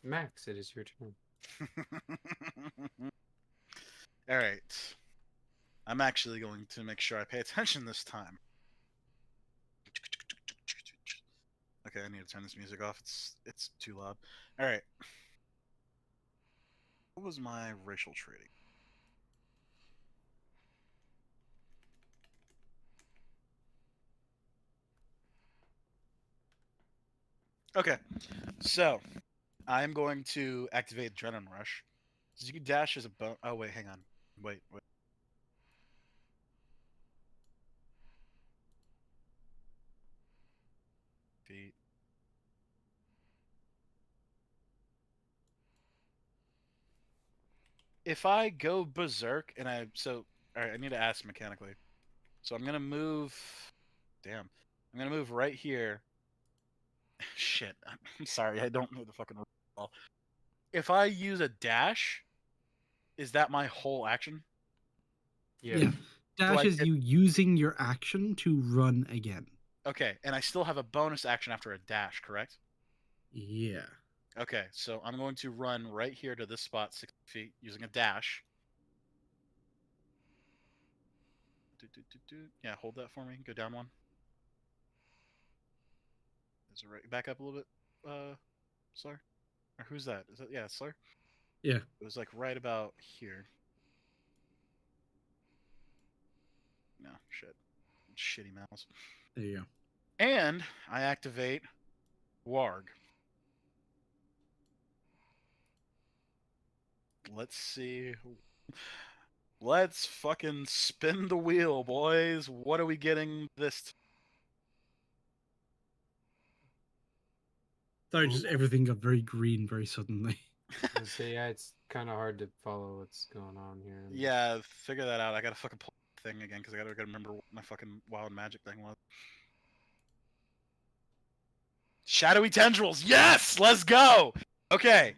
Max, it is your turn. All right. I'm actually going to make sure I pay attention this time. Okay, I need to turn this music off. It's too loud. All right. What was my racial trading? Okay, so I'm going to activate Adrenaline Rush. So you can dash as a bone. Oh wait, hang on. Wait. Feet. If I go berserk and all right, I need to ask mechanically. So I'm gonna move. Damn, I'm gonna move right here. Shit, I'm sorry, I don't know the fucking rule. If I use a dash, is that my whole action? Yeah. Dash is you using your action to run again. Okay, and I still have a bonus action after a dash, correct? Yeah. Okay, so I'm going to run right here to this spot, 60 feet, using a dash. Yeah, hold that for me. Go down one. Is it right? Back up a little bit, Slur? Or who's that? Is that, yeah, Slur? Yeah. It was like right about here. No, shit. Shitty mouse. There you go. And I activate Warg. Let's see. Let's fucking spin the wheel, boys. What are we getting this? Sorry, just everything got very green very suddenly. So yeah, it's kind of hard to follow what's going on here. Yeah, figure that out. I gotta fucking pull the thing again because I gotta remember what my fucking wild magic thing was. Shadowy tendrils. Yes, let's go. Okay,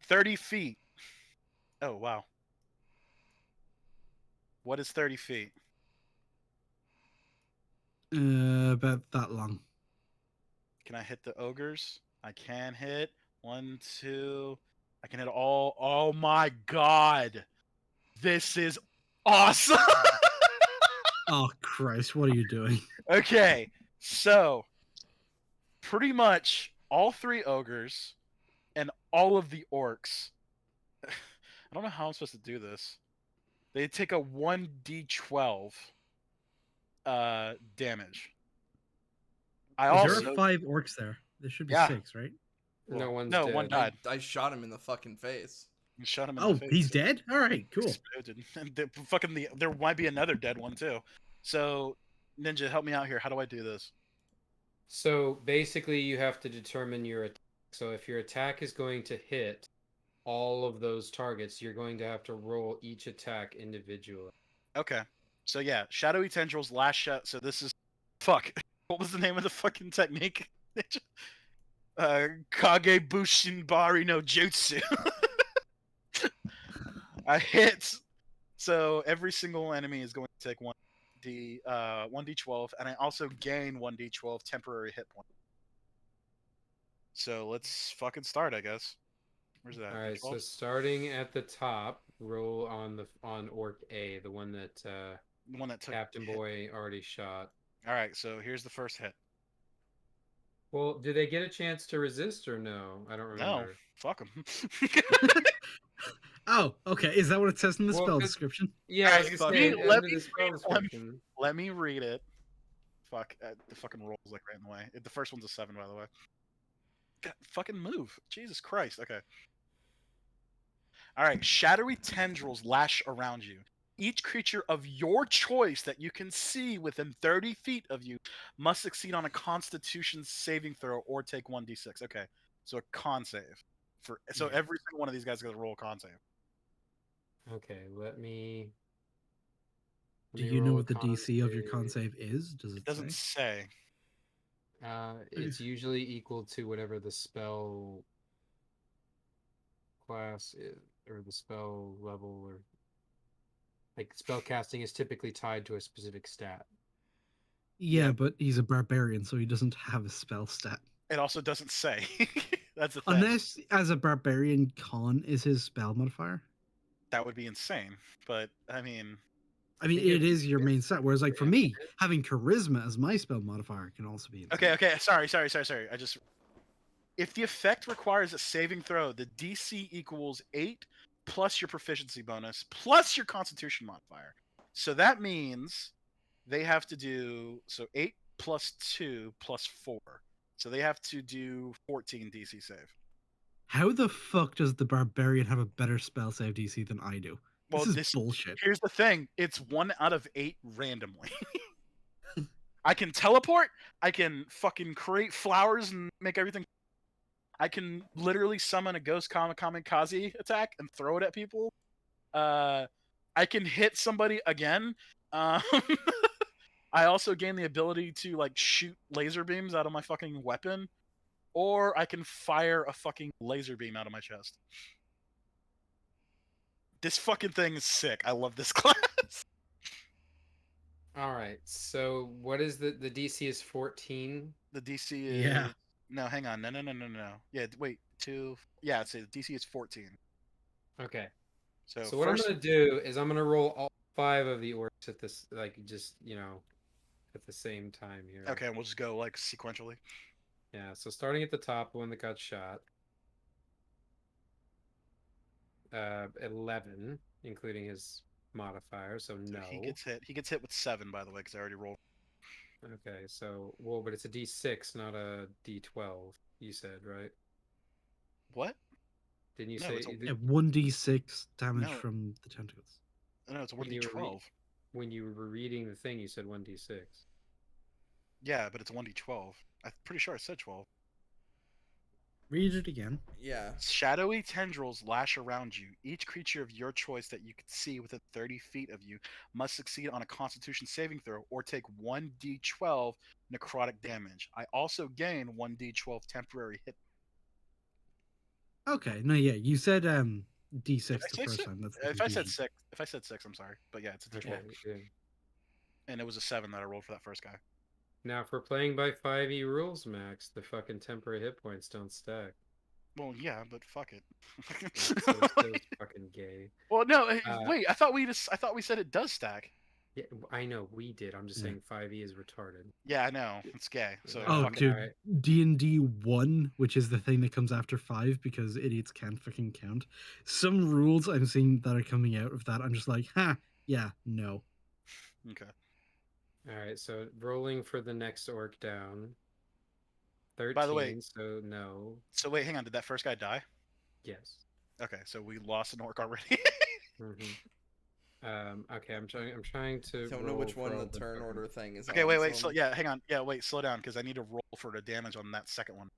30 feet. Oh wow. What is 30 feet? About that long. Can I hit the ogres? I can hit. 1, 2. I can hit all. Oh my god. This is awesome. Oh Christ, what are you doing? Okay, so pretty much all 3 ogres and all of the orcs. I don't know how I'm supposed to do this. They take a 1d12 damage. I There also are 5 orcs there. There should be Yeah. 6, right? No one's no dead. one died. I shot him in the fucking face. You shot him in the Oh, face. he's dead? Alright, cool. Exploded. And there might be another dead one too. So Ninja, help me out here. How do I do this? So basically, you have to determine your attack. So if your attack is going to hit all of those targets, you're going to have to roll each attack individually. Okay. So yeah, shadowy tendrils last shot. So this is fuck. What was the name of the fucking technique? Kage Bushinbari no Jutsu. I hit. So every single enemy is going to take 1d12, and I also gain 1d12 temporary hit point. So let's fucking start, I guess. Where's that? All right. So D12? starting at the top, roll on Orc A, the one that The one that took Captain hit. Boy already shot. All right, so here's the first hit. Well, do they get a chance to resist or no? I don't No, remember. fuck them. Oh, okay. Is that what it says in the Well, spell 'cause- description? Yeah, I was Alright, gonna say fucking- under the spell description. Let me read it. Fuck, the fucking roll's like right in the way. The first one's a 7, by the way. God, fucking move. Jesus Christ. Okay. All right. Shadowy tendrils lash around you. Each creature of your choice that you can see within 30 feet of you must succeed on a Constitution saving throw or take 1d6. Okay. So a con save. So Yeah. every single one of these guys got to roll a con save. Okay, let me. Do you know roll what a the con DC of your con save. save is? Does It it doesn't say? say. It's usually equal to whatever the spell class is, or the spell level, or like spell casting is typically tied to a specific stat. Yeah, Yeah. but he's a barbarian, so he doesn't have a spell stat. It also doesn't say. That's the thing. Unless, as a barbarian, con is his spell modifier. That would be insane. But, I mean, I mean, think it it's- is your main stat. Whereas, like for Yeah. me, having charisma as my spell modifier can also be. okay, insane. okay. Sorry. If the effect requires a saving throw, the DC equals 8 plus your proficiency bonus plus your Constitution modifier. So that means they have to do 8 plus 2 plus 4. So they have to do 14 DC save. How the fuck does the barbarian have a better spell save DC than I do? Well, This is bullshit. Here's the thing: it's 1 out of 8 randomly. I can teleport. I can fucking create flowers and make everything. I can literally summon a ghost kamikaze attack and throw it at people. I can hit somebody again. Um, I also gain the ability to like shoot laser beams out of my fucking weapon, or I can fire a fucking laser beam out of my chest. This fucking thing is sick. I love this class. All right. So what is the DC is 14? The DC is Yeah. no. Hang on. No. Yeah. Wait. 2. Yeah, it's DC is 14. Okay. So, So what I'm gonna do is I'm gonna roll all 5 of the orcs at this, like, just, at the same time here. Okay, and we'll just go like sequentially. Yeah. So starting at the top, the one that got shot. 11, including his modifier. So So no. he gets hit. He gets hit with 7, by the way, because I already rolled. Okay. So but it's a D6, not a D12. You said, right? What? Didn't you No, say? it's a Yeah, 1d6 damage No. from the tentacles. no, it's a When you were 1d12. When you were reading the thing, you said 1d6. Yeah, but it's a 1d12. I'm pretty sure I said 12. Read it again. Yeah. Shadowy tendrils lash around you. Each creature of your choice that you can see within 30 feet of you must succeed on a Constitution saving throw or take 1d12 necrotic damage. I also gain 1d12 temporary hit. Okay, no, yeah, you said Did d6 I the say first six? time. That's the If I said confusion. 6, I'm sorry, but yeah, it's a d12, Okay. Yeah. and it was a 7 that I rolled for that first guy. Now, if we're playing by 5e rules, Max, the fucking temporary hit points don't stack. Well, yeah, but fuck it. So it's still fucking gay. Well, no, Uh, wait. I thought we said it does stack. Yeah, I know we did. I'm just Yeah. saying 5e is retarded. Yeah, I know it's gay. So Oh, fuck it. dude, Alright. D&D 1, which is the thing that comes after 5 because idiots can't fucking count. Some rules I'm seeing that are coming out of that, I'm just like, yeah, no. Okay. All right, so rolling for the next orc down. 13, By the way- so no. So wait, hang on. Did that first guy die? Yes. Okay, so we lost an orc already. Okay, I'm trying to Don't know roll which for one all the turn fucking- order thing is Okay, on. wait. so Yeah, hang on. Yeah, wait. Slow down because I need to roll for the damage on that second one.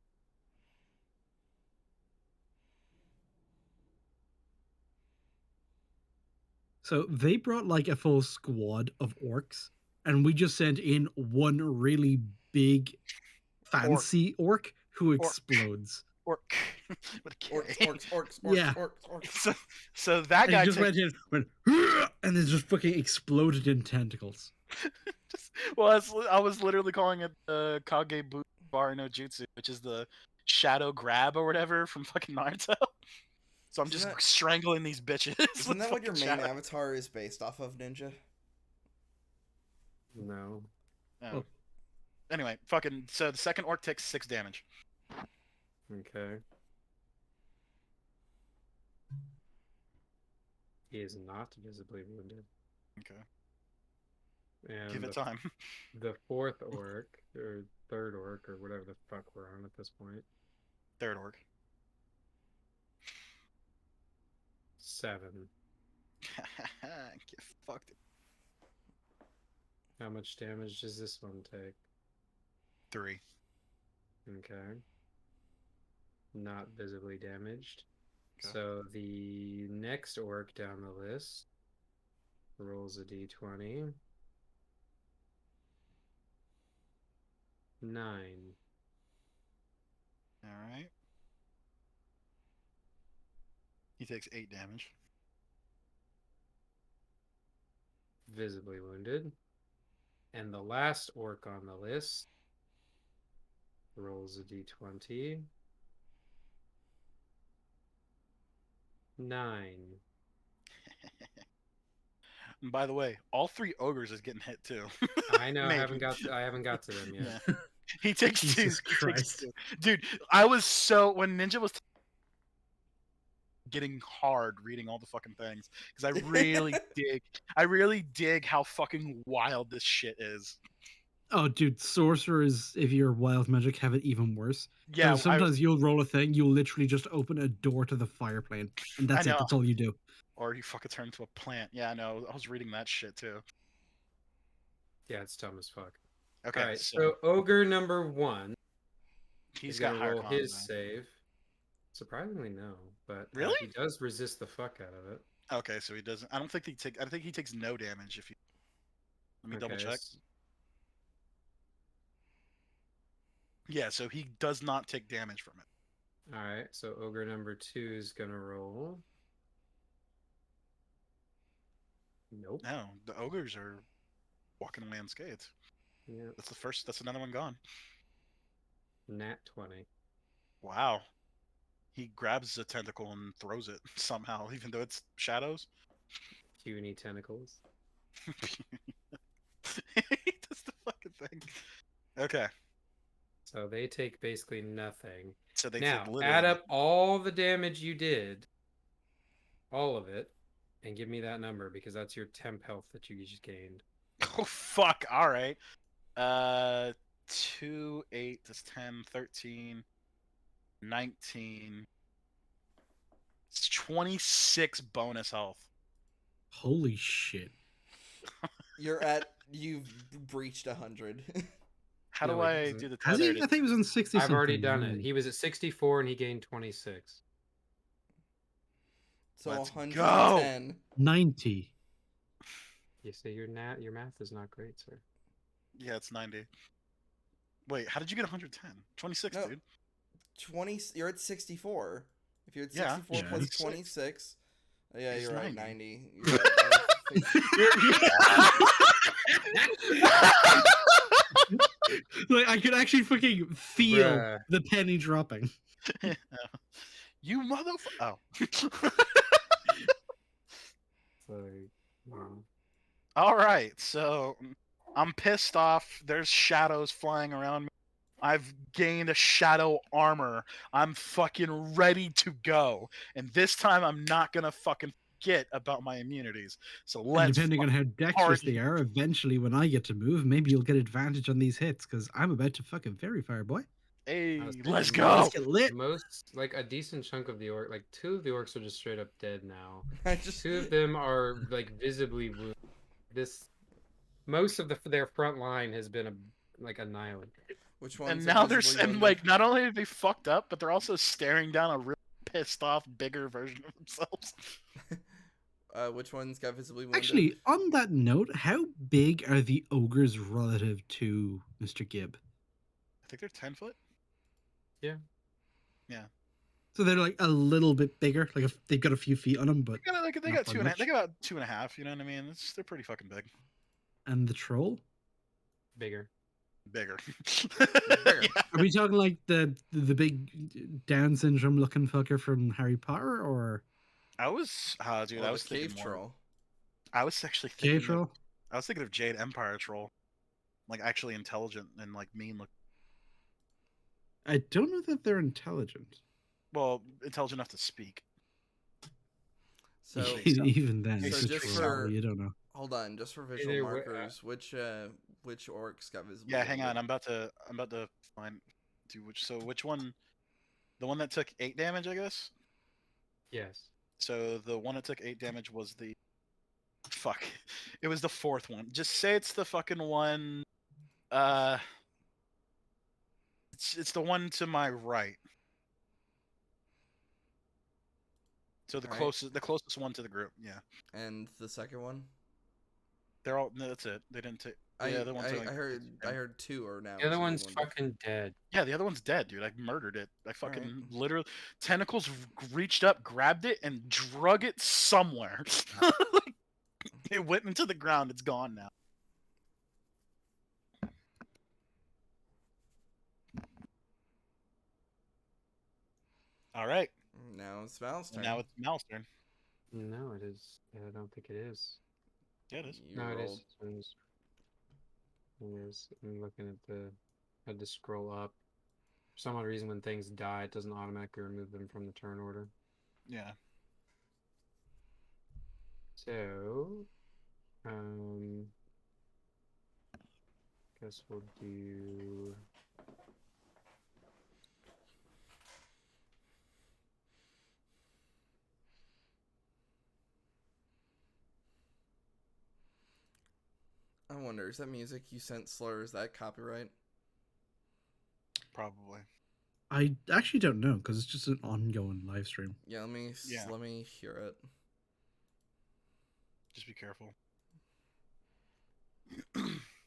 So they brought like a full squad of orcs, and we just sent in one really big, fancy orc who explodes. Orc. With a K. Orcs. Yeah. So that And guy he just takes. went, and then just fucking exploded in tentacles. Well, I was literally calling it the Kage Bari no Jutsu, which is the shadow grab or whatever from fucking Naruto. So I'm Isn't just that- strangling these bitches. Isn't with that what your fucking main shadow. avatar is based off of, Ninja? No. Oh. Well- Anyway, fucking. So the second orc takes 6 damage. Okay. He is not visibly wounded. Okay. And Give it time. the fourth orc, or third orc, or whatever the fuck we're on at this point. Third orc. 7. Get fucked. How much damage does this one take? 3. Okay. Not visibly damaged. Okay. So the next orc down the list rolls a d20. 9. All right. He takes 8 damage. Visibly wounded. And the last orc on the list rolls a d20. 9. And by the way, all 3 ogres is getting hit too. I know. I Maybe. haven't got to them yet. Yeah. He takes 2. Jesus He takes Christ. 2. Dude, I was so when Ninja was getting hard reading all the fucking things because I really dig how fucking wild this shit is. Oh, dude, sorcerers, if you're wild magic, have it even worse. Yeah, So sometimes you'll roll a thing, you'll literally just open a door to the fire plane, and that's I it. know. That's all you do. Or you fucking turn into a plant. Yeah, I know. I was reading that shit too. Yeah, it's dumb as fuck. Okay, All right, so so ogre number 1 he's is got gonna higher roll con. his than- save. Surprisingly, no, but Really? he does resist the fuck out of it. Okay, so he doesn't. I think he takes no damage if you. Let me double Okay, check. Yeah, so he does not take damage from it. All right, so ogre number 2 is gonna roll. Nope. No, the ogres are walking away unscathed. Yeah. That's another one gone. Nat 20. Wow. He grabs a tentacle and throws it somehow, even though it's shadows. Puny tentacles. He does the fucking thing. Okay, So they take basically nothing. so they Now, take literally. add up all the damage you did, all of it, and give me that number because that's your temp health that you just gained. Oh fuck! All right. 2, 8, that's 10, 13, 19. It's 26 bonus health. Holy shit. You've breached 100. How No, do he I hasn't. do the Has tether? he? I think he was on 60 I've already something. done it. He was at 64 and he gained 26. So Let's 110. 90. You see, your math is not great, sir. Yeah, it's 90. Wait, how did you get 110? 26, No. dude. 20. You're at 64. If you're at Yeah, 64 yeah. plus 26. 26. Yeah, It's you're right. 90. 90. You're Like, I could actually fucking feel Bruh. the penny dropping. You motherfucker. Oh. Like, All right, so I'm pissed off. There's shadows flying around me. I've gained a shadow armor. I'm fucking ready to go. And this time I'm not gonna fucking forget about my immunities. So And let's depending on how dexterous party. they are, eventually when I get to move, maybe you'll get advantage on these hits because I'm about to fucking very fire, boy. Hey, I was let's thinking go. Let's get lit. most, like a decent chunk of the orc, like 2 of the orcs are just straight up dead now. I just 2 of them are like visibly wounded. Most of their front line has been like annihilated. Which ones And are now they're visibly and wounded? like not only are they fucked up, but they're also staring down a real pissed off, bigger version of themselves. Which ones got visibly wounded? Actually, on that note, how big are the ogres relative to Mr. Gibb? I think they're 10 foot. So they're like a little bit bigger. Like they've got a few feet on them, but They not got by 2.5. much. They got about 2.5. You know what I mean? They're pretty fucking big. And the troll? Bigger. Bigger. Bigger. Yeah. Are we talking like the big Down syndrome looking fucker from Harry Potter, or I was, dude. Well, I was the thinking cave more. troll. I was actually cave thinking. troll? I was thinking of Jade Empire troll, like actually intelligent and like mean look. I don't know that they're intelligent. Well, intelligent enough to speak. So Even then, So it's a just troll. for- You don't know. hold on, just for visual Either way, markers, which orcs got visibly Yeah, hang on. wounded? I'm about to find. Which one? The one that took 8 damage, I guess. Yes. So the one that took 8 damage was the. Fuck. It was the 4th one. Just say it's the fucking one. It's the one to my right. So the Alright. closest one to the group. Yeah. And the second one? They're all. No, that's it. They didn't take. The other ones. I heard 2 are now. The other visibly one's wounded. fucking dead. Yeah, the other one's dead, dude. I murdered it. I fucking Alright. literally tentacles reached up, grabbed it, and drug it somewhere. Like, it went into the ground. It's gone now. All right. Now it's Val's turn. Now it's Mal's turn. No, it is. I don't think it is. Yeah, it is. You No, it rolled. is. It is. I'm looking at the. I had to scroll up. For some odd reason, when things die, it doesn't automatically remove them from the turn order. Yeah. So, guess we'll do. I wonder, is that music you sent Slur, is that copyright? Probably. I actually don't know because it's just an ongoing live stream. Yeah, let me Yeah. hear it. Just be careful.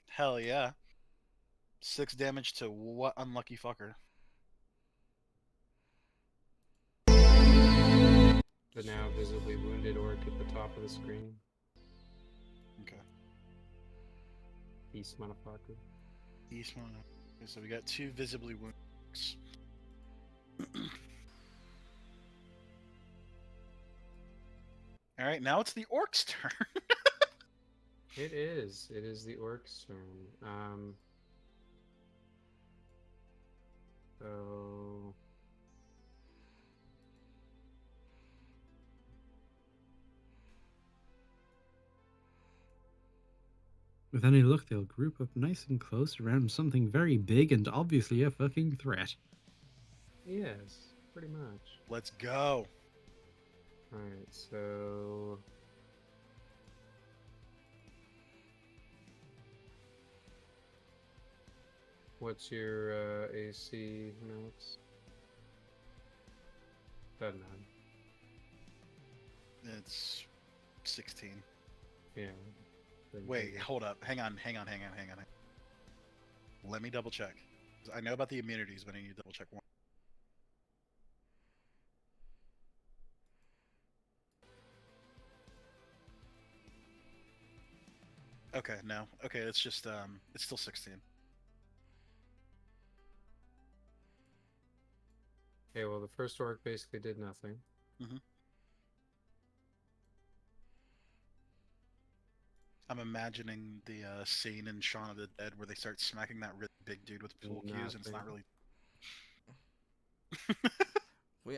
Hell yeah. 6 damage to what unlucky fucker? The now visibly wounded orc at the top of the screen. Okay. Peace, motherfucker. East one. Okay, so we got 2 visibly wounded. All right, now it's the orc's turn. It is. It is the orc's turn. So With any luck, they'll group up nice and close around something very big and obviously a fucking threat. yes, pretty much. Let's go. All right, so what's your AC max? Doesn't matter. It's 16. Yeah. pretty Wait, big. hold up. Hang on. Let me double check. I know about the immunities, but I need to double check one. Okay, no. Okay, it's just it's still 16. Okay, well, the first orc basically did nothing. I'm imagining the scene in Shaun of the Dead where they start smacking that really big dude with pool cues, and it's not really.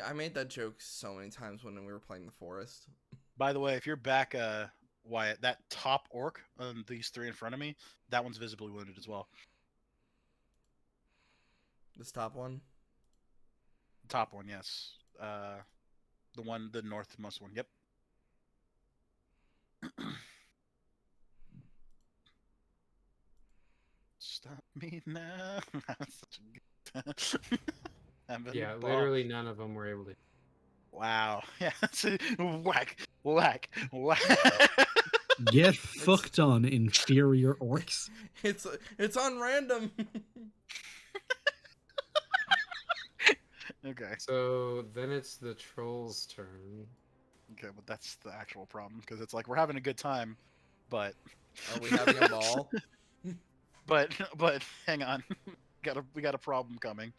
I made that joke so many times when we were playing the forest. By the way, if you're back, Wyatt, that top orc on these three in front of me, that one's visibly wounded as well. This top one? Top one, yes. The northmost one. Yep. Stop me now. That's such a good time. Having Yeah, a ball. literally none of them were able to. Wow. Yeah. Whack, whack, whack. Get fucked on, inferior orcs. It's on random. Okay. So then it's the troll's turn. Okay, but that's the actual problem because it's like we're having a good time, but Are we having a ball? but hang on, we got a problem coming.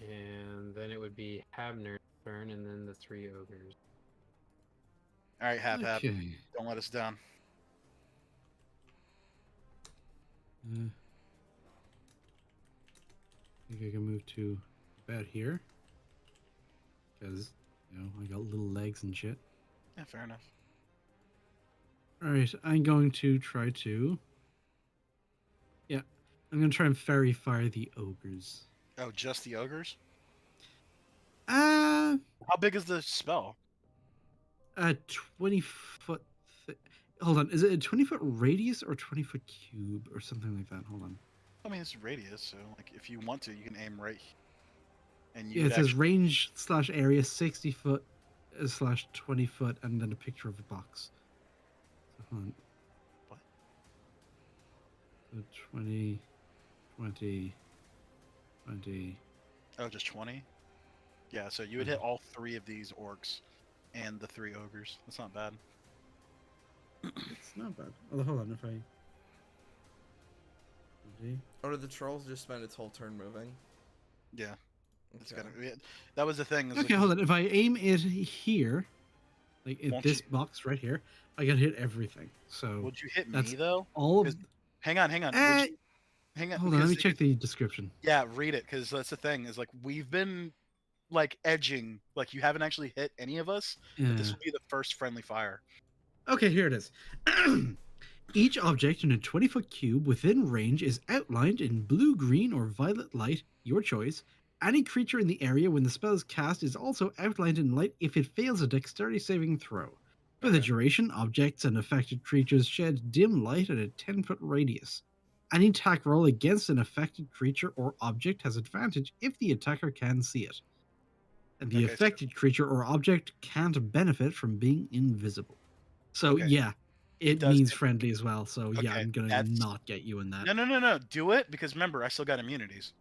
And then it would be Habner's turn, and then the three ogres. All right, Hab, Okay. don't let us down. I think I can move to about here. Because, I got little legs and shit. Yeah, fair enough. Alright, I'm going to try to... Yeah, I'm going to try and fairy fire the ogres. Oh, just the ogres? Uh, How big is the spell? 20 foot... Hold on, is it a 20-foot radius or 20-foot cube or something like that? Hold on. I mean, it's radius, so like if you want to, you can aim right. And Yeah, it says range / area 60 foot / 20 foot, and then a picture of a box. So hold on. What? So 20, 20, 20. Oh, just 20? Yeah, so you would hit all three of these orcs and the three ogres. That's not bad. It's not bad. Oh, hold on, if I... 20. Or did the trolls just spend its whole turn moving? Yeah. It's Okay. that was the thing. Okay, hold on. If I aim it here, like in Won't this you- box right here, I can hit everything. So Would you hit me that's though? all of... 'Cause- Hang on. Hang on. Hold on, let me check the description. Yeah, read it, because that's the thing. Is like we've been like edging. Like you haven't actually hit any of us. But this Yeah. will be the first friendly fire. Okay, here it is. Each object in a 20-foot cube within range is outlined in blue, green, or violet light, your choice. Any creature in the area when the spell is cast is also outlined in light if it fails a dexterity saving throw. For the Okay. duration, objects and affected creatures shed dim light at a 10-foot radius. Any attack roll against an affected creature or object has advantage if the attacker can see it. And the Okay, so- affected creature or object can't benefit from being invisible. So Okay. yeah, it does means it- friendly as well. So yeah, Okay, I'm gonna that's- not get you in that. No. Do it, because remember, I still got immunities,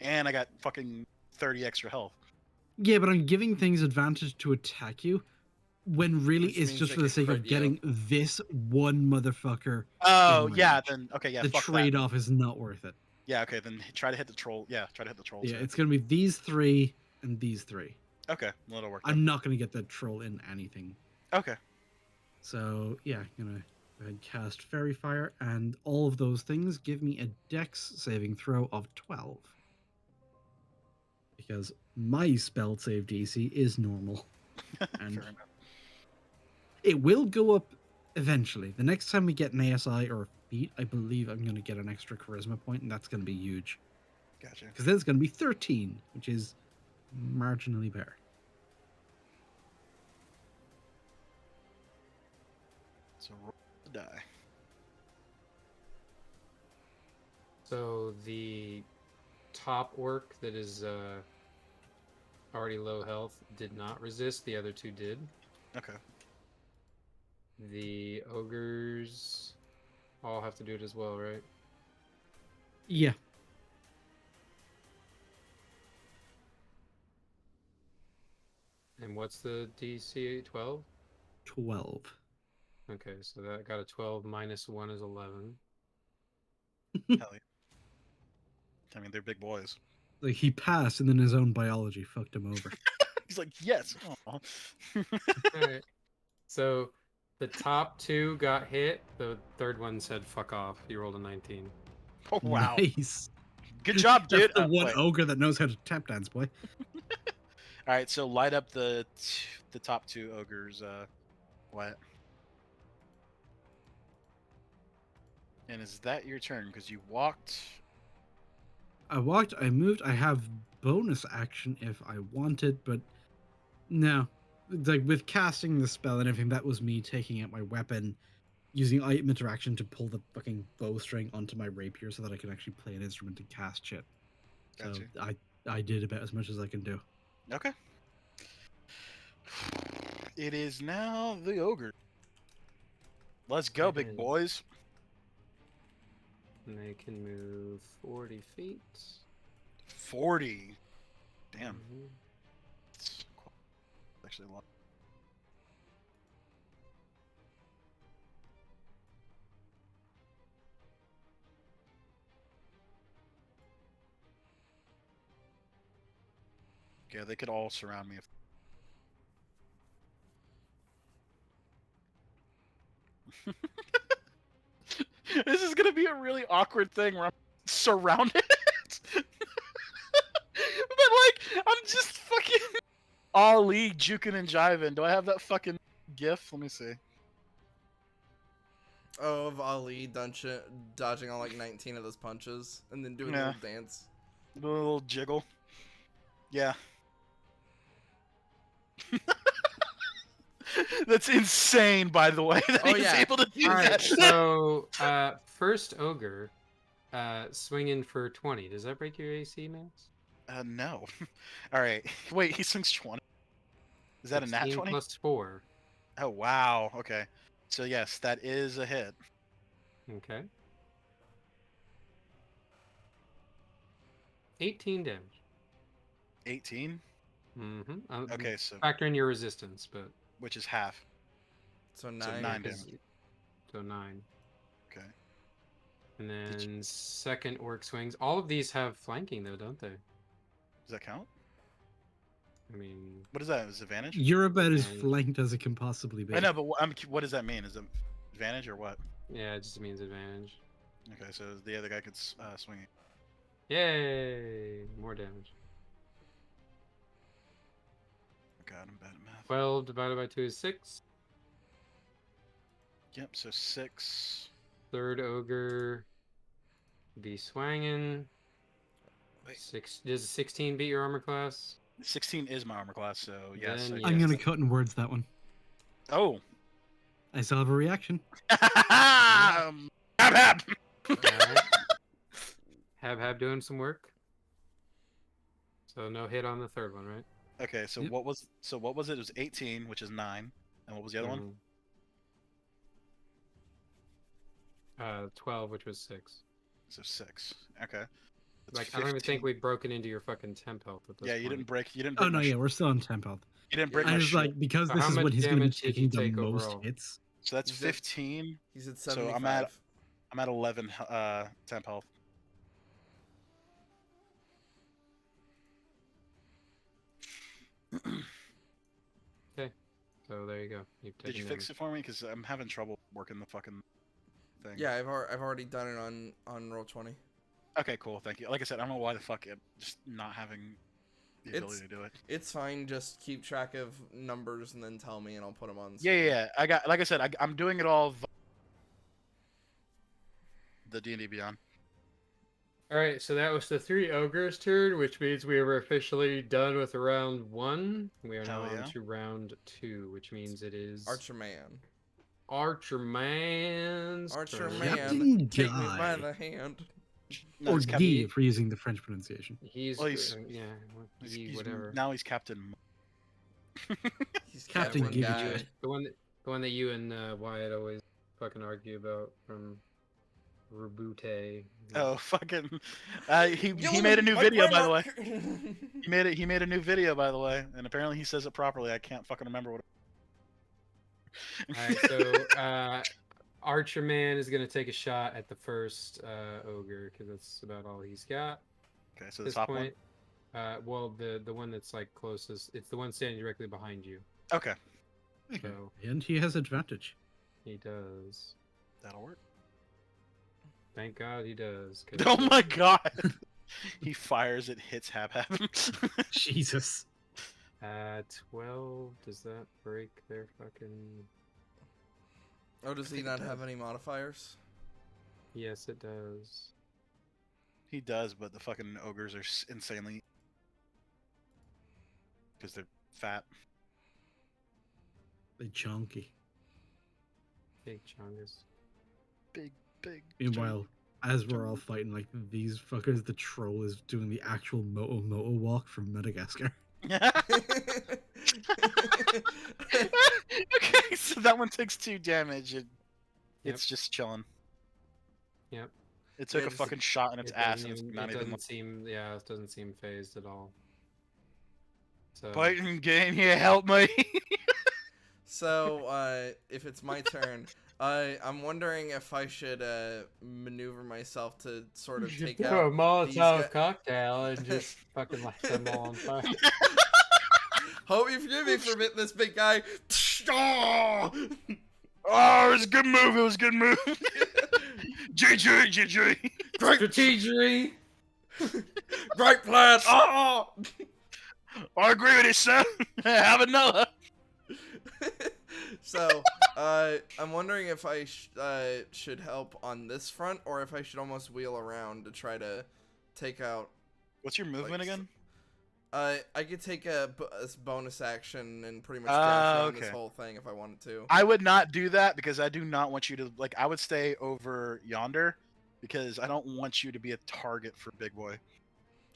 and I got fucking 30 extra health. Yeah, but I'm giving things advantage to attack you, when really Which it's means just they for the could sake crit of you. getting this one motherfucker. Oh in yeah, range. then okay, yeah. The fuck that. trade-off is not worth it. Yeah, okay, then try to hit the troll. Yeah, try to hit the trolls. Yeah, it's gonna be these three and these three. Okay, well, it'll work. I'm not going to get the troll in anything. Okay. So yeah, gonna go ahead and cast Fairy Fire, and all of those things give me a Dex saving throw of 12. Because my spell save DC is normal. And Fair enough. it will go up eventually. The next time we get an ASI or a feat, I believe I'm going to get an extra charisma point, and that's going to be huge. Gotcha. Because then it's going to be 13, which is marginally better. So roll the die. So the top orc that is already low health did not resist. The other two did. Okay. The ogres all have to do it as well, right? Yeah. And what's the DC? 12? 12. Okay, so that got a 12 minus 1 is 11. Hell yeah. I mean, they're big boys. Like, he passed, and then his own biology fucked him over. He's like, yes. Aw. Alright. So the top two got hit. The third one said fuck off. You rolled a 19. Oh, wow. Nice. Good job, dude. That's the one Wait. ogre that knows how to tap dance, boy. All right, so light up the top two ogres. What? And is that your turn? Because you walked. I walked, I moved, I have bonus action if I wanted, but no. Like, with casting the spell and everything, that was me taking out my weapon, using item interaction to pull the fucking bowstring onto my rapier so that I can actually play an instrument and cast shit. So Gotcha. I did about as much as I can do. Okay. It is now the ogre. Let's go, big And- boys. And they can move 40 feet. 40. Damn. Mhm. It's actually a lot. Yeah, they could all surround me. This is gonna be a really awkward thing where I'm surrounded. But like, I'm just fucking Ali juking and jiving. Do I have that fucking gif? Let me see. Oh, of Ali dodging all like 19 of those punches and then doing a Yeah. little dance. The little jiggle. Yeah. That's insane, by the way, that Oh, he's yeah. able to do All right, that. so first ogre, swinging for 20. Does that break your AC, Max? No. All right. Wait, he swings 20. Is that a nat 16 20? plus 4. Oh, wow. Okay. So, yes, that is a hit. Okay. 18 damage. 18? Mm-hmm. Okay, so, Factor in your resistance, but which is half. So 9. So 9 'cause- damage. So 9. Okay. And Did then second orc swings. All of these have flanking, though, don't they? Does that count? I mean, What is that? Is it advantage? You're about as And- flanked as it can possibly be. I know, but what does that mean? Is it advantage or what? yeah, it just means advantage. Okay, so the other guy could swing it. Yay! More damage. God, I'm bad at math. 12 divided by 2 is 6. Yep, so 6. Third ogre be swanging. Wait. 6. Does 16 beat your armor class? 16 is my armor class, so yes. Then I I'm yes. going to cut in words that one. Oh. I still have a reaction. Hab, hab. Alright. Have doing some work. So no hit on the third one, right? Okay, so Yep. what was it? It was 18, which is 9. And what was the other one? 12, which was 6. So 6. Okay. That's Like, I don't even 15. think we've broken into your fucking temp health at this Yeah, point. you didn't break Oh, no, my yeah, we're still on temp health. You didn't break I my was shield. like, because So this how is much when he's going to be damage did you taking the take most overall? hits. So that's You said- 15. He said So 75. I'm at 11 temp health. So there you go. You've Did you taken fix it for me? Because I'm having trouble working the fucking thing. Yeah, I've already done it on Roll20. Okay, cool. Thank you. Like I said, I don't know why the fuck I'm just not having the ability to do it. It's fine. Just keep track of numbers and then tell me, and I'll put them on. The Yeah, screen. yeah. I got. Like I said, I'm doing it all. The D&D Beyond. All right, so that was the 3 ogres turn, which means we were officially done with round 1. We are now Hell yeah. on to round 2, which means it is Archer Man. Archer Man's Archer turn. Man, Captain take me by Guy. the hand. No, Or it's Captain. Guy, if we're using the French pronunciation. He's, Well, he's- yeah, He's- whatever. Now he's Captain. He's Captain Captain Give It Guy. to The one that you and Wyatt always fucking argue about from Reboot. Oh fucking! He made a new video, by the way. He made a new video, by the way, and apparently he says it properly. I can't fucking remember what. Alright, so Archer Man is gonna take a shot at the first ogre because that's about all he's got Okay, so at the this top point. Well, the one that's like closest, it's the one standing directly behind you. one. Okay, Okay. So And he has advantage. he does. that'll work. Thank God he does. 'cause Oh my god! He fires it, hits Hab. Jesus. 12. Does that break their fucking? Oh, does he think it not does. have any modifiers? Yes, it does. He does, but the fucking ogres are insanely because they're fat. They chunky. Big chungus. Big. Meanwhile, as we're all fighting like these fuckers, the troll is doing the actual Moto walk from Madagascar. Okay, so that one takes 2 damage. It's just chilling. Yep. It took Yeah, a just- fucking shot in its ass, and Doesn't it's even, not it even doesn't seem. Yeah, it doesn't seem phased at all. So fighting game here. Help me! So, if it's my turn, I'm wondering if I should maneuver myself to sort of take throw out a Molotov these guys. cocktail and just fucking light them all on fire. Hope you forgive me for hitting this big guy. Oh! Oh, it was a good move. It was a good move. GG. Strategy. Great plan. Oh! I agree with you, sir. Have another. So, I'm wondering if I should help on this front, or if I should almost wheel around to try to take out. What's your movement Like, again? I could take a bonus action and pretty much dash around this okay. whole thing if I wanted to. I would not do that because I do not want you to I would stay over yonder because I don't want you to be a target for Big Boy.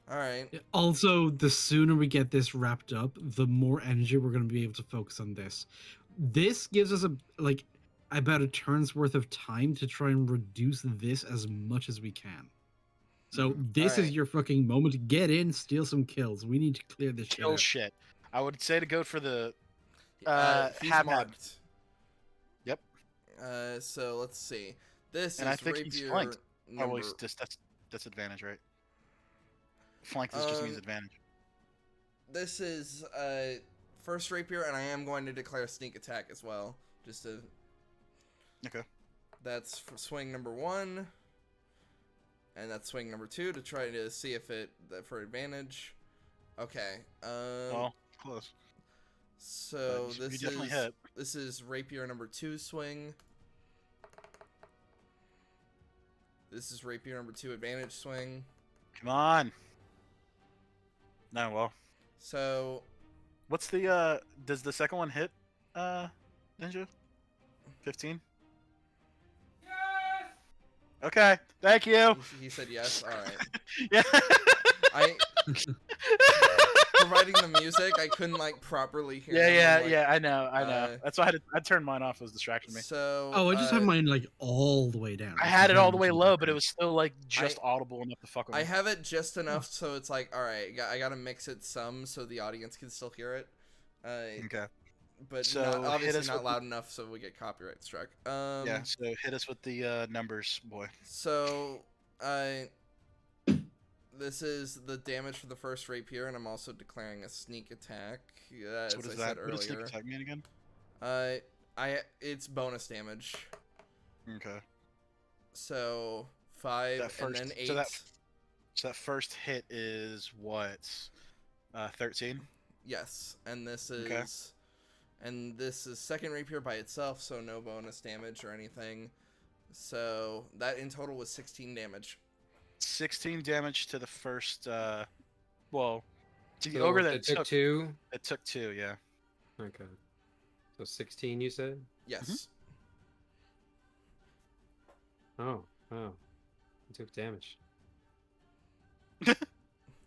All right. Also, the sooner we get this wrapped up, the more energy we're going to be able to focus on this. This gives us about a turn's worth of time to try and reduce this as much as we can. So this is Alright. your fucking moment. Get in, steal some kills. We need to clear this shit Kill out. shit. I would say to go for the He's Hab. marked. Yep. So let's see. This And I is think he's rapier flanked. Oh, number. well, that's advantage, right? Flanked just means advantage. This is first rapier, and I am going to declare sneak attack as well, just to. Okay. That's for swing number 1, and that's swing number 2 to try to see if for advantage. Okay. Well, close. So you this definitely is hit. this is rapier number 2 swing. This is rapier number 2 advantage swing. Come on. No, well. So What's the does the second one hit Ninja? 15? Yes! Okay, thank you. he said yes. All right. Yeah. I providing the music, I couldn't like properly hear. him. I'm like, I know. That's why I turned mine off. It was distracting me. So Oh, I just have mine like all the way down. I It's had it very all the much way in low, but it background. was still like just audible enough to fuck with I me. have it just enough so it's like, all right, I gotta mix it some so the audience can still hear it. Okay. But So not, hit obviously us not with loud enough so we get copyright struck. Yeah. So hit us with the numbers, boy. So this is the damage for the first rapier, and I'm also declaring a sneak attack. As So what I is said that? What does sneak earlier. attack mean again? It's bonus damage. Okay. So 5 That first, and then 8. So that first hit is what? 13. Yes, and this Okay. is second rapier by itself, so no bonus damage or anything. So that in total was 16 damage. 16 damage to the first. Well, to the So ogre that it took 2. It took 2. Yeah. Okay. So 16, you said? Yes. Oh, wow. It took damage.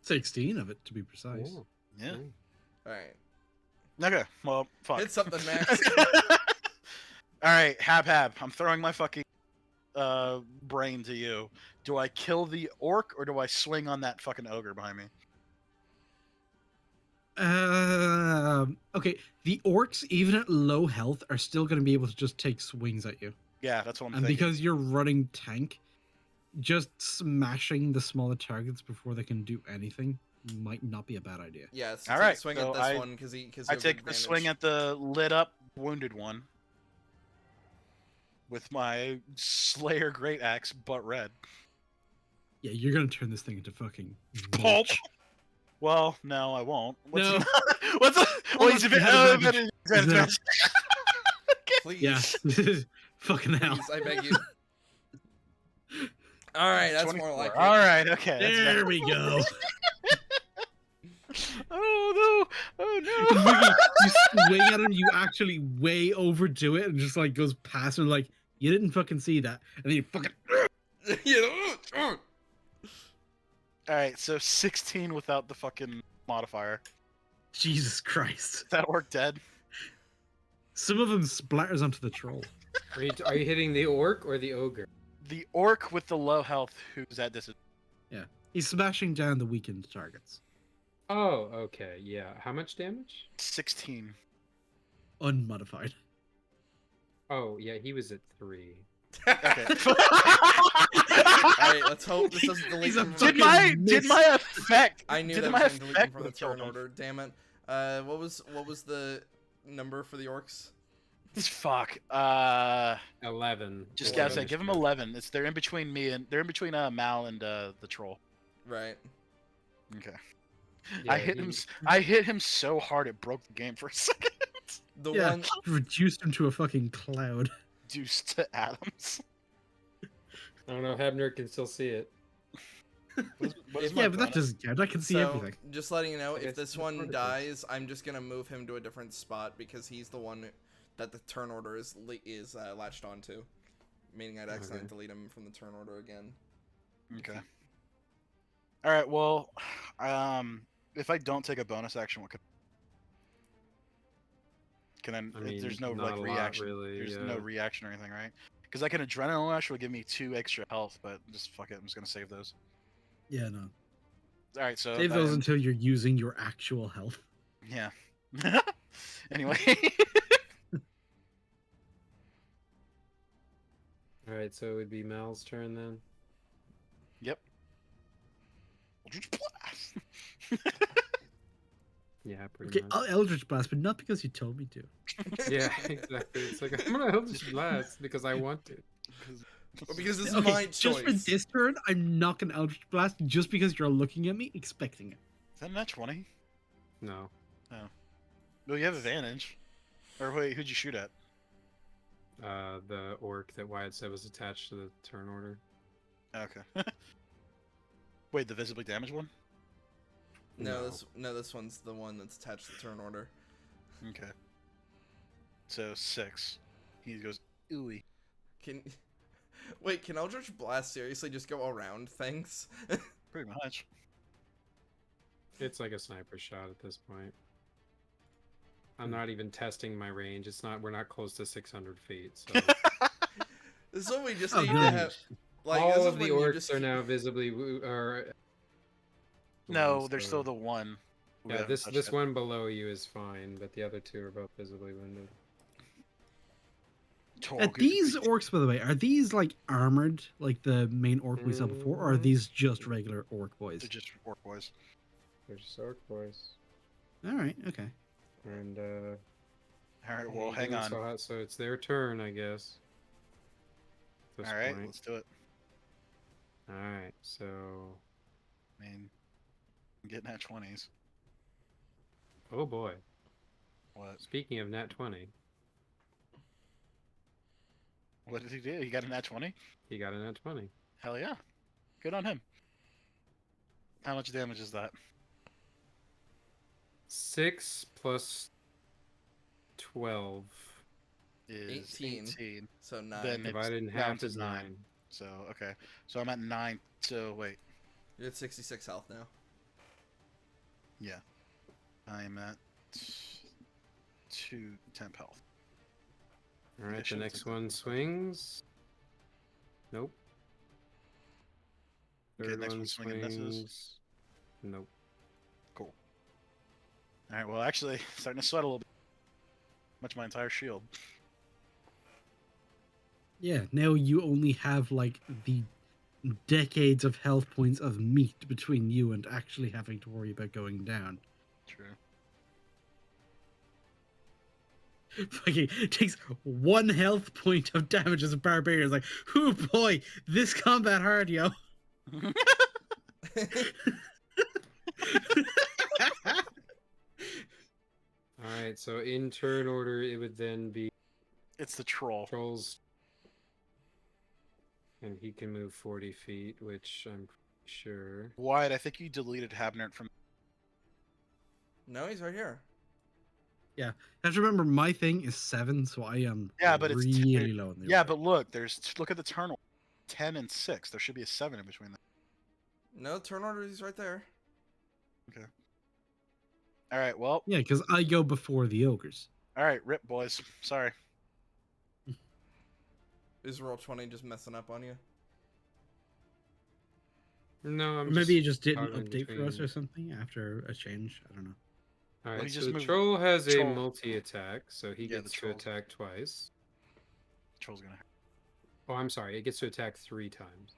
16 of it, to be precise. Oh, Yeah. okay. All right. Okay. Well, fuck. Hit something, Max. All right, Hab. I'm throwing my fucking brain to you. Do I kill the orc or do I swing on that fucking ogre behind me? Okay, the orcs, even at low health, are still going to be able to just take swings at you. Yeah, that's what I'm And thinking. because you're running tank, just smashing the smaller targets before they can do anything might not be a bad idea. Yeah, so All take right, a swing so at this one because I take the swing at the lit up wounded one with my Slayer Great Axe, butt red. Yeah, you're going to turn this thing into fucking Pulp. mulch. Well, no, I won't. No. What's a, well, he's a bit. You had advantage. advantage. Please. Yeah. Fucking hell. Please, I beg you. All right, that's 24. more like it. All right, okay. that's There better. we go. Oh no! Oh no! Fucking- you swing at him, you actually way overdo it and just like goes past him like, you didn't fucking see that. And then you fucking... All right, so 16 without the fucking modifier. Jesus Christ. That orc dead? Some of them splatters onto the troll. Are you hitting the orc or the ogre? The orc with the low health who's at disadvantage. He's smashing down the weakened targets. Oh, okay, yeah. How much damage? 16. Unmodified. Oh, yeah, he was at 3. Okay. Alright, let's hope this doesn't delete He's a him from did fucking my miss. did my effect? I knew did that my was going to delete him effect from the would kill turn him? order, damn it. What was the number for the orcs? Fuck. 11. Just or gotta say, other give him shit. 11. They're in between me and Mal and the troll. Right. Okay. Yeah, I hit him so hard it broke the game for a second. The Yeah, one reduced him to a fucking cloud. Deuce to Adams. I don't know, Hebner can still see it. What is Yeah, my Yeah, but that bonus? doesn't count. I can see so, everything. just letting you know, Okay, if this it's one part of dies, I'm just gonna move him to a different spot because he's the one that the turn order is latched onto, meaning I'd accidentally delete him from the turn order again. Okay. All right. Well, if I don't take a bonus action, what can I mean, there's no not like a lot, reaction. really, There's yeah. no reaction or anything, right? Because I can adrenaline rush will give me 2 extra health, but just fuck it. I'm just gonna save those. Yeah, no. All right. So Save that those ends- until you're using your actual health. Yeah. Anyway. Alright, so it would be Mal's turn then. Yep. Eldritch Blast. Yeah, pretty Okay, much. I'll Eldritch Blast, but not because you told me to. Yeah, exactly. It's like, I'm gonna Eldritch Blast because I want to. Well, because this is Okay, my just for choice. this turn, I'm not gonna Eldritch Blast just because you're looking at me expecting it. Is that a nat 20? No. No, you have advantage. Or wait, who'd you shoot at? The orc that Wyatt said was attached to the turn order. Okay. Wait, the visibly damaged one? No, this one's the one that's attached to the turn order. Okay. So 6. He goes, ooey. Can Eldritch Blast seriously just go around things? Pretty much. It's like a sniper shot at this point. I'm not even testing my range. We're not close to 600 feet. So This is what we just Oh, need to nice. have. Like, this all is of the when you orcs just are now visibly No, there's still the one. we Yeah, haven't this touched yet. one below you is fine, but the other 2 are both visibly wounded. These orcs, by the way, are these like armored, like the main orc we saw before, or are these just regular orc boys? They're just orc boys. They're just orc boys. All right, okay. And All right, well, hang on. So it's their turn, I guess. at this All right, point. let's do it. All right, so I mean, I'm getting at 20s. oh boy. What? Speaking of nat 20, What did he do? He got an at 20? he got a nat 20. Hell yeah. Good on him. How much damage is that? 6 plus 12 Is 18. 18. So 9. Then it's divided in down half to is 9. 9. So, okay. So I'm at 9. So, wait. You're at 66 health now. Yeah. I'm at 2 temp health. All I right, the should've next taken one that. swings. Nope. Okay, Third next one one swing and misses. swings. Nope. Cool. Alright, well, actually, starting to sweat a little bit. Much my entire shield. Yeah, now you only have like the decades of health points of meat between you and actually having to worry about going down. True. Fucking takes 1 health point of damage as a barbarian. It's like, oh boy, this combat hard, yo. All right, so in turn order, it would then be It's the troll. Troll's. And he can move 40 feet, which I'm pretty sure. Wyatt, I think you deleted Habnert from... No, he's right here. Yeah, have to remember my thing is 7, so I am Yeah, but it's really low in the Yeah, order. but look, look at the turn order. 10 and 6. There should be a 7 in between them. No, turn order is right there. Alright, well. Yeah, because I go before the ogres. Alright, rip, boys. Sorry. Is roll 20 just messing up on you? No, I'm Maybe it just didn't toggling update for us between- or something after a change. I don't know. All Well, right, he so just the moved- troll has a Troll- multi-attack, so he Yeah, the gets to troll's- attack twice. Troll's gonna... Oh, I'm sorry, it gets to attack 3 times.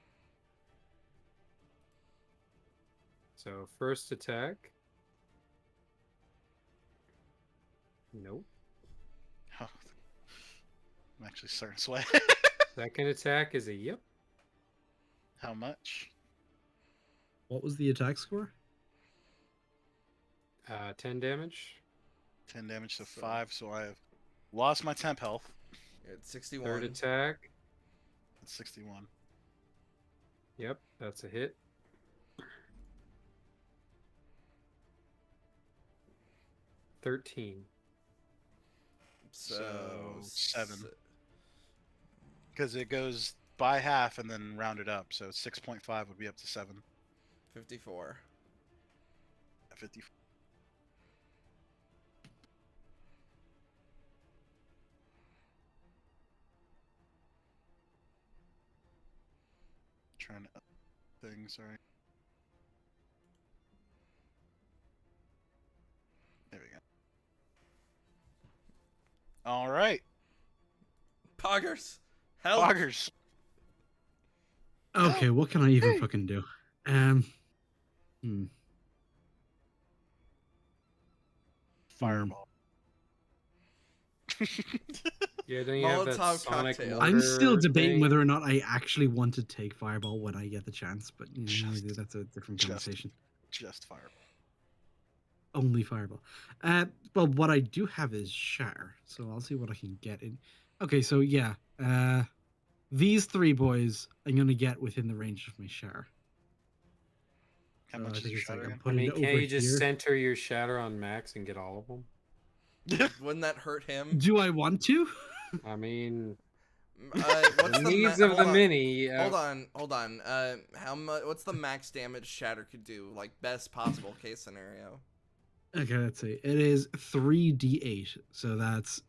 So first attack. Nope. Oh, I'm actually starting to sweat. Second attack is a yep. How much? What was the attack score? 10 damage. 10 damage to So- 5, so I have lost my temp health. You're at 61. Third attack. That's 61. Yep, that's a hit. $13. So, 7. Because it goes by half and then rounded up, so 6.5 would be up to 7. 54. 50. Trying to thing, sorry. There we go. All right, Poggers! Help! Poggers. Okay, what can I even fucking do? Fireball. Yeah, then you have that Molotov sonic cocktail. I'm still mortar debating thing. whether or not I actually want to take Fireball when I get the chance, but you know, Just- maybe that's a different just- conversation. Just fireball. Only Fireball. Well, what I do have is Shatter, so I'll see what I can get in. Okay, so yeah, these 3 boys I'm gonna get within the range of my Shatter. How So I much is think your it's like shatter I'm again? I putting mean, it can't over you just here. center your shatter on max and get all of them? Wouldn't that hurt him? Do I want to? I mean, What's the the needs ma- of hold the on. mini. Hold on. How much? What's the max damage Shatter could do? Like best possible case scenario. Okay, let's see. It is 3d8, so that's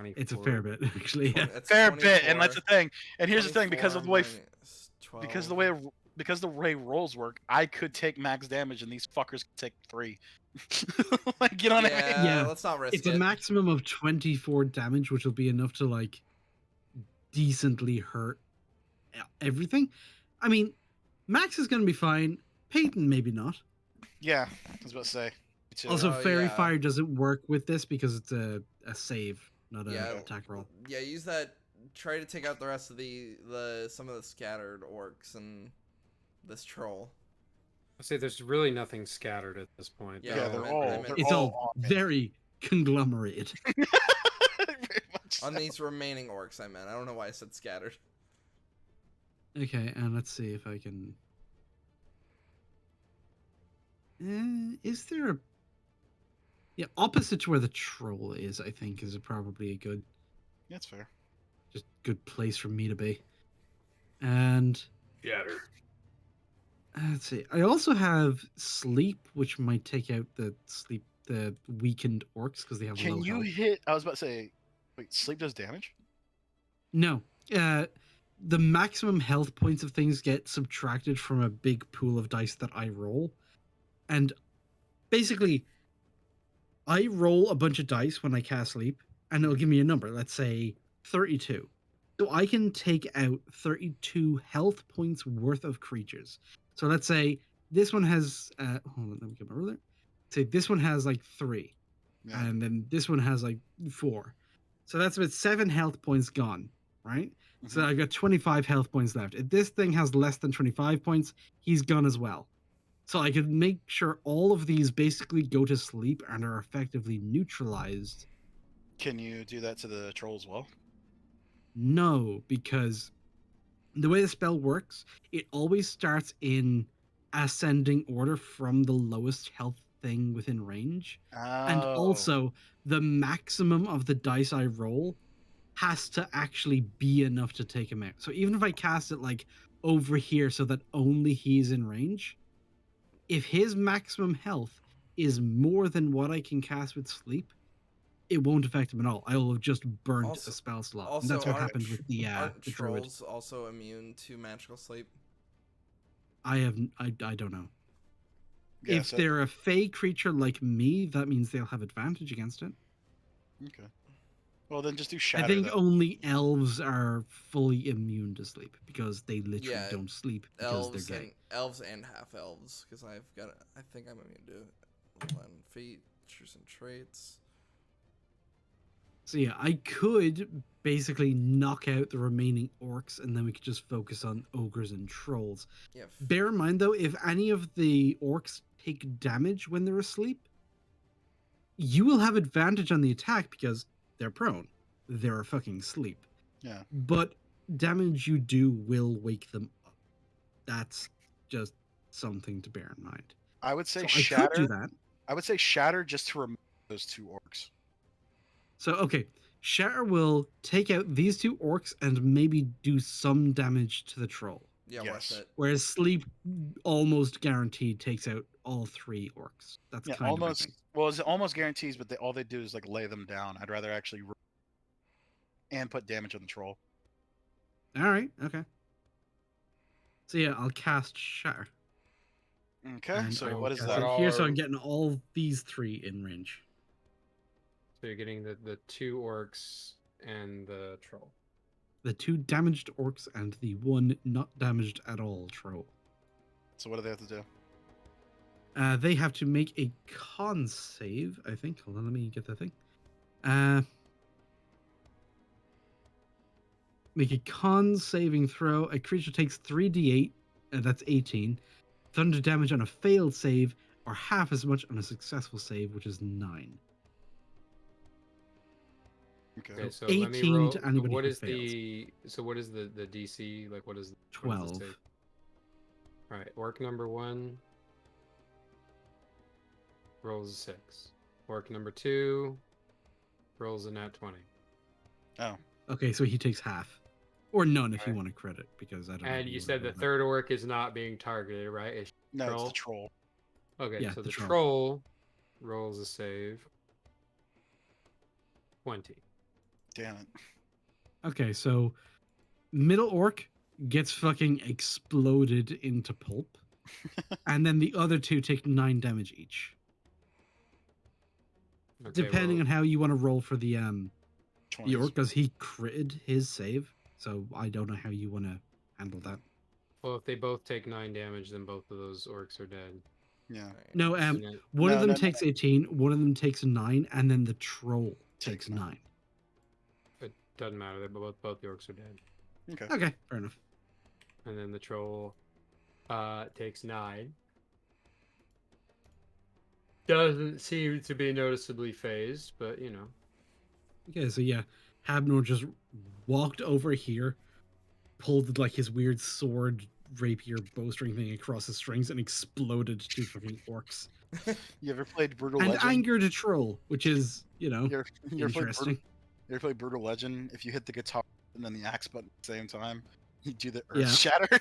it's a 24. fair bit actually. Yeah. That's Fair bit, and 24. that's the thing. And here's the thing: because of the way, 24 because the minus way, because the way rolls work, I could take max damage, and these fuckers could take 3. Like, you know 12. what I mean? Yeah, Yeah, let's not risk It's it. a maximum of 24 damage, which will be enough to like decently hurt everything. I mean, Max is going to be fine. Peyton maybe not. Yeah, I was about to say. too. Also, Oh, Fairy yeah. Fire doesn't work with this because it's a save, not a Yeah. attack roll. Yeah, use that. Try to take out the rest of some of the scattered orcs and this troll. I say there's really nothing scattered at this point. Yeah, Yeah, I they're meant- all I meant- they're It's all all on me. very conglomerated. Very much On so. these remaining orcs, I meant. I don't know why I said scattered. Okay, and let's see if I can. Is there a? Yeah, opposite to where the troll is, I think, is probably a good, That's fair. just good place for me to be. And Shatter. let's see. I also have sleep, which might take out the weakened orcs because they have low Can you health. hit? I was about to say, wait, sleep does damage? No. The maximum health points of things get subtracted from a big pool of dice that I roll. And basically, I roll a bunch of dice when I cast sleep, and it'll give me a number. Let's say 32. So I can take out 32 health points worth of creatures. So let's say this one has hold on, let me get my ruler. Say this one has like 3. Yeah. And then this one has like 4. So that's about 7 health points gone, right? So Mhm. I've got 25 health points left. If this thing has less than 25 points, he's gone as well. So I could make sure all of these basically go to sleep and are effectively neutralized. Can you do that to the troll as well? No, because the way the spell works, it always starts in ascending order from the lowest health thing within range. And Oh. also, the maximum of the dice I roll has to actually be enough to take him out. So even if I cast it like over here so that only he's in range, if his maximum health is more than what I can cast with sleep, it won't affect him at all. I will have just burnt Also- a spell slot. And Also, that's what aren't, happened with the aren't the druid. trolls also immune to magical sleep? I don't know. Yeah, If so, they're a fey creature like me, that means they'll have advantage against it. okay. Well, then just do shatter. I think then. only elves are fully immune to sleep because they literally Yeah, don't sleep because they're gay. Elves and half elves, because I think I'm immune to it. 11 features and traits. So yeah, I could basically knock out the remaining orcs and then we could just focus on ogres and trolls. Yeah. Bear in mind though, if any of the orcs take damage when they're asleep, you will have advantage on the attack because they're prone. They're fucking asleep. Yeah. But damage you do will wake them up. That's just something to bear in mind. I would say So shatter. I could do that. I would say shatter just to remove those 2 orcs. So okay, Shatter will take out these 2 orcs and maybe do some damage to the troll. Yeah, Yes. worth it. Whereas Sleep almost guaranteed takes out all 3 orcs. That's Yeah, kind almost. of I think. Well, it's almost guarantees, but all they do is like lay them down. I'd rather actually and put damage on the troll. All right, okay. So yeah, I'll cast Shatter. Okay, And I so will what is cast that? it here, so I'm Are- getting all these 3 in range. So you're getting the 2 orcs and the troll. The 2 damaged orcs and the 1 not damaged at all troll. So what do they have to do? They have to make a con save, I think. Hold on, let me get that thing. Make a con saving throw. A creature takes 3d8, that's 18. Thunder damage on a failed save, or half as much on a successful save, which is 9. Okay. Okay, so 18 let me roll. to anybody What who is fails. what is the DC? Like what is 12. All right, orc number 1 rolls a 6. Orc number 2 rolls a nat 20. Oh, Okay, so he takes half. Or none if you Right. want to credit, because I don't know. And if you wanna said the roll that. third orc is not being targeted, right? It's no, it's troll. the troll. Okay, Yeah, so the the troll. troll rolls a save. 20. Damn it. Okay, so middle orc gets fucking exploded into pulp. And then the other 2 take 9 damage each. Okay, Depending well, on how you want to roll for the 20. orc, because he critted his save. So I don't know how you want to handle that. well, if they both take 9 damage, then both of those orcs are dead. Yeah. Alright. No, And then- one of No, them no, no, takes 18, one of them takes 9, and then the troll Takes takes nine. 9. It doesn't matter. They're both the orcs are dead. Okay. Okay, fair enough. And then the troll takes 9. Doesn't seem to be noticeably phased, but you know. Okay, so yeah, Habnor just walked over here, pulled like his weird sword, rapier, bowstring thing across his strings, and exploded 2 fucking orcs. You ever played Brutal And Legend? angered a troll, which is, You ever played interesting. You ever played Brutal Legend? If you hit the guitar and then the axe button at the same time, you do the Earth Yeah. Shatter.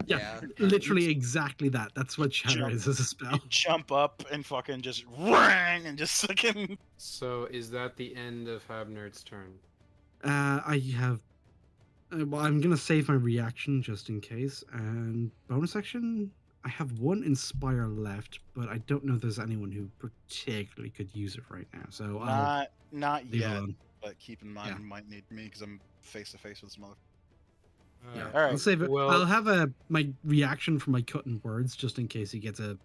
Yeah, Yeah. literally exactly that. That's what Shatter Jump. is as a spell. You jump up and fucking just rang and just fucking. So is that the end of Habnerd's turn? I have. Well, I'm gonna save my reaction just in case. And bonus action, I have 1 Inspire left, but I don't know if there's anyone who particularly could use it right now. So I'll Not leave it yet, alone. but keep in mind Yeah. you might need me because I'm face to face with this mother. Yeah, All right. I'll save it. Well- I'll have my reaction for my cutting words just in case he gets a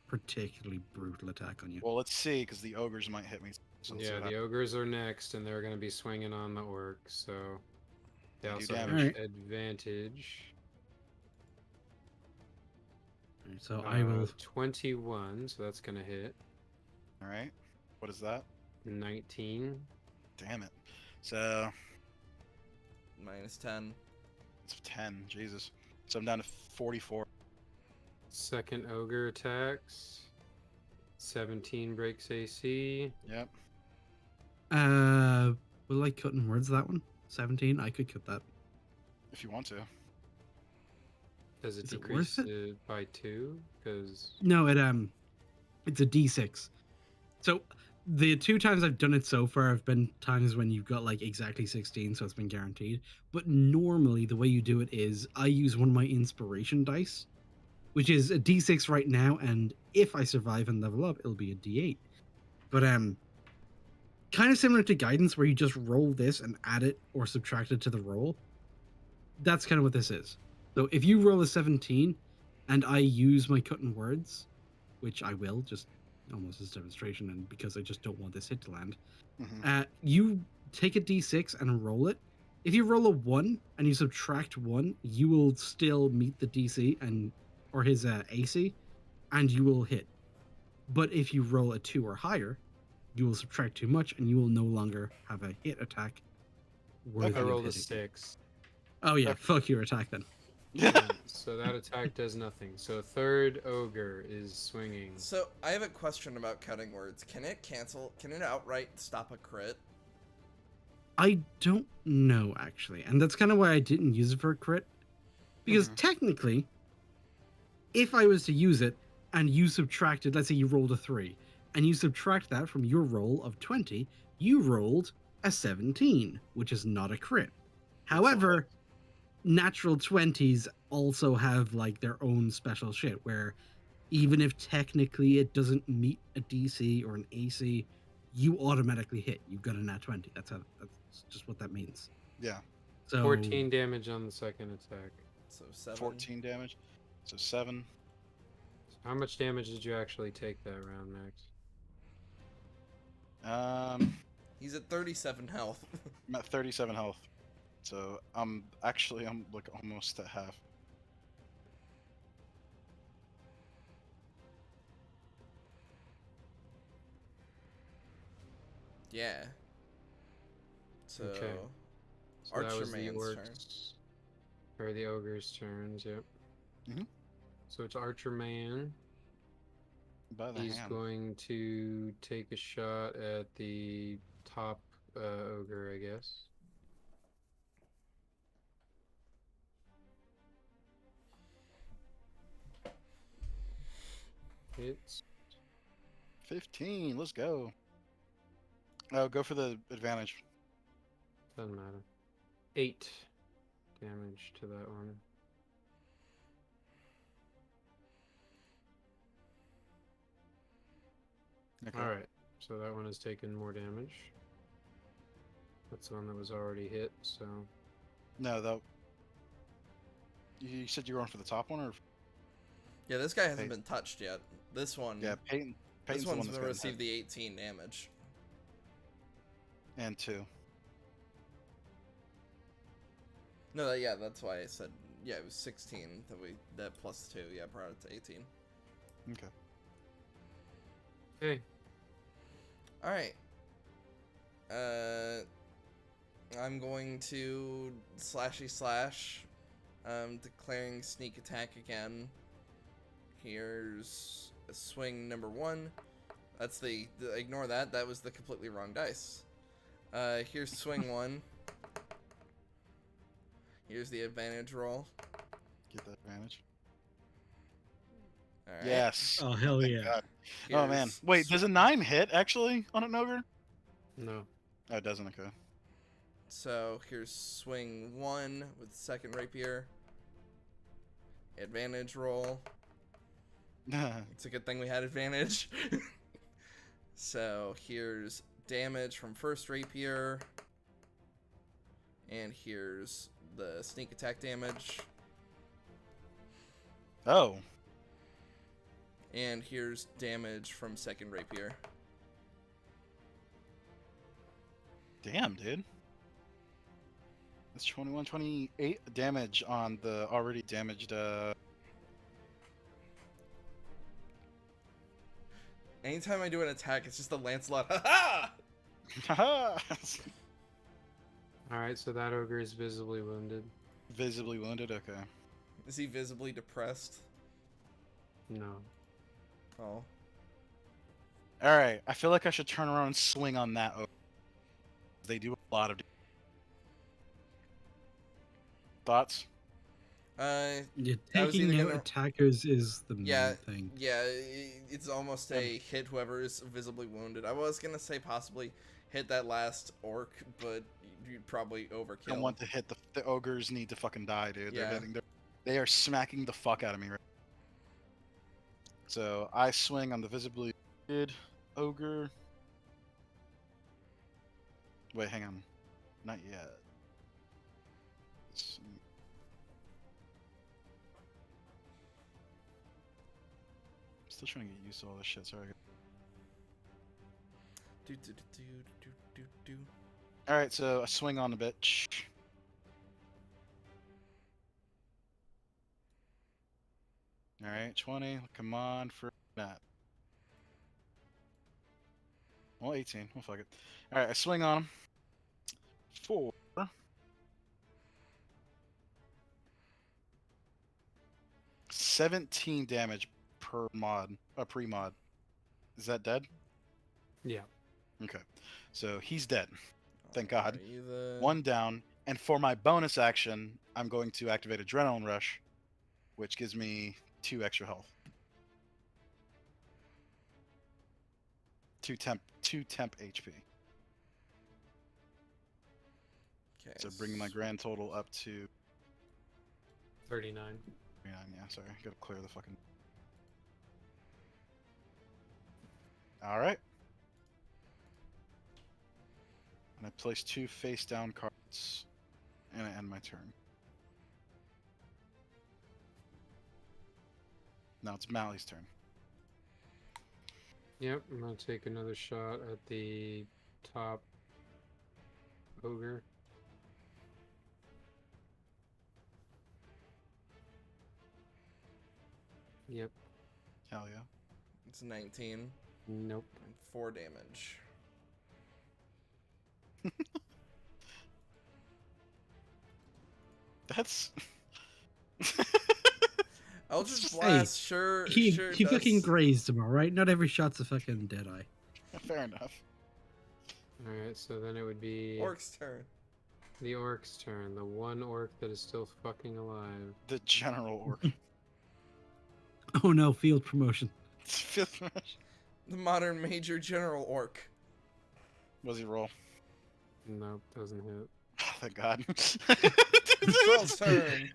particularly brutal attack on you. Well, let's see because the ogres might hit me. So let's see Yeah, what the ogres are next, and they're going to be swinging on the orcs, so they They do also have damage. advantage. Alright, so I will. 21, so that's going to hit. All right. What is that? 19. Damn it. So -10. it's 10. Jesus. So I'm down to 44. Second ogre attacks. 17 breaks AC. Yep. Will I cut in words that one? 17. I could cut that. If you want to. Does it Is it worth decrease it by 2? Because No, it's a D6. So the 2 times I've done it so far have been times when you've got like exactly 16, so it's been guaranteed. But normally the way you do it is I use one of my inspiration dice, which is a D6 right now, and if I survive and level up, it'll be a D8. But kind of similar to guidance where you just roll this and add it or subtract it to the roll. That's kind of what this is. So if you roll a 17 and I use my cutting words, which I will, just almost as a demonstration, and because I just don't want this hit to land, you take a d6 and roll it. If you roll a 1 and you subtract 1, you will still meet the DC or his AC, and you will hit. But if you roll a 2 or higher, you will subtract too much, and you will no longer have a hit attack. Worthy I of rolled a hitting. 6. Oh yeah, fuck your attack then. So that attack does nothing. So third ogre is swinging. So I have a question about cutting words. Can it cancel? Can it outright stop a crit? I don't know actually, and that's kind of why I didn't use it for a crit. Because technically, if I was to use it and you subtracted, let's say you rolled a 3, and you subtract that from your roll of 20, you rolled a 17, which is not a crit. However, natural 20s also have like their own special shit where even if technically it doesn't meet a DC or an AC, you automatically hit. You've got a nat 20. That's just what that means. Yeah. So 14 damage on the second attack. So 7. 14 damage. So 7. So how much damage did you actually take that round, Max? He's at 37 health. I'm at 37 health. So I'm like almost at half. Yeah. So Okay. So that was the Archerman's turn. orcs. Or the ogre's turns, yep. Mhm. So it's Archerman. By the He's hand. going to take a shot at the top ogre, I guess. Hits. 15. Let's go. Oh, go for the advantage. Doesn't matter. 8 damage to that one. Okay. Alright, so that one has taken more damage. That's the one that was already hit, so. No, that. You said you were going for the top one, or Yeah, this guy hasn't Peyton. been touched yet. This one. Yeah, Peyton. This Peyton's the one one's that's gonna gotten receive hit. the 18 damage. And 2. No, yeah, that's why I said it was 16 that plus 2, brought it to 18. Okay. Okay. All right. I'm going to slashy slash, declaring sneak attack again. Here's a swing number 1. That's the ignore that. That was the completely wrong dice. Here's swing 1. Here's the advantage roll. Get that advantage. All right. Yes. Oh hell Thank yeah! God. Oh man. Here's Wait, does a 9 hit actually on an ogre? No. Oh, it doesn't. Okay. So here's swing 1 with second rapier. Advantage roll. It's a good thing we had advantage. So here's damage from first rapier. And here's the sneak attack damage. Oh. And here's damage from second rapier. Damn, dude. That's 21, 28 damage on the already damaged. Anytime I do an attack, it's just a Lancelot. Ha Haha! All right, so that ogre is visibly wounded. Visibly wounded. Okay. Is he visibly depressed? No. Oh. All right. I feel like I should turn around and swing on that ogre. They do a lot of. Thoughts? Yeah, I was taking either out gonna- attackers is the main Yeah, thing. yeah, it's almost a hit whoever is visibly wounded. I was gonna say possibly hit that last orc, but you'd probably overkill. Don't want to hit the ogres. Need to fucking die, dude. Yeah. They are smacking the fuck out of me right. So I swing on the visibly wounded ogre. Wait, hang on. Not yet. Still trying to get used to all this shit. Sorry. All right, so I swing on the bitch. All right, 20. Come on for that. Well, 18. We'll fuck it. All right, I swing on him. 4. 17 damage per mod, pre-mod. Is that dead? Yeah. Okay, so he's dead. Thank God. Alright, 1 down, and for my bonus action, I'm going to activate Adrenaline Rush, which gives me 2 extra health. 2 temp HP. Okay, So bringing my grand total up to 39. 39. Yeah, sorry, gotta clear the fucking. All right. And I place 2 face down cards, and I end my turn. Now it's Mally's turn. Yep, I'm gonna take another shot at the top ogre. Yep. Hell yeah. it's 19 Nope. and 4 damage. That's. Eldritch Hey, Blast, sure He does. fucking grazed him, all right. Not every shot's a fucking dead eye. Fair enough. Alright, so then it would be Orc's turn. the orc's turn. The one orc that is still fucking alive. The general orc. Oh no, field promotion. Fifth match. The modern major general orc. What does he roll? Nope, doesn't hit. Oh, thank God. Troll's turn.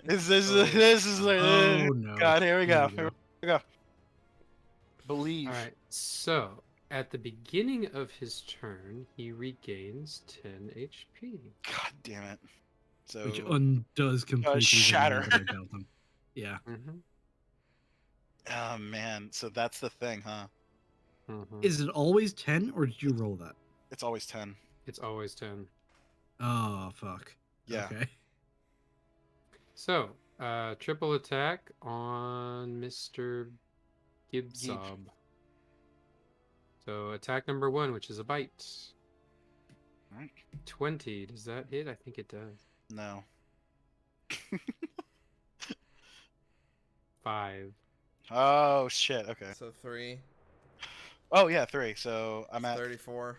This is Oh no. God, here we go. Here we Here we go. Believe. Alright, so at the beginning of his turn, he regains 10 HP. God damn it. So Which undoes completely the shatter. wound that I dealt him. Yeah. Mm-hmm. Oh man, so that's the thing, huh? Mhm. Is it always 10 or did you roll that? It's always 10. It's always 10. Oh, fuck. Yeah. Okay. So, triple attack on Mr. Gibsob. So, attack number 1, which is a bite. Alright. 20. Does that hit? I think it does. No. 5. Oh shit. Okay. So 3. Oh yeah, 3. So I'm at 34.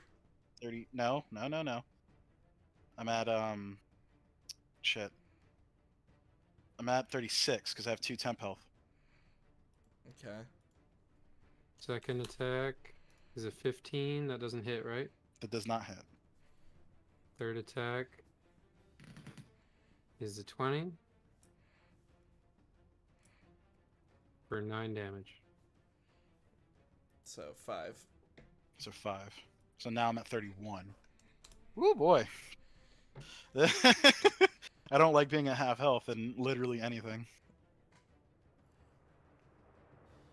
30. No. I'm at shit. I'm at 36 because I have 2 temp health. Okay. Second attack is a 15. That doesn't hit, right? That does not hit. Third attack is a 20 for 9 damage. So 5. So 5. So now I'm at 31. Woo boy. I don't like being at half health in literally anything.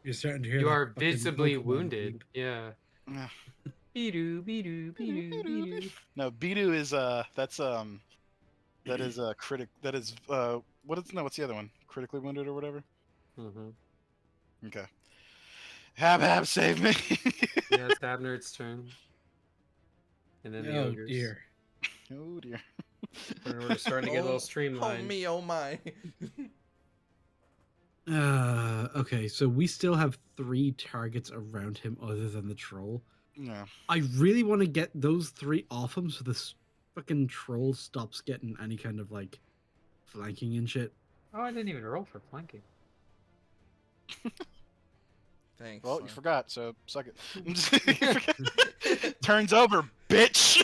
You're starting to hear You that are fucking visibly Pokemon wounded. beep. Yeah. Yeah. Beedoo, beedoo, beedoo, beedoo. No, Bidu is that is critic that is what's the other one? Critically wounded or whatever? Mm-hmm. Okay. Hab save me. Yeah, it's Abner's turn. And then the Oh ogres. dear. Oh dear. We're starting to get a little streamlined. Oh me, oh my. Okay, so we still have 3 targets around him other than the troll. Yeah. I really want to get those 3 off him so this fucking troll stops getting any kind of like flanking and shit. Oh, I didn't even roll for flanking. Thanks. Well, you Slim. forgot, so suck it. Turns over, bitch.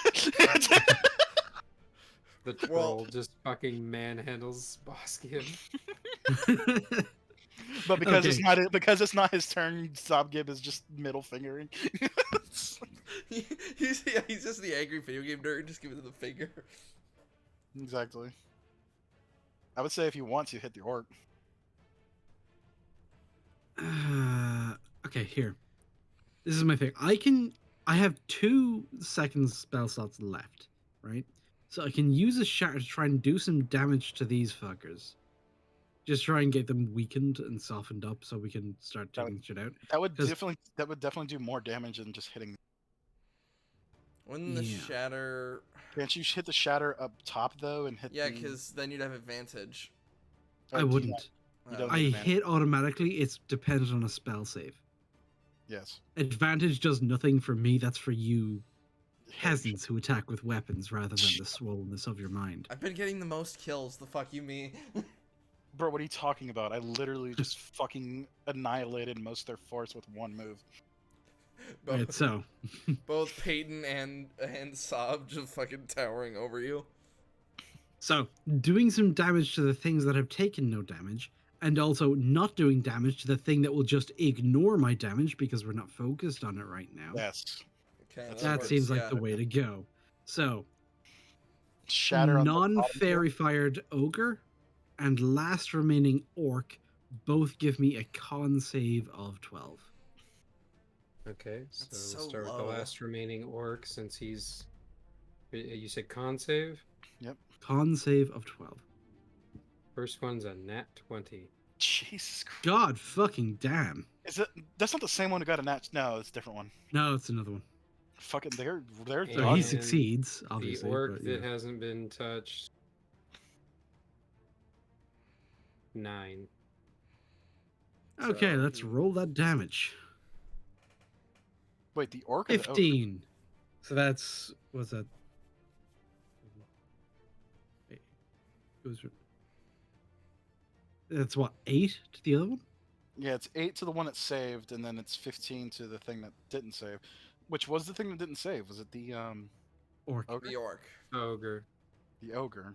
The troll just fucking manhandles Boskin. But because Okay. it's not his turn, Zobgib is just middle fingering. he's just the angry video game nerd. Just give it the finger. Exactly. I would say if you want to hit the orc. Okay, here. This is my thing. I have 2 second spell slots left, right? So I can use a shatter to try and do some damage to these fuckers. Just try and get them weakened and softened up so we can start That taking shit out. That would 'Cause- definitely do more damage than just hitting. Wouldn't the Yeah. shatter? Can't you hit the shatter up top though and hit? Yeah, the... because then you'd have advantage. Oh, I do you wouldn't. not- You Oh. don't I get advantage. hit automatically. It's dependent on a spell save. Yes. Advantage does nothing for me. That's for you peasants who attack with weapons rather than the swollenness of your mind. I've been getting the most kills. The fuck you mean? Bro, what are you talking about? I literally just fucking annihilated most of their force with one move. Right, both, so both Peyton and Sob just fucking towering over you. doing some damage to the things that have taken no damage, and also not doing damage to the thing that will just ignore my damage because we're not focused on it right now. Yes. Okay, That works, seems like yeah. the way to go. So, Shatter on the bottom non-fairy fired ogre and last remaining orc both give me a con save of 12. Okay, so That's we'll so start with the low. last remaining orc since he's. You said con save? Con save of 12. First one's a nat 20. Jesus Christ. God fucking damn. Is it? That's not the same one who got a nat. No, it's a different one. No, it's another one. Fucking, they're So he And succeeds, The obviously. orc but, that yeah. hasn't been touched. 9. Okay, So- let's roll that damage. Wait, the orc or the ogre? 15. So that's what's that? Wait, it was- That's what, 8 to the other one? Yeah, it's 8 to the one that saved, and then it's 15 to the thing that didn't save. Which was the thing that didn't save? Was it the Orc. ogre? The orc. Ogre. The ogre.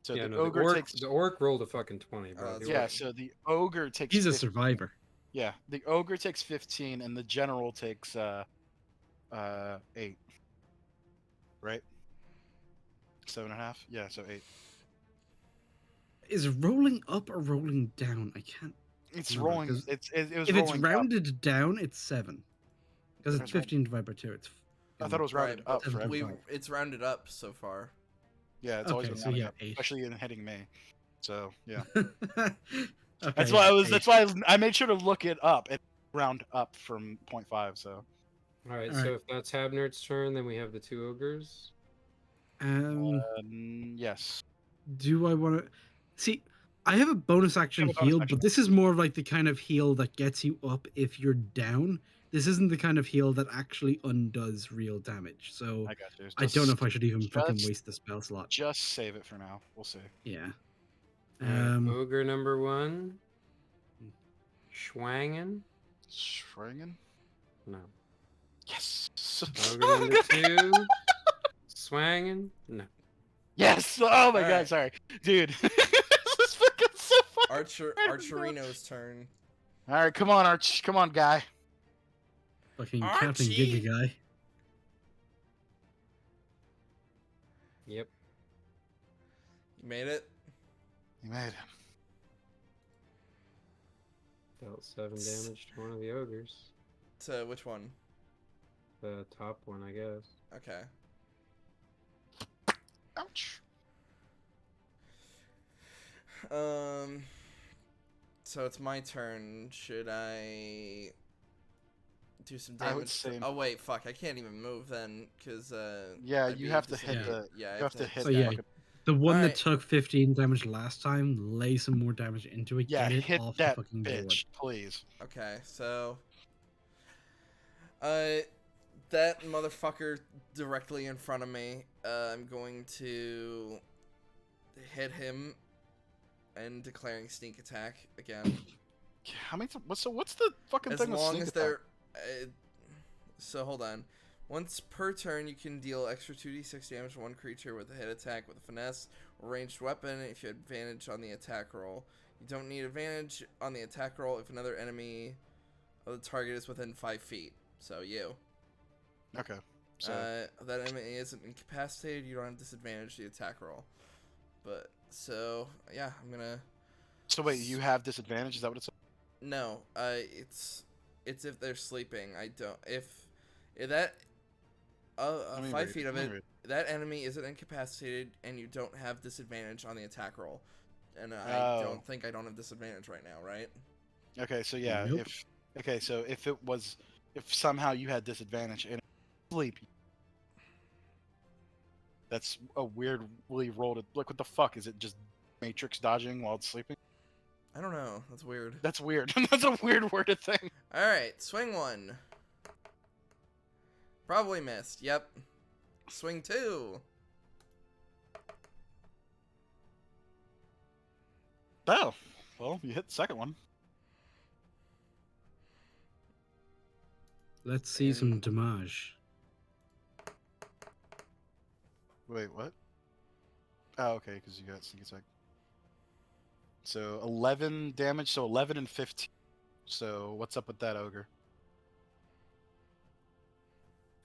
So Yeah, the no, ogre takes. the orc rolled a fucking 20, bro. that's The Yeah, orc- so the ogre takes. He's a 15. survivor. Yeah, the ogre takes 15, and the general takes 8. Right. 7.5. Yeah, so 8. Is rolling up or rolling down? I can't. It's Remember, rolling. 'cause It was if it's rolling up. rounded down, it's 7. Because it's It's rounded- 15 divided by 2. It's I thought it was rounded Right, up for but everything. it's rounded up so far. Yeah, it's always Okay, been so rounding yeah, up, 8. especially in hitting me. So yeah, Okay, that's why I was. 8. That's why I made sure to look it up and round up from 0.5. So All right, All so right. if that's Habnert's turn, then we have the 2 ogres. yes. Do I want to see? I have a bonus action You have a bonus heal, action. but this is more of like the kind of heal that gets you up if you're down. This isn't the kind of heal that actually undoes real damage. So I got you. I don't know if I should even fucking just- waste the spell slot. Just save it for now. We'll see. Yeah. All right, ogre number 1. Schwangen? Schwingen? No. Yes. Ogre number 2. Swangen? No. Yes. Oh my god. Alright. Sorry, dude. This is fucking so fucking. Archerino's turn. All right, come on, Arch. Come on, guy. Fucking Archie! Captain Giga guy. Yep. You made it. You made it. Dealt 7 damage to one of the ogres. To which one? The top one, I guess. Okay. Ouch. So it's my turn. Should I do some I damage? would say- Oh wait, fuck! I can't even move then, cause Yeah, I'd you be have to hit disadvantaged. the. Yeah, I You have to hit So the. yeah, fucking- the one Alright. that took 15 damage last time, lay some more damage into it. Yeah, get it hit off that the fucking bitch, board. please. Okay, so that motherfucker directly in front of me. I'm going to hit him and declaring sneak attack again. How many? What's the fucking As thing with long sneak as attack? they're so hold on. Once per turn, you can deal extra 2d6 damage to one creature with a hit attack with a finesse or ranged weapon if you have advantage on the attack roll. You don't need advantage on the attack roll if another enemy of the target is within 5 feet. So you. Okay. So That enemy isn't incapacitated. You don't have disadvantage to the attack roll. But so yeah, I'm gonna. so wait, you have disadvantage? Is that what it's? No, it's if they're sleeping. I don't if that Let me 5 read feet it, of let me it. read That enemy isn't incapacitated, and you don't have disadvantage on the attack roll. And I don't think I don't have disadvantage right now, right? Okay, so yeah, Nope. if somehow you had disadvantage and sleep, that's a weirdly rolled. Like, what the fuck is it? Just matrix dodging while it's sleeping? I don't know. That's weird. That's weird. That's a weird worded thing. All right, swing 1. Probably missed. Yep. Swing 2. Oh, well, you hit the second one. Let's see some And- damage. Wait, what? Oh, okay, because you got sneak attack. So 11 damage. So 11 and 15. So what's up with that ogre?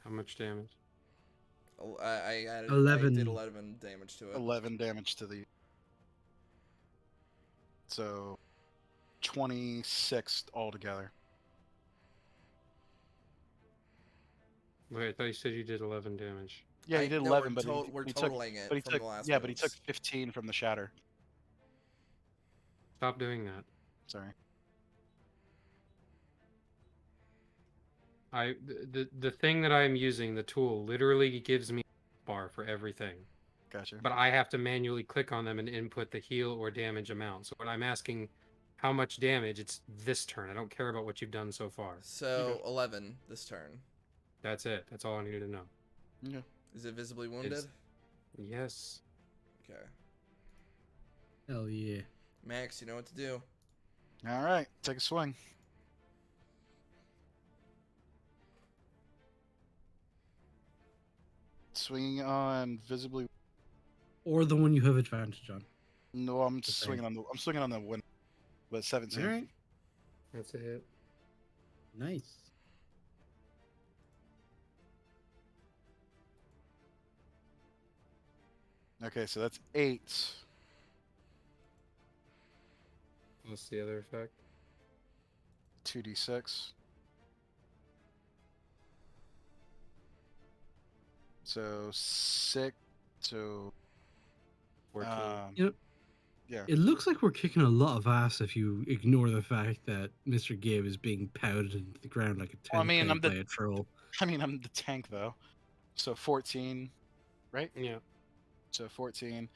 How much damage? I added. 11. I did 11 damage to it. 11 damage to the. So 26 altogether. Wait, I thought you said you did 11 damage. Yeah, he did no, 11, we're but we're he took, totaling it but he from took, the last yeah, but he took moves. 15 from the shatter. Stop doing that. Sorry. The thing that I'm using, the tool, literally gives me a bar for everything. Gotcha. But I have to manually click on them and input the heal or damage amount. So when I'm asking how much damage, it's this turn. I don't care about what you've done so far. So 11 this turn. That's it. That's all I needed to know. Yeah. Is it visibly wounded? Yes. Okay. Hell yeah. Max, you know what to do. All right, take a swing. Swinging on visibly. Or the one you have advantage on. No, I'm just Okay. swinging on the. I'm swinging on the win. But 17. All right. That's a hit. Nice. Okay, so that's 8. What's the other effect? 2d6. So 6. So 14. You know, yeah. it looks like we're kicking a lot of ass if you ignore the fact that Mr. Gabe is being pounded into the ground like a Well, I tent mean, peg by a troll. I'm the tank though. So 14, right? Yeah. So 14.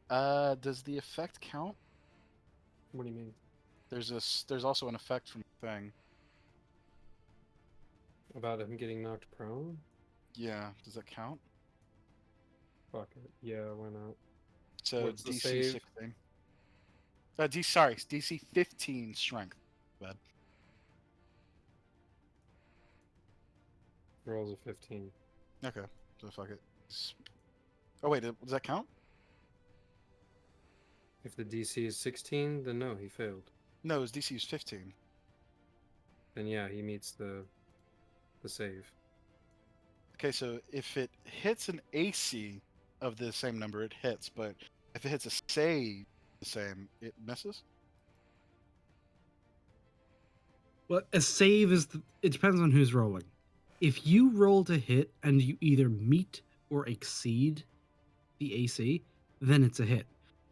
Does the effect count? What do you mean? There's also an effect from the thing. About him getting knocked prone? Yeah, does that count? Fuck it. Yeah, why not? So What's the DC save? 16. DC 15 strength. Bad. Rolls a 15. Okay, so fuck it. Oh wait, does that count? If the DC is 16, then no, he failed. No, his DC is 15. Then yeah, he meets the save. Okay, so if it hits an AC of the same number, it hits. But if it hits a save the same, it misses. Well, a save is it depends on who's rolling. If you roll to hit and you either meet or exceed the AC, then it's a hit.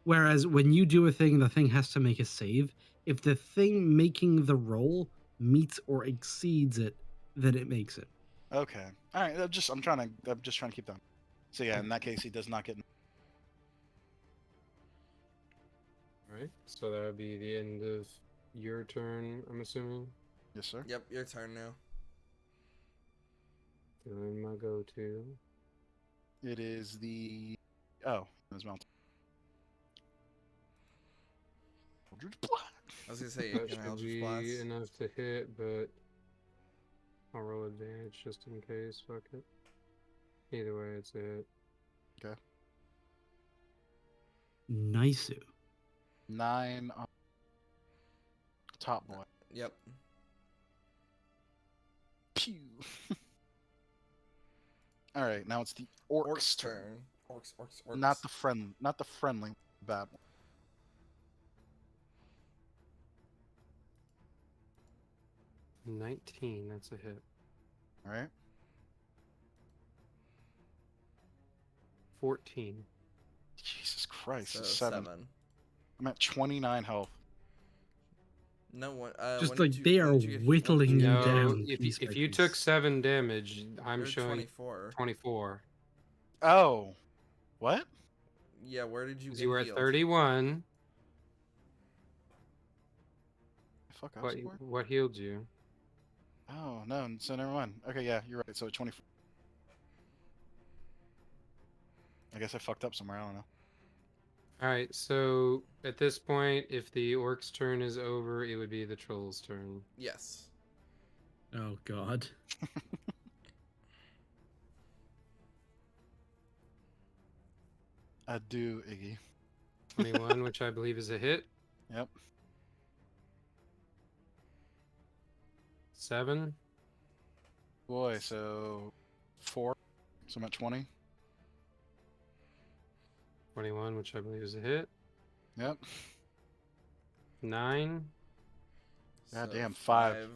Whereas when you do a thing, the thing has to make a save. If the thing making the roll meets or exceeds it, then it makes it. Okay. All right. I'm just trying to keep that. So yeah, in that case, he does not get. Alright, so that would be the end of your turn, I'm assuming. Yes, sir. Yep, your turn now. Doing my go-to. It is the. Oh, it was mountain. I was gonna say, That can I should Eldritch be Blast? enough to hit, but I'll roll advantage just in case. Fuck it. Either way, it's a hit. Nice. 9 on top boy. Yep. Pew. All right, now it's the orc's turn. Orcs. Not the friendly bad one. 19, that's a hit. All right. 14. Jesus Christ. So 7. 7. I'm at 29 health. No one. Just when like did you- they when are did you get- whittling when did you No, down. if piece by you piece. took 7 damage, I'm You're showing 24. 24. Oh. What? Yeah, where did you 'Cause get you were at healed? 31. Fuck, I was What, more? what healed you? Oh, no. So never mind. Okay, yeah, you're right. So 24. I guess I fucked up somewhere. I don't know. Alright, so at this point, if the orc's turn is over, it would be the troll's turn. Yes. Oh God. I do, Iggy. 21, which I believe is a hit. Yep. 7. Boy, so 4. So I'm at 20. 21, which I believe is a hit. Yep. 9. God So damn, 5.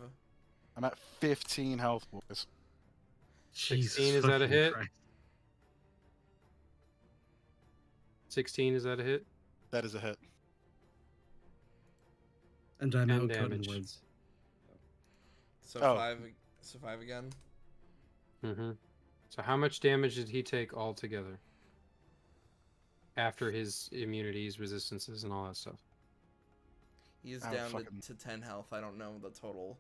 I'm at 15 health, boys. 16, is that a fucking hit? Christ. 16, is that a hit? That is a hit. And I'm And out cutting damage. words. So Oh. 5. So 5 again. Mm-hmm. So how much damage did he take altogether? After his immunities, resistances, and all that stuff. He's Oh, down fucking- to 10 health. I don't know the total.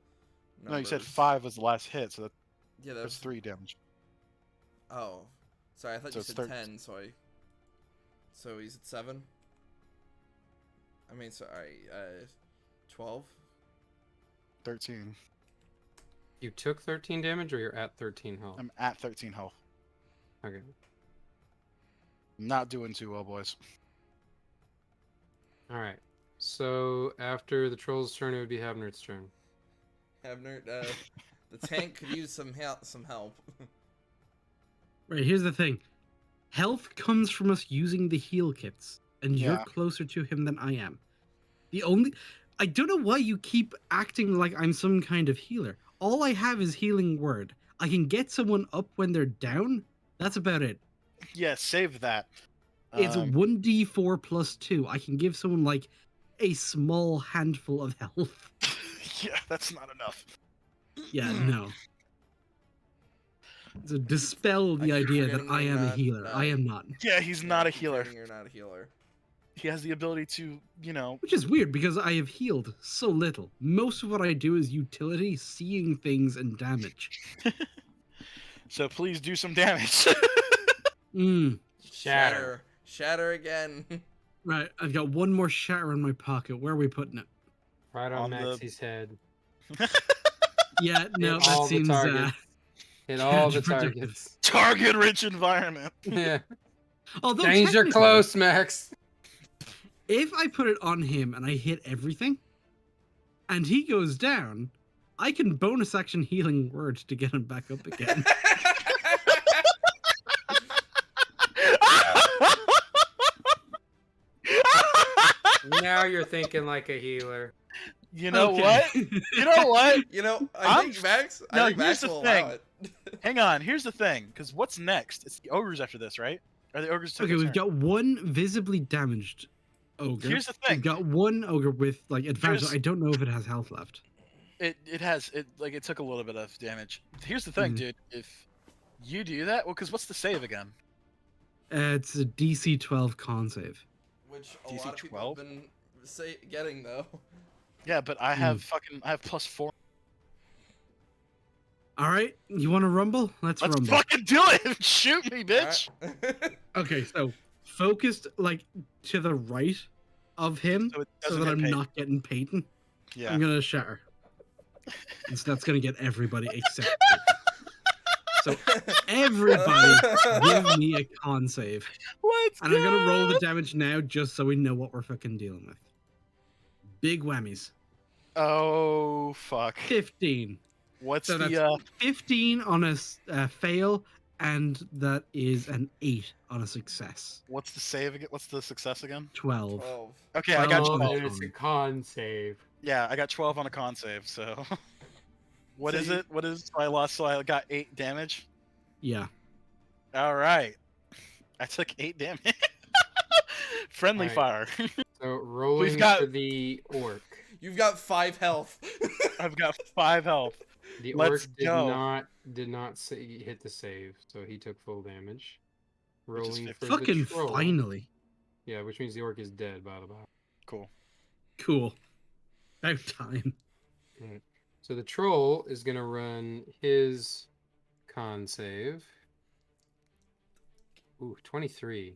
No, you said numbers. 5 was the last hit, so Yeah, that's that's 3 damage. Oh, sorry. I thought So you it's said 13. 10. So he's at 7. I mean, sorry. 12. 13. You took 13 damage, or you're at 13 health? I'm at 13 health. Okay. Not doing too well, boys. All right. So after the troll's turn, it would be Havner's turn. Havner, the tank could use some help. Right, here's the thing. Health comes from us using the heal kits, and you're Yeah. closer to him than I am. The only I don't know why you keep acting like I'm some kind of healer. All I have is healing word. I can get someone up when they're down. That's about it. Yeah, save that. It's 1d4 plus 2. I can give someone like a small handful of health. Yeah, that's not enough. Yeah, no. So dispel the I keep idea that forgetting I you're am a not, healer. I am not. Yeah, he's yeah, not I a keep healer. forgetting You're not a healer. He has the ability to, Which is weird because I have healed so little. Most of what I do is utility, seeing things, and damage. so please do some damage. Mm. Shatter. Shatter again. Right, I've got one more shatter in my pocket. Where are we putting it? Right on, On the- Maxie's head. Yeah, no, Hit that all the seems targets. Hit all the counterproductive. targets. Target-rich environment. Yeah. Although Danger technically, close, Max. if I put it on him and I hit everything, and he goes down, I can bonus action healing word to get him back up again. Now you're thinking like a healer. You know Okay. what? You know what? You know, I'm- I think Max here's Max the will thing. allow it. Hang on. Here's the thing. Because what's next? It's the ogres after this, right? Or the ogres took Okay, a we've turn. got one visibly damaged ogre. Here's the thing. We've got one ogre with like advantage. Here's- I don't know if it has health left. It took a little bit of damage. Here's the thing, Mhm. dude. If you do that, well, because what's the save again? It's a DC 12 con save. Which a DC lot of people 12? have been getting though. Yeah, but I have I have +4. All right, you want to rumble? Let's Let's rumble. fucking do it. Shoot me, bitch. Alright. Okay, so focused like to the right of him, So it so doesn't that hit I'm Peyton. not getting Peyton. Yeah. I'm gonna shatter, and so that's gonna get everybody except. Peyton. So everybody, give me a con save, Let's and I'm gonna roll the damage now, just so we know what we're fucking dealing with. Big whammies. Oh fuck. 15. What's So the that's 15 on a fail, and that is an 8 on a success. what's the save again? What's the success again? 12. 12. Okay, I got 12. 12. And it's a con save. Yeah, I got 12 on a con save. So what So is you- it? What is I lost? So I got 8 damage. Yeah. All right. I took 8 damage. Friendly Alright. fire. So rolling got- for the orc. You've got 5 health. I've got 5 health. The Let's orc go. did not hit the save, so he took full damage. Which is Rolling 50. for Fucking the troll. finally. Yeah, which means the orc is dead, by the way. Cool. Cool. About time. So the troll is gonna run his con save. Ooh, 23.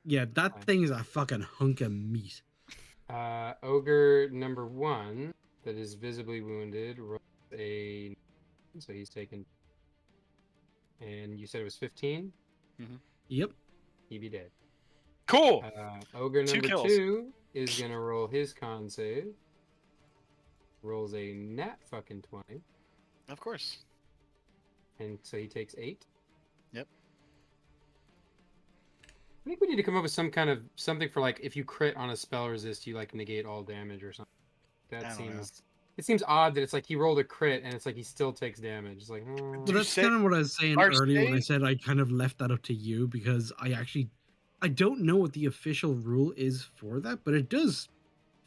Yeah, that Fine. thing is a fucking hunk of meat. Ogre number 1 that is visibly wounded rolls a, so he's taken. And you said it was 15. Yep. He'd be dead. Cool. Ogre 2 number kills. 2 is gonna roll his con save. Rolls a nat fucking 20, Of course. and so he takes 8. Yep. I think we need to come up with something for like if you crit on a spell resist, you like negate all damage or something. I That don't know. it seems odd that it's like he rolled a crit and it's like he still takes damage. It's like, Well, you that's say- kind of what I was saying our earlier when I save- said I kind of left that up to you, because I don't know what the official rule is for that, but it does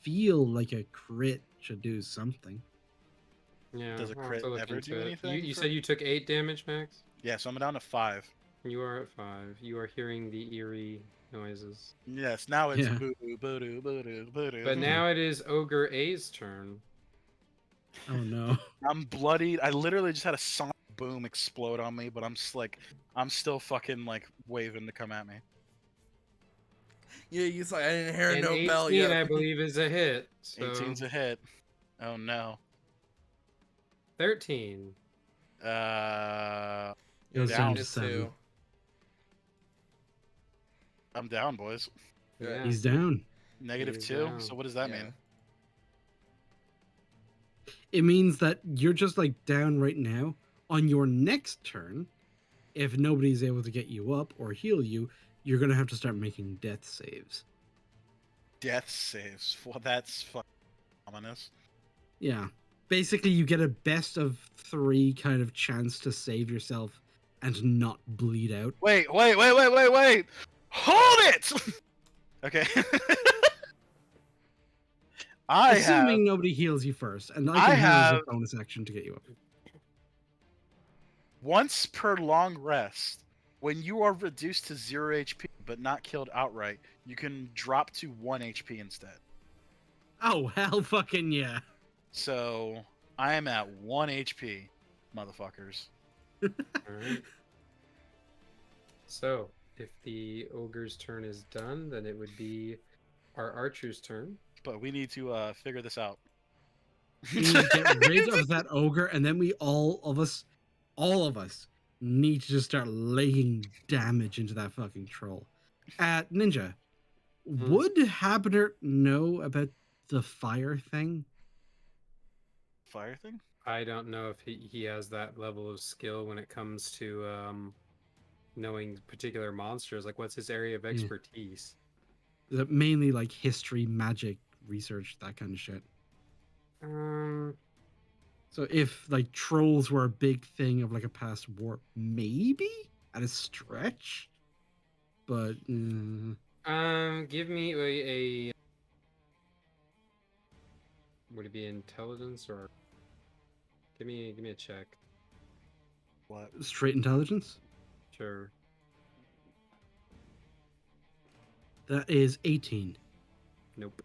feel like a crit should do something. yeah. Does a I'll have crit to look ever into do it. anything You for- said you took 8 damage, Max. Yeah, so I'm down to 5. You are at 5. You are hearing the eerie noises. Yes, now it's Yeah. boo boo boo boo. But now it is Ogre A's turn. Oh no. I'm bloodied. I literally just had a sonic boom explode on me, but I'm just like, I'm still fucking like waving to come at me. Yeah, he's like, I didn't hear And no 18, bell yet. I believe, is a hit. So 18's a hit. Oh no. 13. Goes down down It to is 7. too. I'm down, boys. Yeah. He's down. Negative He's 2. down. So what does that Yeah. mean? It means that you're just like down right now. On your next turn, if nobody's able to get you up or heal you, you're gonna have to start making death saves. death saves. Well, that's fucking ominous. Yeah. Basically, you get a best of 3 kind of chance to save yourself and not bleed out. Wait! Hold it! Okay. Assuming nobody heals you first, and I can heal as a bonus action to get you up. Once per long rest, when you are reduced to 0 HP but not killed outright, you can drop to 1 HP instead. Oh, hell fucking yeah. So I am at 1 HP, motherfuckers. Alright. So, if the ogre's turn is done, then it would be our archer's turn. But we need to figure this out. We need to get rid of that ogre, and then all of us, need to just start laying damage into that fucking troll. Ninja, would Habner know about the fire thing? Fire thing? I don't know if he has that level of skill when it comes to knowing particular monsters. Like, what's his area of expertise? Is it mainly like history, magic, research, that kind of shit? So if like trolls were a big thing of like a past war, maybe at a stretch, but give me a would it be intelligence or give me a check. What? Straight intelligence? Sure. That is 18. Nope.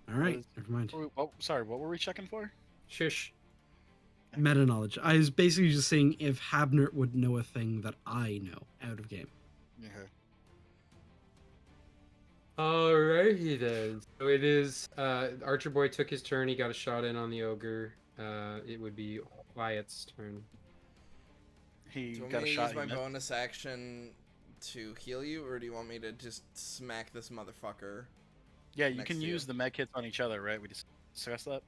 All right, never mind. Oh, sorry. What were we checking for? Shush. Meta knowledge. I was basically just saying if Habner would know a thing that I know out of game. Okay. Alrighty then. So it is Archer Boy took his turn, he got a shot in on the ogre. It would be Wyatt's turn. He Do you want got me a to shot. use my bonus action to heal you, or do you want me to just smack this motherfucker? Yeah, you next can to use you? the med kits on each other, right? We discussed that.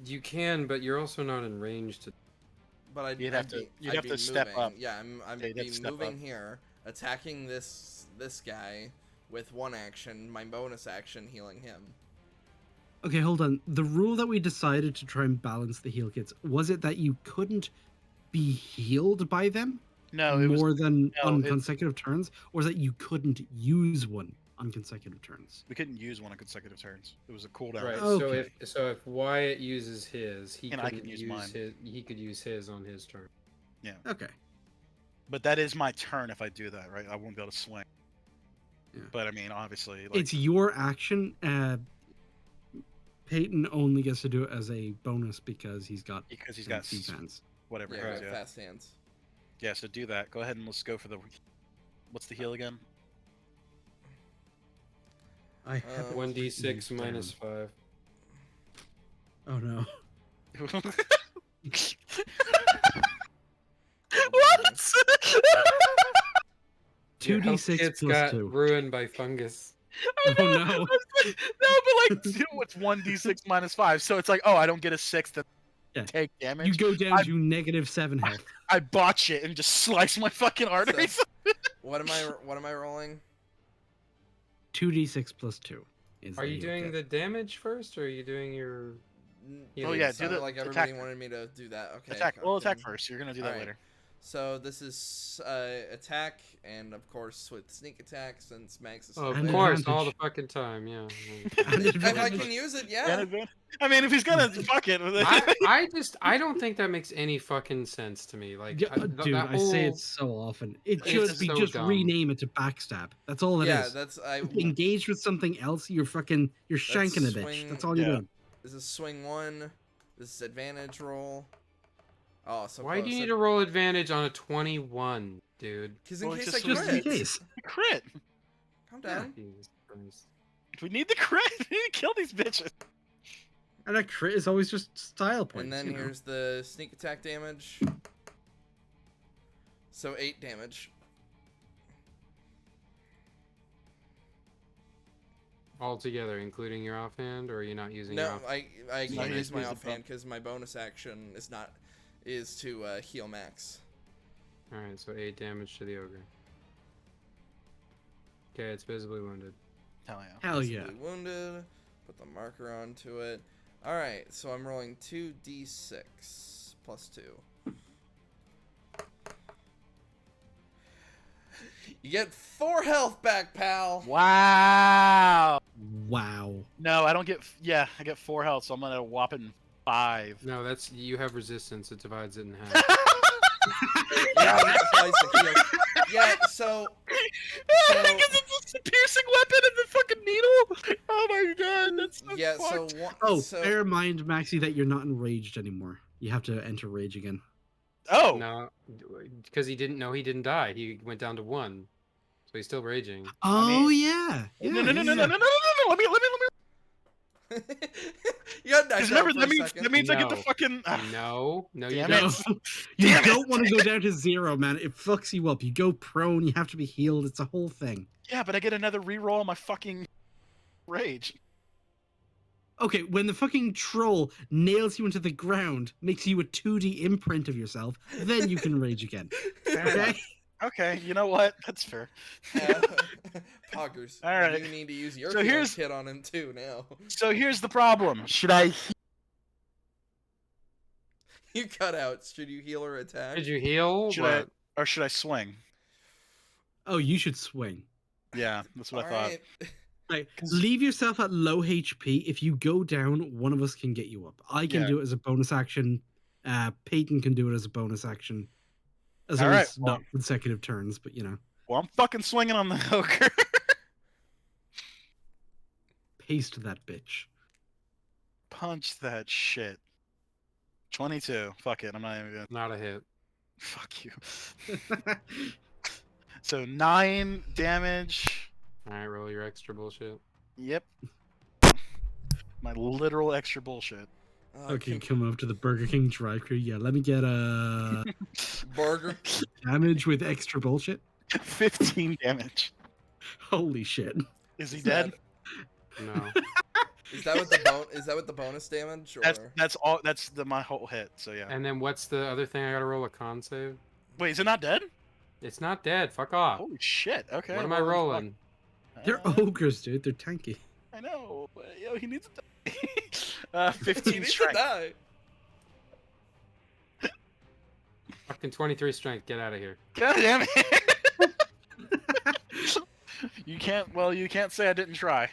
You can, but you're also not in range to. But You'd have to step up. Yeah, I'm Yeah, you'd have to step moving up. here, attacking this guy with one action, my bonus action healing him. Okay, hold on. The rule that we decided to try and balance the heal kits, was it that you couldn't be healed by them No, it was more than no, on it- consecutive turns, or was that you couldn't use one on consecutive turns? we couldn't use one on consecutive turns. It was a cooldown. Right. Okay. So if Wyatt uses his, he And I couldn't can use use mine. his. He could use his on his turn. Okay. But that is my turn if I do that, right? I won't be able to swing. Yeah. But I mean, obviously, like, It's your action. Peyton only gets to do it as a bonus because he's got deep hands. whatever. Yeah, it is, right, yeah. fast hands. Yeah, so do that. Go ahead and let's go for the. What's the heal again? I have it 1d6 written minus down. 5. Oh no. What? 2d6 It's plus got 2. ruined by fungus. Oh no. No, but like, what's 1d6 minus 5? So it's like, oh, I don't get a 6 to Yeah. take damage. You go down to -7 health. I botch it and just slice my fucking arteries. What am I rolling? 2d6 plus 2. Are you doing the damage first, or are you doing your? Oh, yeah, It sounded do the like attack. everybody wanted me to do that. Okay. Attack. We'll attack okay. first. You're gonna do that Alright. later. So this is attack, and of course with sneak attack, since Max is. Oh, of And course, advantage. all the fucking time. Yeah. If I can use it, yeah. I mean, if he's gonna fuck it. I don't think that makes any fucking sense to me. Like, Yeah, dude, that I say whole- it so often. It It's should be so just dumb. rename it to backstab. That's all it is. Yeah, that's Engaged with something else, you're shanking a bitch. swing- That's all you're yeah. doing. This is swing 1. This is advantage roll. Oh, so Why do you need to roll advantage on a 21, dude? Because in Well, case just- I Just in crit. case. Crit. Calm down. Jesus Christ. We need the crit. We need to kill these bitches. And a crit is always just style points. And then you know? here's the sneak attack damage. So 8 damage. All together, including your offhand, or are you not using your No, offhand? I No, can't you use my use the offhand because my bonus action is to heal Max. Alright, so 8 damage to the ogre. Okay, it's visibly wounded. Hell yeah. Hell yeah. Possibly wounded. Put the marker onto it. All right, so I'm rolling 2d6 plus 2. You get 4 health back, pal. Wow. Wow. No, I don't get. Yeah, I get 4 health, so I'm gonna whopping 5. No, that's you have resistance. It divides it in half. Yeah, that applies to heal. Yeah, so Because it's a piercing weapon and the fucking needle. Oh my god, that's so yeah, fucked. so Bear in mind, Maxie, that you're not enraged anymore. You have to enter rage again. Oh, No, because he didn't know he didn't die. He went down to 1, so he's still raging. Oh mean- yeah. no, no, no, no, no, no, no, no, no, let me. you got knocked Because out remember, for that a means second. that means I get the No. fucking. No, you Damn don't. it. No, you Damn don't it. want to go down to 0, man. It fucks you up. You go prone. You have to be healed. It's a whole thing. Yeah, but I get another reroll on my fucking rage. Okay, when the fucking troll nails you into the ground, makes you a 2D imprint of yourself, then you can rage again. Okay? Okay, you know what? That's fair. Poggers. All right. You need to use your So here's- kit on him too now. So here's the problem. Should I? You cut out. Should you heal or attack? Did you heal? Should What? Or should I swing? Oh, you should swing. Yeah, that's what I thought. Alright. Like, leave yourself at low HP. If you go down, one of us can get you up. I can Yeah. do it as a bonus action. Peyton can do it as a bonus action. As All long right, as not consecutive turns, but you know. Well, I'm fucking swinging on the ogre. Paste that bitch. Punch that shit. 22. Fuck it. I'm not even gonna. Not a hit. Fuck you. So 9 damage. All right, roll your extra bullshit. Yep. My literal extra bullshit. Okay, come up to the Burger King drive-thru. Yeah, let me get a Burger. damage with extra bullshit. 15 damage. Holy shit. Is he Is dead? No. Is that with the bonus damage? Or... That's all. That's my whole hit. So yeah. And then what's the other thing? I gotta roll a con save. Wait, is it not dead? It's not dead. Fuck off. Holy shit. Okay. What am I well, rolling? fuck. They're ogres, dude. They're tanky. I know. But, yo, he needs to die. He 15 needs to strength. die. Fucking 23 strength. Get out of here. God damn it. You can't. Well, you can't say I didn't try.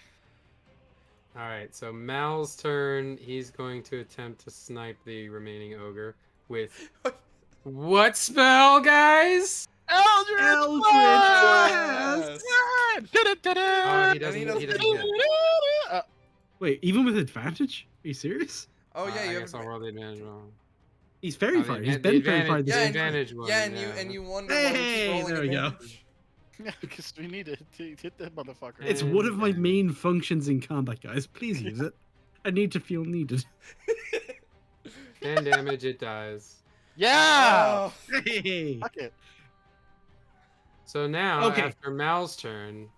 All right. So Mal's turn. He's going to attempt to snipe the remaining ogre with what spell, guys? Eldritch Eldritch Blast! Blast! Oh, he And he doesn't. He doesn't doesn't hit. Wait, even with advantage? Are you serious? Oh yeah, I you guess have. I'll roll the advantage roll. He's very Oh, far. the He's advan- been the very far. advantage- This the Yeah, game. advantage one. Yeah, and you wonder why we keep Hey, rolling there we go. advantage. Yeah, because we need to hit that motherfucker. It's one of my main functions in combat, guys. Please use it. I need to feel needed. 10 damage. It dies. Yeah. Oh, Hey! Fuck it. So now, Okay. after Mal's turn,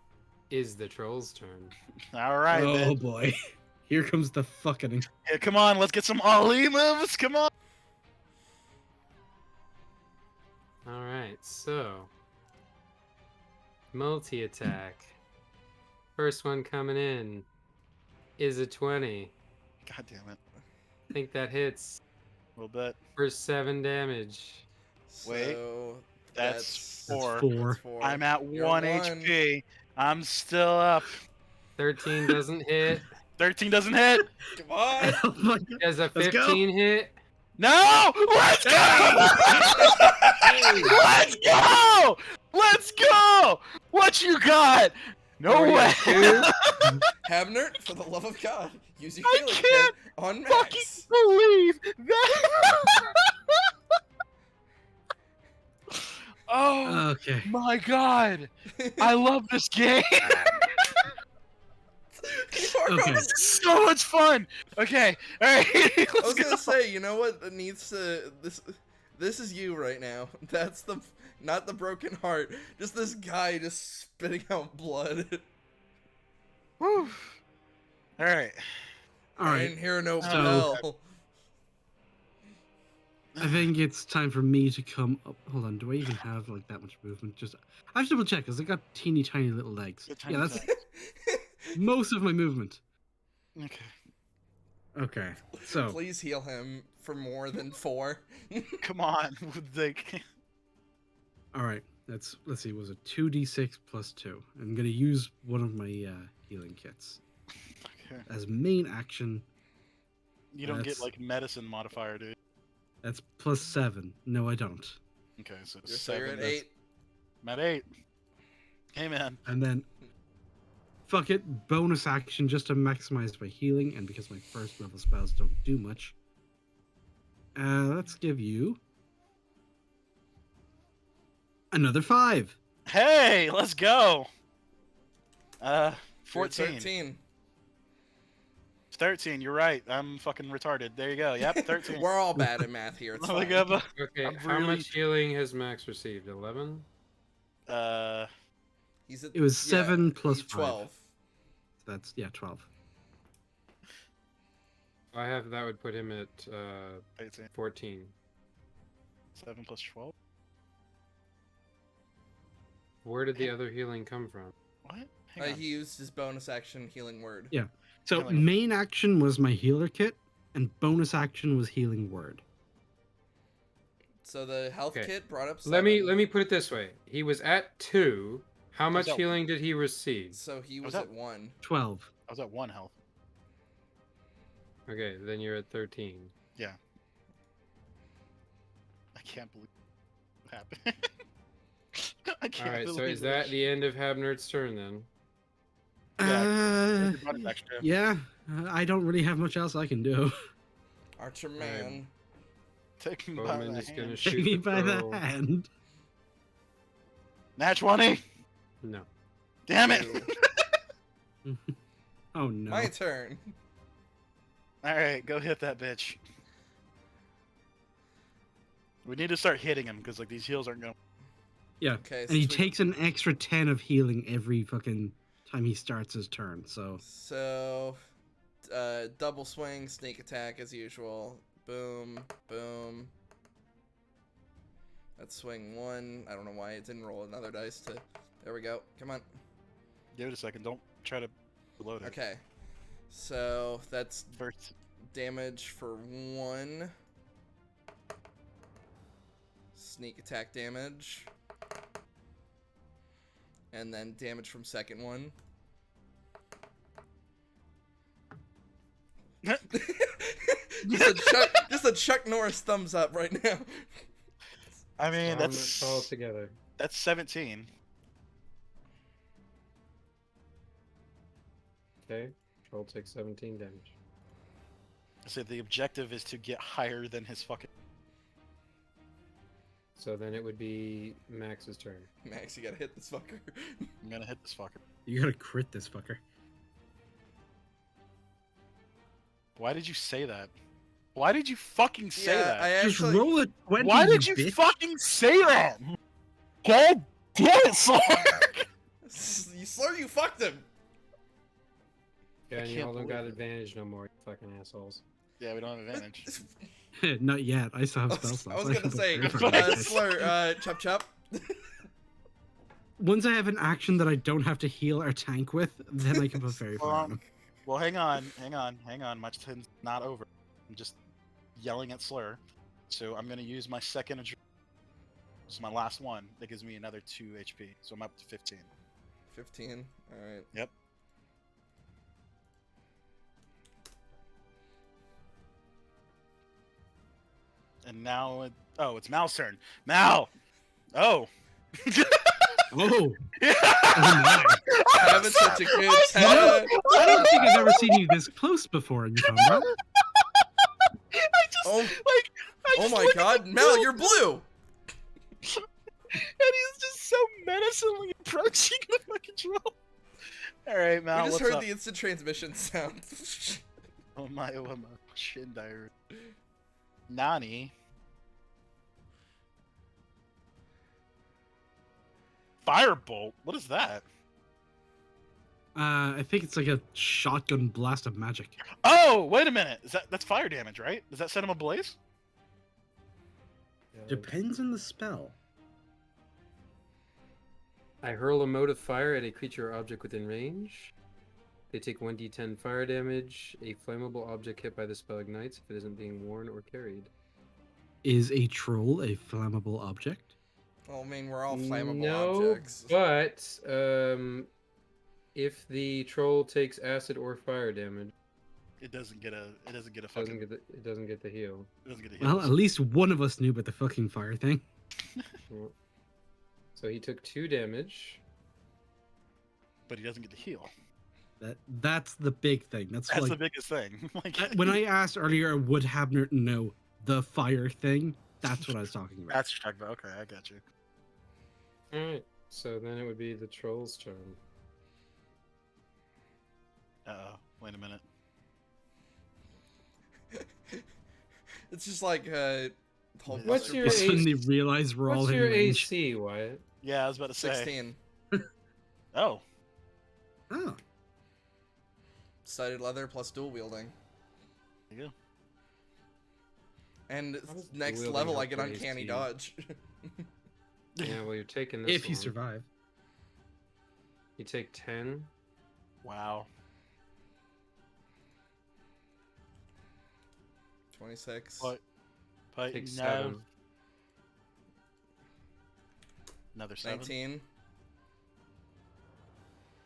is the troll's turn. All right. Oh then. boy. Here comes the fucking. Yeah, come on, let's get some ollie moves. Come on. All right. So multi attack. First one coming in is a 20. God damn it. I think that hits A little bit. for 7 damage. Wait, so That's That's 4. four. That's 4. I'm at You're 1 one. HP. I'm still up. 13 doesn't hit. 13 doesn't hit. Come on. Oh my god. Does a Let's go. 15 hit? No! Let's go! Let's go! Let's go! What you got? No Oh, way! yeah, 2? Havner, for the love of God, use your I healing can't kit on Fucking Max. believe that! Oh Okay. my god! I love this game. Okay. This is so much fun. Okay, all right. I Let's was go. gonna say, you know what needs to this is you right now. That's the not the broken heart. Just this guy just spitting out blood. Whew. All right. All I right. didn't hear no So- bell. I think it's time for me to come up. Hold on. Do I even have like that much movement? Just I have to double check because I got teeny tiny little legs. Good tiny Yeah, that's legs. most of my movement. Okay. Okay, so Please heal him for more than 4. Come on. Like, all right, let's see. Was it 2d6 plus 2? I'm gonna use one of my healing kits okay. as main action. You don't get That's- like medicine modifier, dude. That's plus 7. No, I don't. Okay, so So you're 7. at 8. I'm at 8. Hey, man. And then, fuck it, bonus action just to maximize my healing, and because my first level spells don't do much. Let's give you another 5. Hey, let's go. You're at 14. 13. 13, you're right. I'm fucking retarded. There you go. Yep, 13. We're all bad at math here. It's Oh my fine. God. Okay, I'm how really- much healing has Max received? 11? He's at, It was 7 plus he's 5. 12. That's 12. I have that would put him at 18. 14. 7 plus 12? Where did the other healing come from? What? Hang on. He used his bonus action healing word. Yeah. So Healing. main action was my healer kit, and bonus action was healing word. So the health Okay. kit brought up 7. Let me put it this way. He was at 2. How much at healing did he receive? So he was that- at 1. 12. I was at 1 health. Okay, then you're at 13. I can't believe what happened. I can't All right, so believe is that the end of Habnert's turn then? Uh, Bonus extra. yeah. I don't really have much else I can do. Archer man. Take him by Bowman the is gonna hand. shoot Take me the by the crow. hand. Nat 20. No. Damn it. Ew. Oh no. My turn. All right, go hit that bitch. We need to start hitting him because like these heals aren't going. Yeah. Okay. And he since we- takes an extra 10 of healing every fucking time he starts his turn. So So, double swing, sneak attack as usual. Boom, boom. Let's swing 1. I don't know why it didn't roll another dice to. There we go. Come on. Give it a second. Don't try to reload it. Okay. So that's First. damage for 1. Sneak attack damage. And then damage from second one. just a Chuck Norris thumbs up right now. I mean, It's all that's together. 17. Okay. Troll takes 17 damage. So the objective is to get higher than his fucking. So then it would be Max's turn. Max, you gotta hit this fucker. I'm gonna hit this fucker. you gotta crit this fucker. Why did you say that? Why did you fucking say that? I Just actually. roll a 20. Why did you bitch. fucking say that? God damn it, Slurk! You slur, you fucked him. Yeah, and you can't all don't got believe it. advantage no more, you fucking assholes. Yeah, we don't have advantage. Not yet. I still have I spell was, slots. I was gonna say, can prepare for this. slur, chop chop. Once I have an action that I don't have to heal or tank with, then I can put fairy fire on him. Well, hang on. My turn's not over. I'm just yelling at Slur. So I'm gonna use my second adrenaline. This is my last one. That gives me another 2 HP. So I'm up to 15. 15. All right. Yep. And now, it's Mal's turn. Mal! Oh! Oh, Yeah! oh my. Having such a good I time. don't think I've ever seen you this close before in combat. I just, Oh, like, I oh just my look at god, the Mel, girl, you're blue. and he's just so menacingly approaching the fucking troll. Alright, Mal, We just what's heard up? the instant transmission sound. Oh my shin diary. Nani? Firebolt? What is that? I think it's like a shotgun blast of magic. Oh, wait a minute. That's fire damage, right? Does that set him ablaze? Depends on the spell. I hurl a mote of fire at a creature or object within range. They take 1d10 fire damage. A flammable object hit by the spell ignites if it isn't being worn or carried. Is a troll a flammable object? Well, I mean, we're all flammable No, objects. but if the troll takes acid or fire damage, It doesn't get a. It doesn't get a it fucking. doesn't get the heal. It doesn't get a Well, heals. at least one of us knew about the fucking fire thing. Well, so he took 2 damage. But he doesn't get the heal. That's the big thing. That's That's like the biggest thing. Like when I asked earlier, would Habner know the fire thing? That's what I was talking about. That's what you're talking about. Okay, I got you. Alright, so then it would be the troll's turn. Wait a minute. It's just like What's your It's when AC? they realize we're all What's in your range. AC, Wyatt? Yeah, I was about to say. 16 Oh, Oh, studded leather plus dual wielding, there you go. and does next wielding level I help get raise uncanny to you? dodge. Yeah, well, you're taking this if you one. survive. You take 10. Wow. 26. But Take no. 7. Another 7. 19.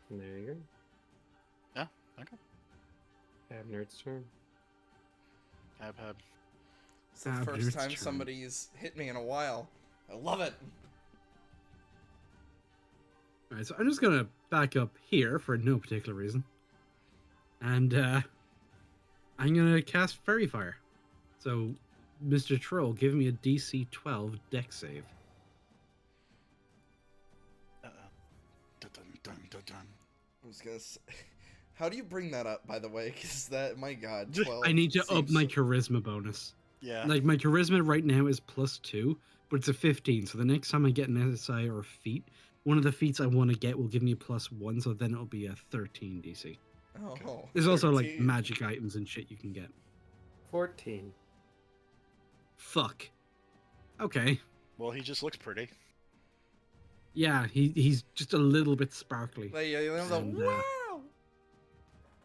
And there you go. Yeah. Okay. Abner's turn. Hab. It's the Abner's first time turn. somebody's hit me in a while. I love it. All right, so I'm just gonna back up here for no particular reason, and I'm gonna cast Fairy Fire. So, Mr. Troll, give me a DC 12 Dex save. Dun, dun, dun, dun, dun. I was gonna say, how do you bring that up, by the way? Because that, my god, 12. I need to up seems my so- charisma bonus. Yeah. Like my charisma right now is +2, but it's a 15. So the next time I get an SSI or a feat, one of the feats I want to get will give me a +1. So then it'll be a 13 DC. Oh, There's also like 13. magic items and shit you can get. 14. Fuck. Okay. Well, he just looks pretty. Yeah, he's just a little bit sparkly. Like, you know, the And, wow.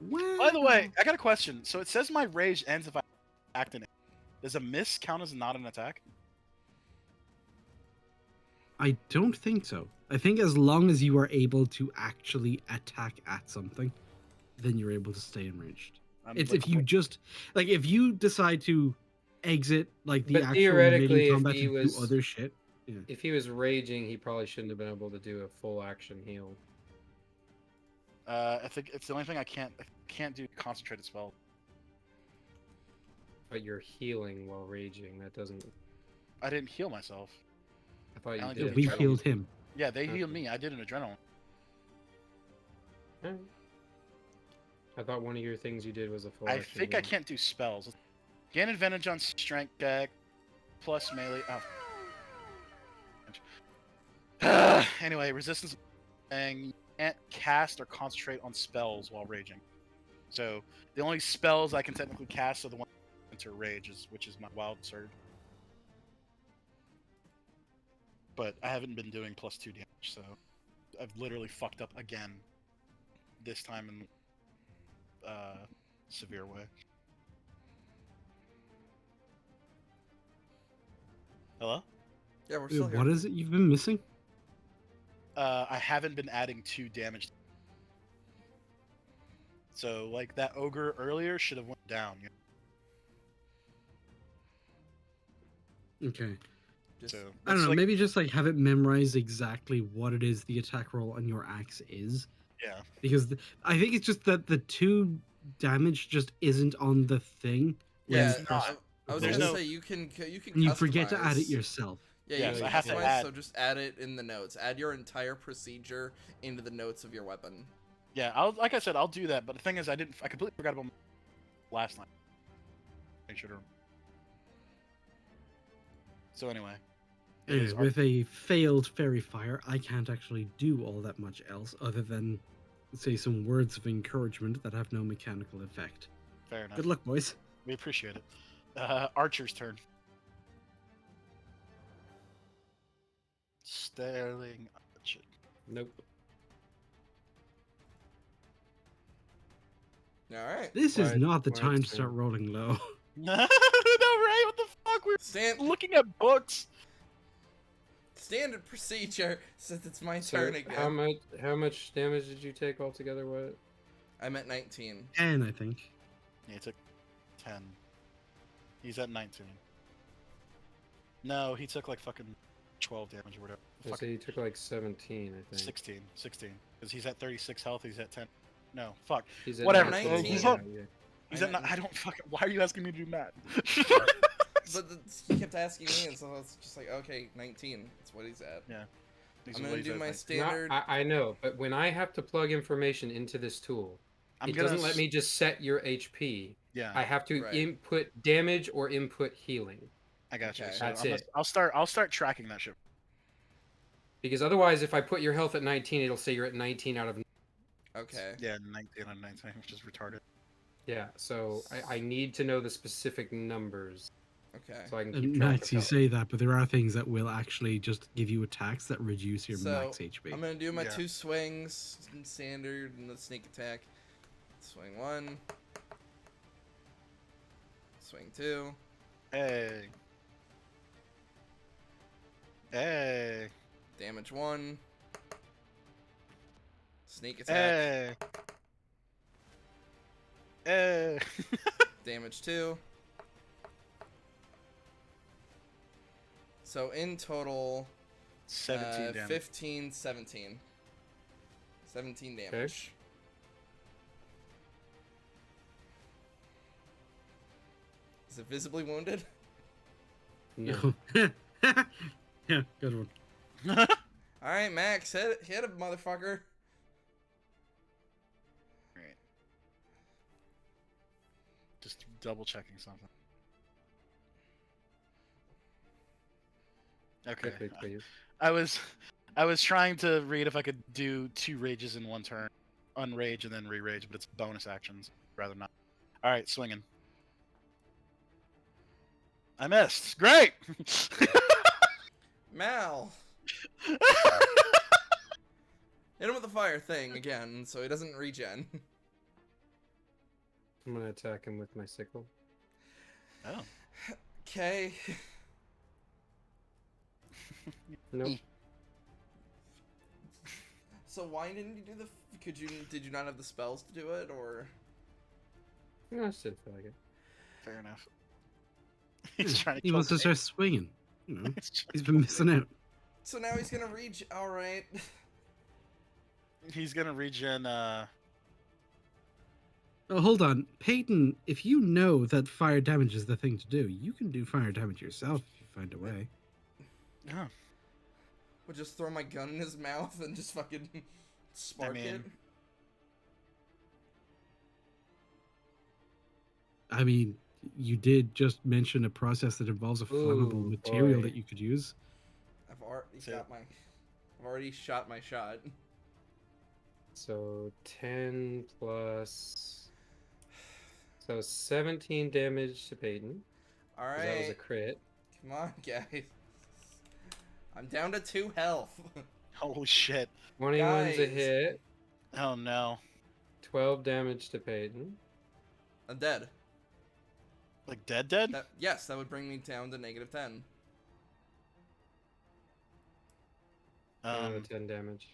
Wow. By the way, I got a question. So it says my rage ends if I act in it. Does a miss count as not an attack? I don't think so. I think as long as you are able to actually attack at something, then you're able to stay enraged. It's if you just like if you decide to exit like the But actual theoretically, melee if combat he and was- do other shit. If he was raging, he probably shouldn't have been able to do a full action heal. I think it's the only thing I can't do concentrated spell. But you're healing while raging. That doesn't. I didn't heal myself. I thought I you only did. did We adrenaline. healed him. Yeah, they Okay. healed me. I did an adrenaline. Alright. I thought one of your things you did was a full I action think I heal. can't do spells. Gain advantage on strength check plus melee. Oh. Anyway, resistance thing. You can't cast or concentrate on spells while raging. So the only spells I can technically cast are the ones that enter rage, which is my wild surge. But I haven't been doing +2 damage, so I've literally fucked up again. This time in severe way. Hello? Yeah, we're still here. What is it you've been missing? I haven't been adding 2 damage. So, like, that ogre earlier should have went down. You know? Okay. Just- So, I don't it's know. like- Maybe just like have it memorize exactly what it is the attack roll on your axe is. Yeah. Because I think it's just that the 2 damage just isn't on the thing. when Yeah, you no, press I was There's gonna no- say you can and you forget to add it customize. yourself. Yeah, Yes, you I can have to customize, add- so just add it in the notes. Add your entire procedure into the notes of your weapon. Yeah, like I said, I'll do that. But the thing is, I completely forgot about last night. Make sure to. So anyway. it is With a failed fairy fire, I can't actually do all that much else other than say some words of encouragement that have no mechanical effect. fair enough. Good luck, boys. We appreciate it. Archer's turn. Sterling Archer. Nope. All right. This is Why- not the why time to it's start rolling low. No, right? What the fuck? We're Stand looking at books. standard procedure since it's my So turn again. how much damage did you take altogether? What? I'm at 19. 10, I think. Yeah, he took 10. He's at 19. No, he took like fucking 12 damage or whatever. I Fuck, say you took like 17, I think. 16. 16. Because he's at 36 health, he's at 10. No, fuck. He's at Whatever. 19. He's yeah, at, yeah. he's at, I don't fucking, why are you asking me to do math? But he kept asking me, and so I was just like, okay, 19. That's what he's at. Yeah. He's I'm at gonna what do he's my at. No, standard. I know, but when I have to plug information into this tool, I'm it gonna doesn't let me just set your HP. Yeah, I have to Right. input damage or input healing. I got you. Okay. So That's I'm gonna- it. I'll start tracking that shit. Because otherwise, if I put your health at 19, it'll say you're at 19 out of. Okay. Yeah, 19 on 19, which is retarded. Yeah, so I need to know the specific numbers Okay. so I can keep And track Max, of you health. say that, but there are things that will actually just give you attacks that reduce your So, max HP. I'm gonna do my Yeah. 2 swings, standard, and the sneak attack. Swing 1. Swing 2. Hey. Hey. Damage 1. Sneak attack. Hey. Hey. Damage 2. So in total, 17 damage. 15, 17. 17 damage. Is it visibly wounded? No. Yeah, good one. Alright, Max, hit him, motherfucker. Right. Just double checking something. Okay. Quickly, please. I was trying to read if I could do 2 rages in one turn, unrage and then re-rage, but it's bonus actions. Rather not. All right, swinging. I missed. Great. Mal. Hit him with the fire thing again, so he doesn't regen. I'm gonna attack him with my sickle. Oh. Okay. Nope. So why didn't you do the? Did you not have the spells to do it, or? No, I just didn't feel like it. Fair enough. He's trying to He kill wants to Kate. start swinging. You know, He's trying he's to been kill missing out. So now he's gonna reach. All right. Kate. He's gonna regen. Oh, hold on, Peyton. If you know that fire damage is the thing to do, you can do fire damage yourself if you find a way. Oh, Would just throw my gun in his mouth and just fucking spark it. mean- I mean, you did just mention a process that involves a flammable Ooh, material boy. that you could use. I've already So- got my. I've already shot my shot. So 10 plus. So 17 damage to Peyton. All 'Cause that was a right. crit. Come on, guys. I'm down to 2 health. holy shit. 21's a Guys. hit. Oh no. 12 damage to Peyton. I'm dead. Like dead? Yes, that would bring me down to -10. Another 10 damage.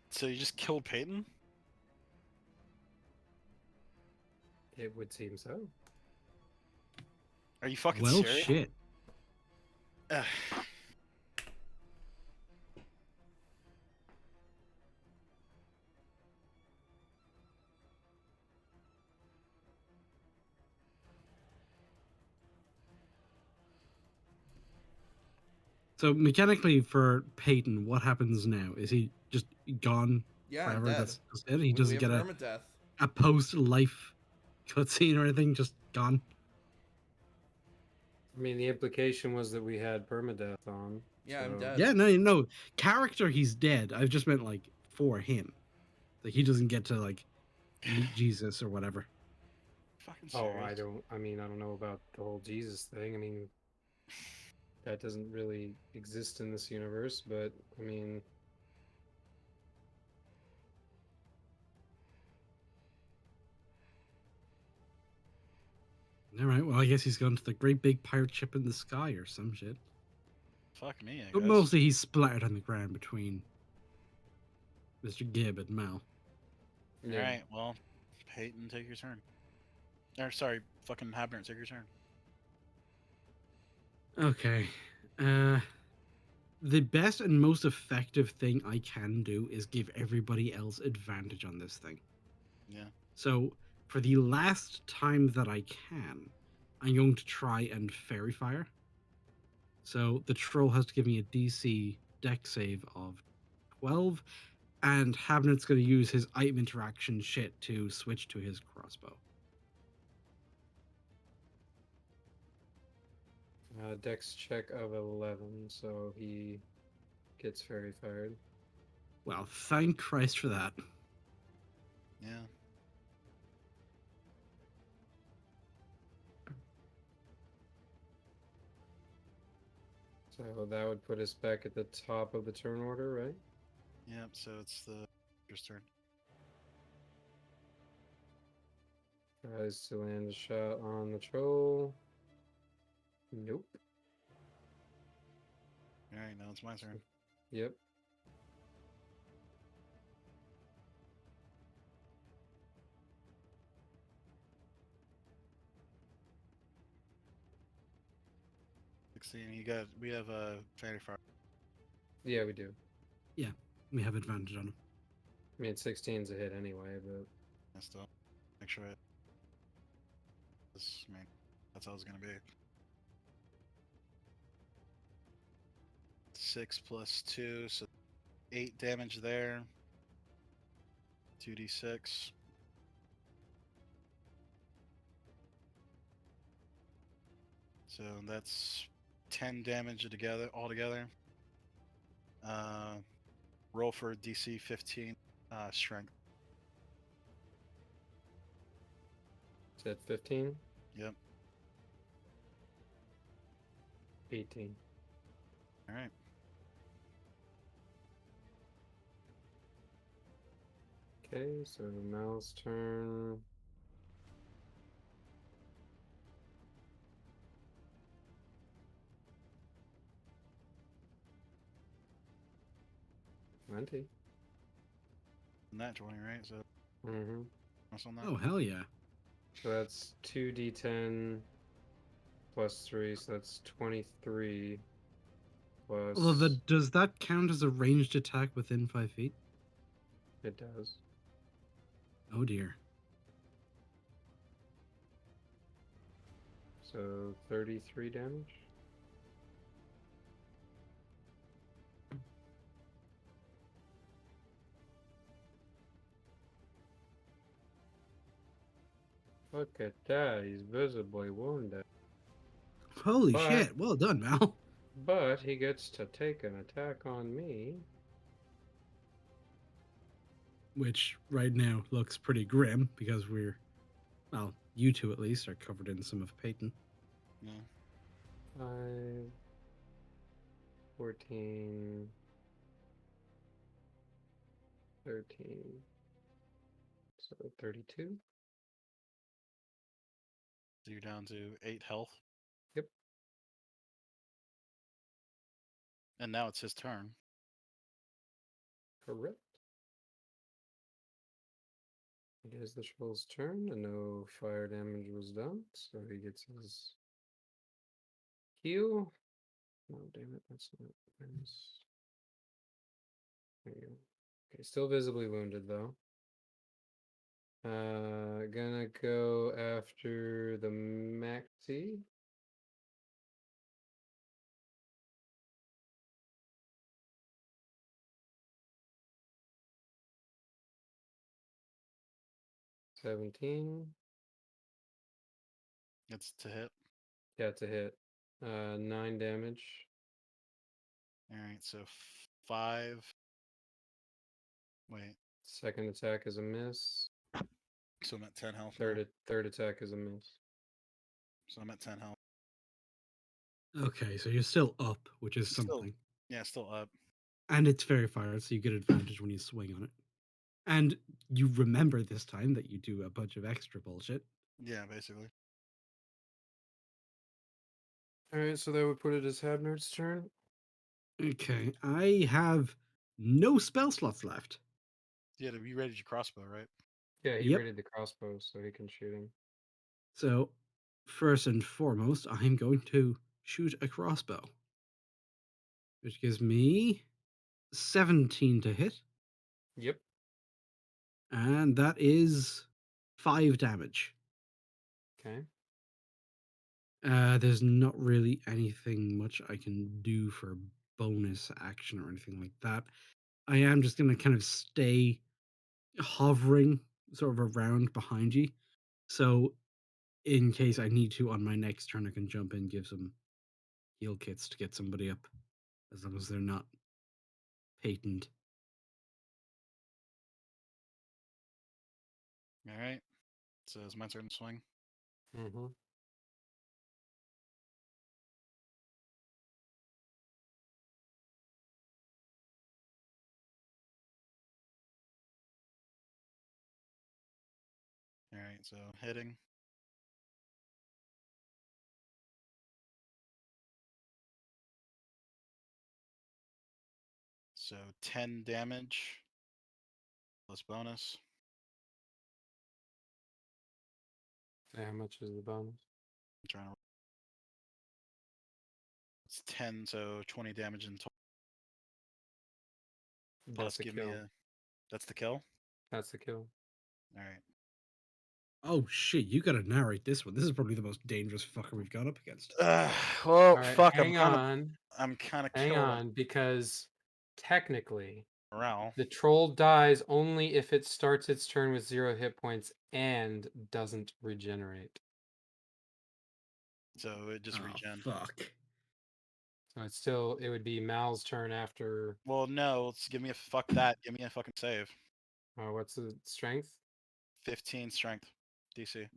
So you just killed Peyton? It would seem so. Are you fucking Well, serious? shit. Ugh. So mechanically, for Peyton, what happens now? Is he just gone Yeah, I'm forever? dead. That's just it. He doesn't get a permadeath. post-life cutscene or anything. Just gone. I mean, the implication was that we had permadeath on. Yeah, I'm so- dead. Yeah, no. Character, he's dead. I've just meant like for him, like he doesn't get to like meet Jesus or whatever. Fucking Oh, serious? I don't know about the whole Jesus thing. I mean, that doesn't really exist in this universe, but I mean, All right. Well, I guess he's gone to the great big pirate ship in the sky or some shit. Fuck me, I But guess. mostly he's splattered on the ground between Mr. Gibb and Mal. Yeah. All right, well, Peyton, take your turn. Or sorry, fucking Habner, take your turn. Okay. The best and most effective thing I can do is give everybody else advantage on this thing. Yeah. So, for the last time that I can, I'm going to try and fairy fire. So, the troll has to give me a DC deck save of 12, and Habnet's going to use his item interaction shit to switch to his crossbow. Dex check of 11, so he gets fairy fired. Well, thank Christ for that. Yeah. So that would put us back at the top of the turn order, right? Yep, so it's the first turn. Tries to land a shot on the troll. Nope. Alright, now it's my turn. Yep. We have a fairy fire. Yeah, we do. We have advantage on him. I mean, 16's a hit anyway, but I still make sure I mean, that's how it's gonna be. 6 plus 2, so 8 damage there. 2d6. So that's 10 damage altogether. Roll for DC 15 strength. it's at 15, Yep. 18. All right. Okay, so Mal's turn. Plenty. Nat 20, right? So Mm-hmm. what's on that? Oh, hell yeah. So that's 2d10 plus 3, so that's 23 plus. Although, does that count as a ranged attack within 5 feet? It does. Oh, dear. So 33 damage. Look at that, he's visibly wounded. Holy But- shit. Well done, Mal. But he gets to take an attack on me. Which right now looks pretty grim because well, you two at least are covered in some of Peyton. Yeah. 5, 14, 13. So 32. So you're down to 8 health. Yep. And now it's his turn. Correct. It is the troll's turn, and no fire damage was done, so he gets his heal. No, damn it, that's not nice. There you go. Okay, still visibly wounded though. Gonna go after the Maxi. $17. It's to hit. Yeah, it's a hit. 9 damage. Alright, so 5. Wait, Second attack is a miss. so I'm at 10 health. Now. Third attack is a miss. So I'm at 10 health. Okay, so you're still up, which is Still- something. Yeah, still up. And it's fairy fire, so you get advantage when you swing on it. And you remember this time that you do a bunch of extra bullshit. Yeah, basically. All right, so that would put it as Habner's turn. Okay, I have no spell slots left. Yeah, you readied your crossbow, right? Yeah, he Yep. raided the crossbow, so he can shoot him. So, first and foremost, I'm going to shoot a crossbow, which gives me 17 to hit, Yep. and that is 5 damage. Okay. There's not really anything much I can do for bonus action or anything like that. I am just going to kind of stay hovering sort of around behind you. So, in case I need to on my next turn, I can jump in, give some heal kits to get somebody up, as long as they're not patent. All right. So it's my turn to swing. Mm-hmm. All right. So hitting. So 10 damage plus bonus. So how much is the bonus? I'm trying to. It's 10, so 20 damage in total. Plus, That's a give kill. me a. That's the kill. That's the kill. All right. Oh shit, you gotta narrate this one. This is probably the most dangerous fucker we've gone up against. Well, All right, fuck. hang on. I'm kind of Hang killed on, because technically, morale. the troll dies only if it starts its turn with 0 hit points and doesn't regenerate. So it just Oh regen. fuck. So it's still, it would be Mal's turn after. Well, no. Let's give me a fuck that. Give me a fucking save. What's the strength? 15 strength DC.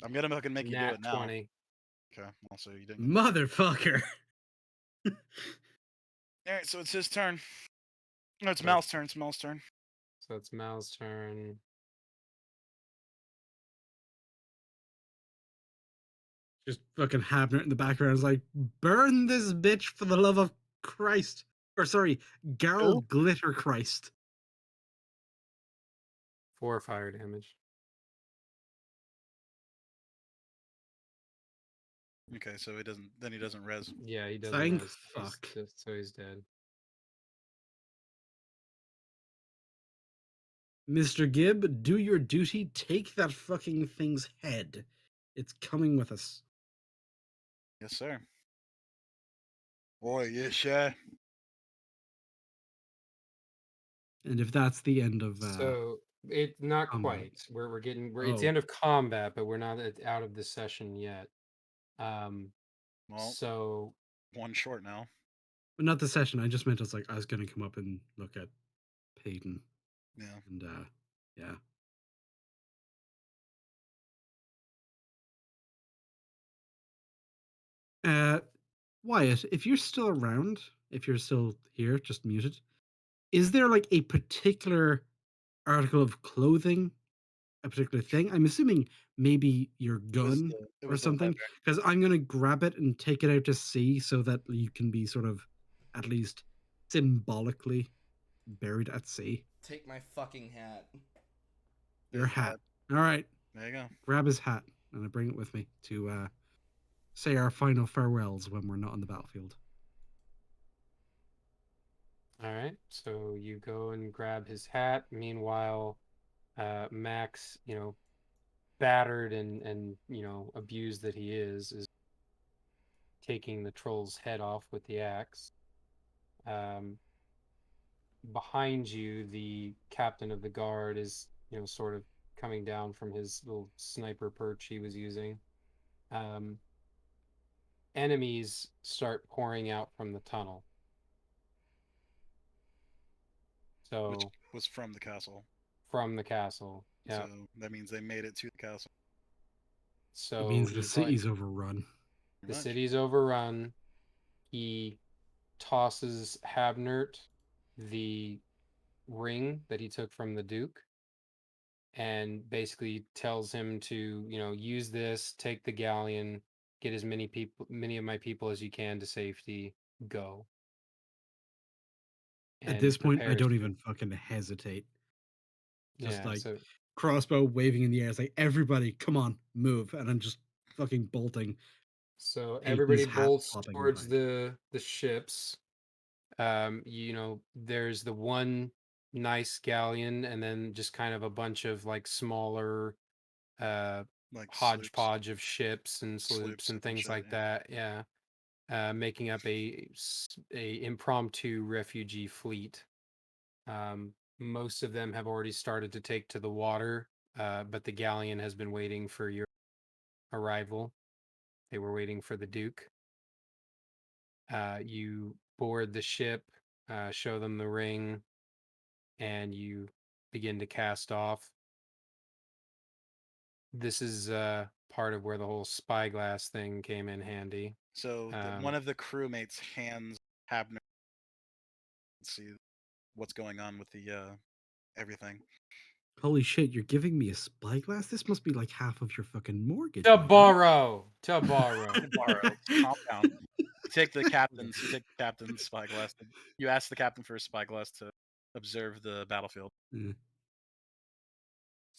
I'm gonna fucking make you do Nat it now. 20. Okay. Also, you didn't. Motherfucker. All right. So it's his turn. No, it's So Mal's turn. It's Mal's turn. So it's Mal's turn. Just fucking Habner in the background is like, burn this bitch for the love of Christ. Or sorry, Who? Garl Glitter Christ. 4 fire damage. Okay. So he doesn't. Then he doesn't res. Yeah, he doesn't Thank res. fuck. So he's dead. Mr. Gibb, do your duty. Take that fucking thing's head. It's coming with us. Yes, sir. Boy, yes, sir. And if that's the end of So it not combat. quite. It's the Oh, end of combat, but we're not out of the session yet. Well, So one short now. but not the session. I just meant it's like I was gonna come up and look at Peyton. Yeah. And yeah. Wyatt, if you're still around, if you're still here, just muted, is there like a particular article of clothing, a particular thing? I'm assuming maybe your gun It or was the something, leather. because I'm gonna grab it and take it out to sea so that you can be sort of at least symbolically buried at sea. Take my fucking hat. Your His hat. All right, There you go. grab his hat and I bring it with me to say our final farewells when we're not on the battlefield. all right. So you go and grab his hat. Meanwhile, Max, battered and abused that he is taking the troll's head off with the axe. Um, Behind you, the captain of the guard is, sort of coming down from his little sniper perch he was using. Um, Enemies start pouring out from the tunnel. Which So was from the castle. from the castle, yeah. So that means they made it to the castle. So It means the he's like, city's overrun. the Pretty much. city's overrun. He tosses Habnert the ring that he took from the Duke and basically tells him to, use this, take the galleon, get as many of my people as you can to safety. Go. At And this point, I prepares don't to- even fucking hesitate. Just Yeah. like So crossbow waving in the air. It's like, everybody, come on, move. And I'm just fucking bolting. everybody Peyton's hat bolts flopping towards behind. the ships. There's the one nice galleon, and then just kind of a bunch of like smaller Like sloops, hodgepodge of ships and sloops and things shit, like yeah. that. Yeah. Making up a impromptu refugee fleet. Most of them have already started to take to the water, but the galleon has been waiting for your arrival. They were waiting for the Duke. You board the ship, show them the ring, and you begin to cast off. This is part of where the whole spyglass thing came in handy. So one of the crewmates hands Habner to see what's going on with the everything. Holy shit, you're giving me a spyglass? This must be like half of your fucking mortgage. To my friend. borrow. To borrow. Borrow. Calm down. You take the captain's spyglass. You ask the captain for a spyglass to observe the battlefield. Yeah.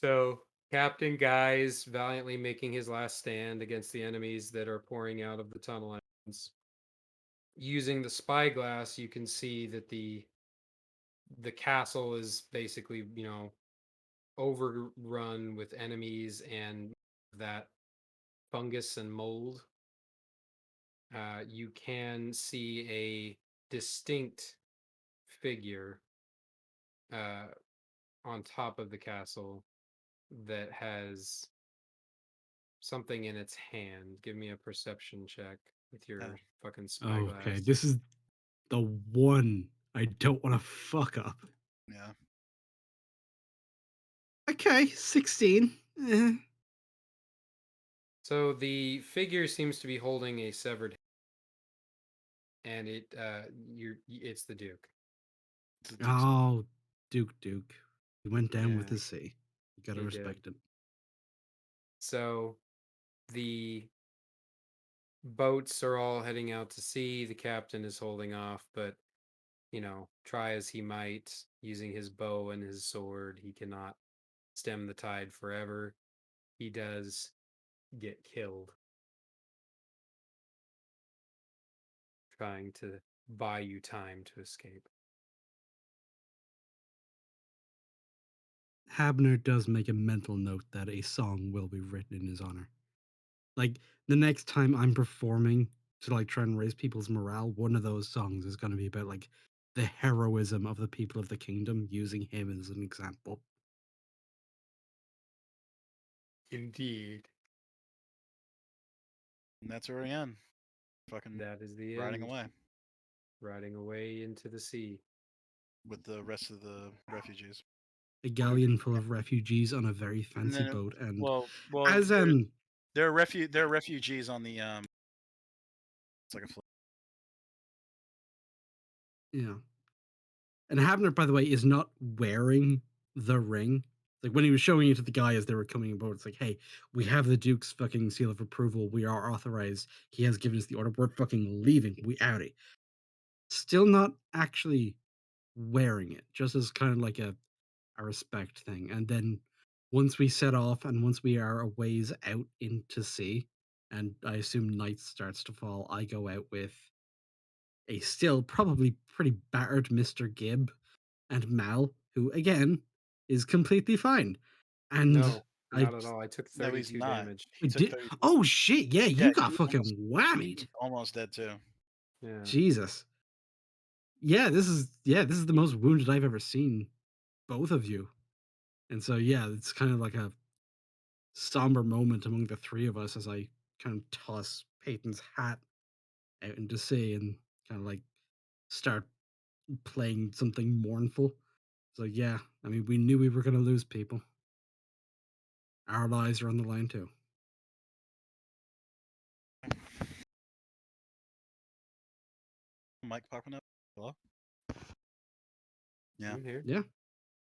So Captain Guy's valiantly making his last stand against the enemies that are pouring out of the tunnel ends. Using the spyglass, you can see that the castle is basically, overrun with enemies and that fungus and mold. You can see a distinct figure on top of the castle that has something in its hand. Give me a perception check with your fucking spyglass. Okay, this is the one I don't want to fuck up. Yeah. Okay, 16. Eh. So the figure seems to be holding a severed head, and it's the Duke. Oh, Duke. He went down with Yeah, the sea. You gotta he respect did. it. So the boats are all heading out to sea. The captain is holding off, but try as he might, using his bow and his sword, he cannot stem the tide forever. He does get killed trying to buy you time to escape. Habner does make a mental note that a song will be written in his honor. Like, the next time I'm performing to like try and raise people's morale, one of those songs is going to be about like the heroism of the people of the kingdom, using him as an example. Indeed. And that's where we end. Fucking That is the riding end. away Riding away into the sea. with the rest of the refugees. A galleon full of refugees on a very fancy then, boat, and Well, as there are refugees on the it's like a float. yeah. And Habner, by the way, is not wearing the ring. Like, when he was showing it to the guy as they were coming aboard, it's like, hey, we have the Duke's fucking seal of approval. We are authorized. He has given us the order. We're fucking leaving. We outie. Still not actually wearing it, just as kind of like a respect thing. And then once we set off and once we are a ways out into sea, and I assume night starts to fall, I go out with a still probably pretty battered Mr. Gibb and Mal, who again is completely fine. And No, I not at all. I took No, he's 32 not. damage. He we took did. 30. Oh shit! Yeah, Yeah, you got he fucking whammied. he's almost dead too. Yeah. Jesus. Yeah, this is the most wounded I've ever seen both of you. And so yeah, it's kind of like a somber moment among the three of us as I kind of toss Peyton's hat out into sea and kind of like start playing something mournful. It's like, yeah, I mean, we knew we were going to lose people. Our lives are on the line too. Mike popping up. Hello? Yeah, I'm here. Yeah.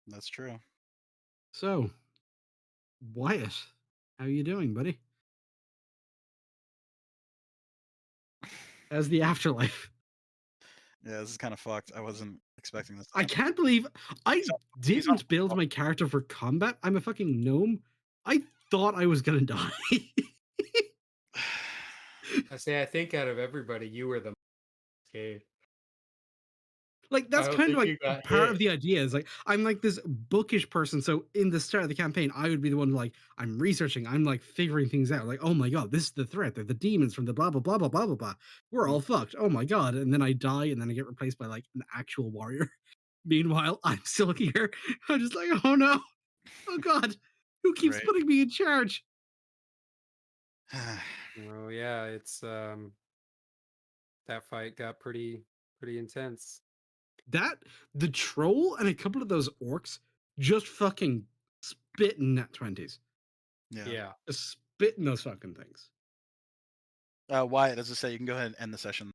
that's true. So, Wyatt, how you doing, buddy? as the afterlife. Yeah, this is kind of fucked. I wasn't expecting this. I can't believe I He's on- didn't build my character for combat. I'm a fucking gnome. I thought I was gonna die. I say, I think out of everybody, you were the most scared. Like that's I don't kind of think like you got part hit. of the idea is like I'm like this bookish person. So in the start of the campaign, I would be the one like I'm researching, I'm like figuring things out. Like, oh my god, this is the threat. They're the demons from the blah blah blah blah blah blah blah. We're all fucked. Oh my god. And then I die and then I get replaced by like an actual warrior. Meanwhile, I'm still here. I'm just like, oh no. Oh god. Who keeps Right. putting me in charge? Oh yeah, it's that fight got pretty intense. That the troll and a couple of those orcs just fucking spit in nat 20s. Yeah. Yeah. Just spit in those fucking things. Wyatt, as I say, you can go ahead and end the session.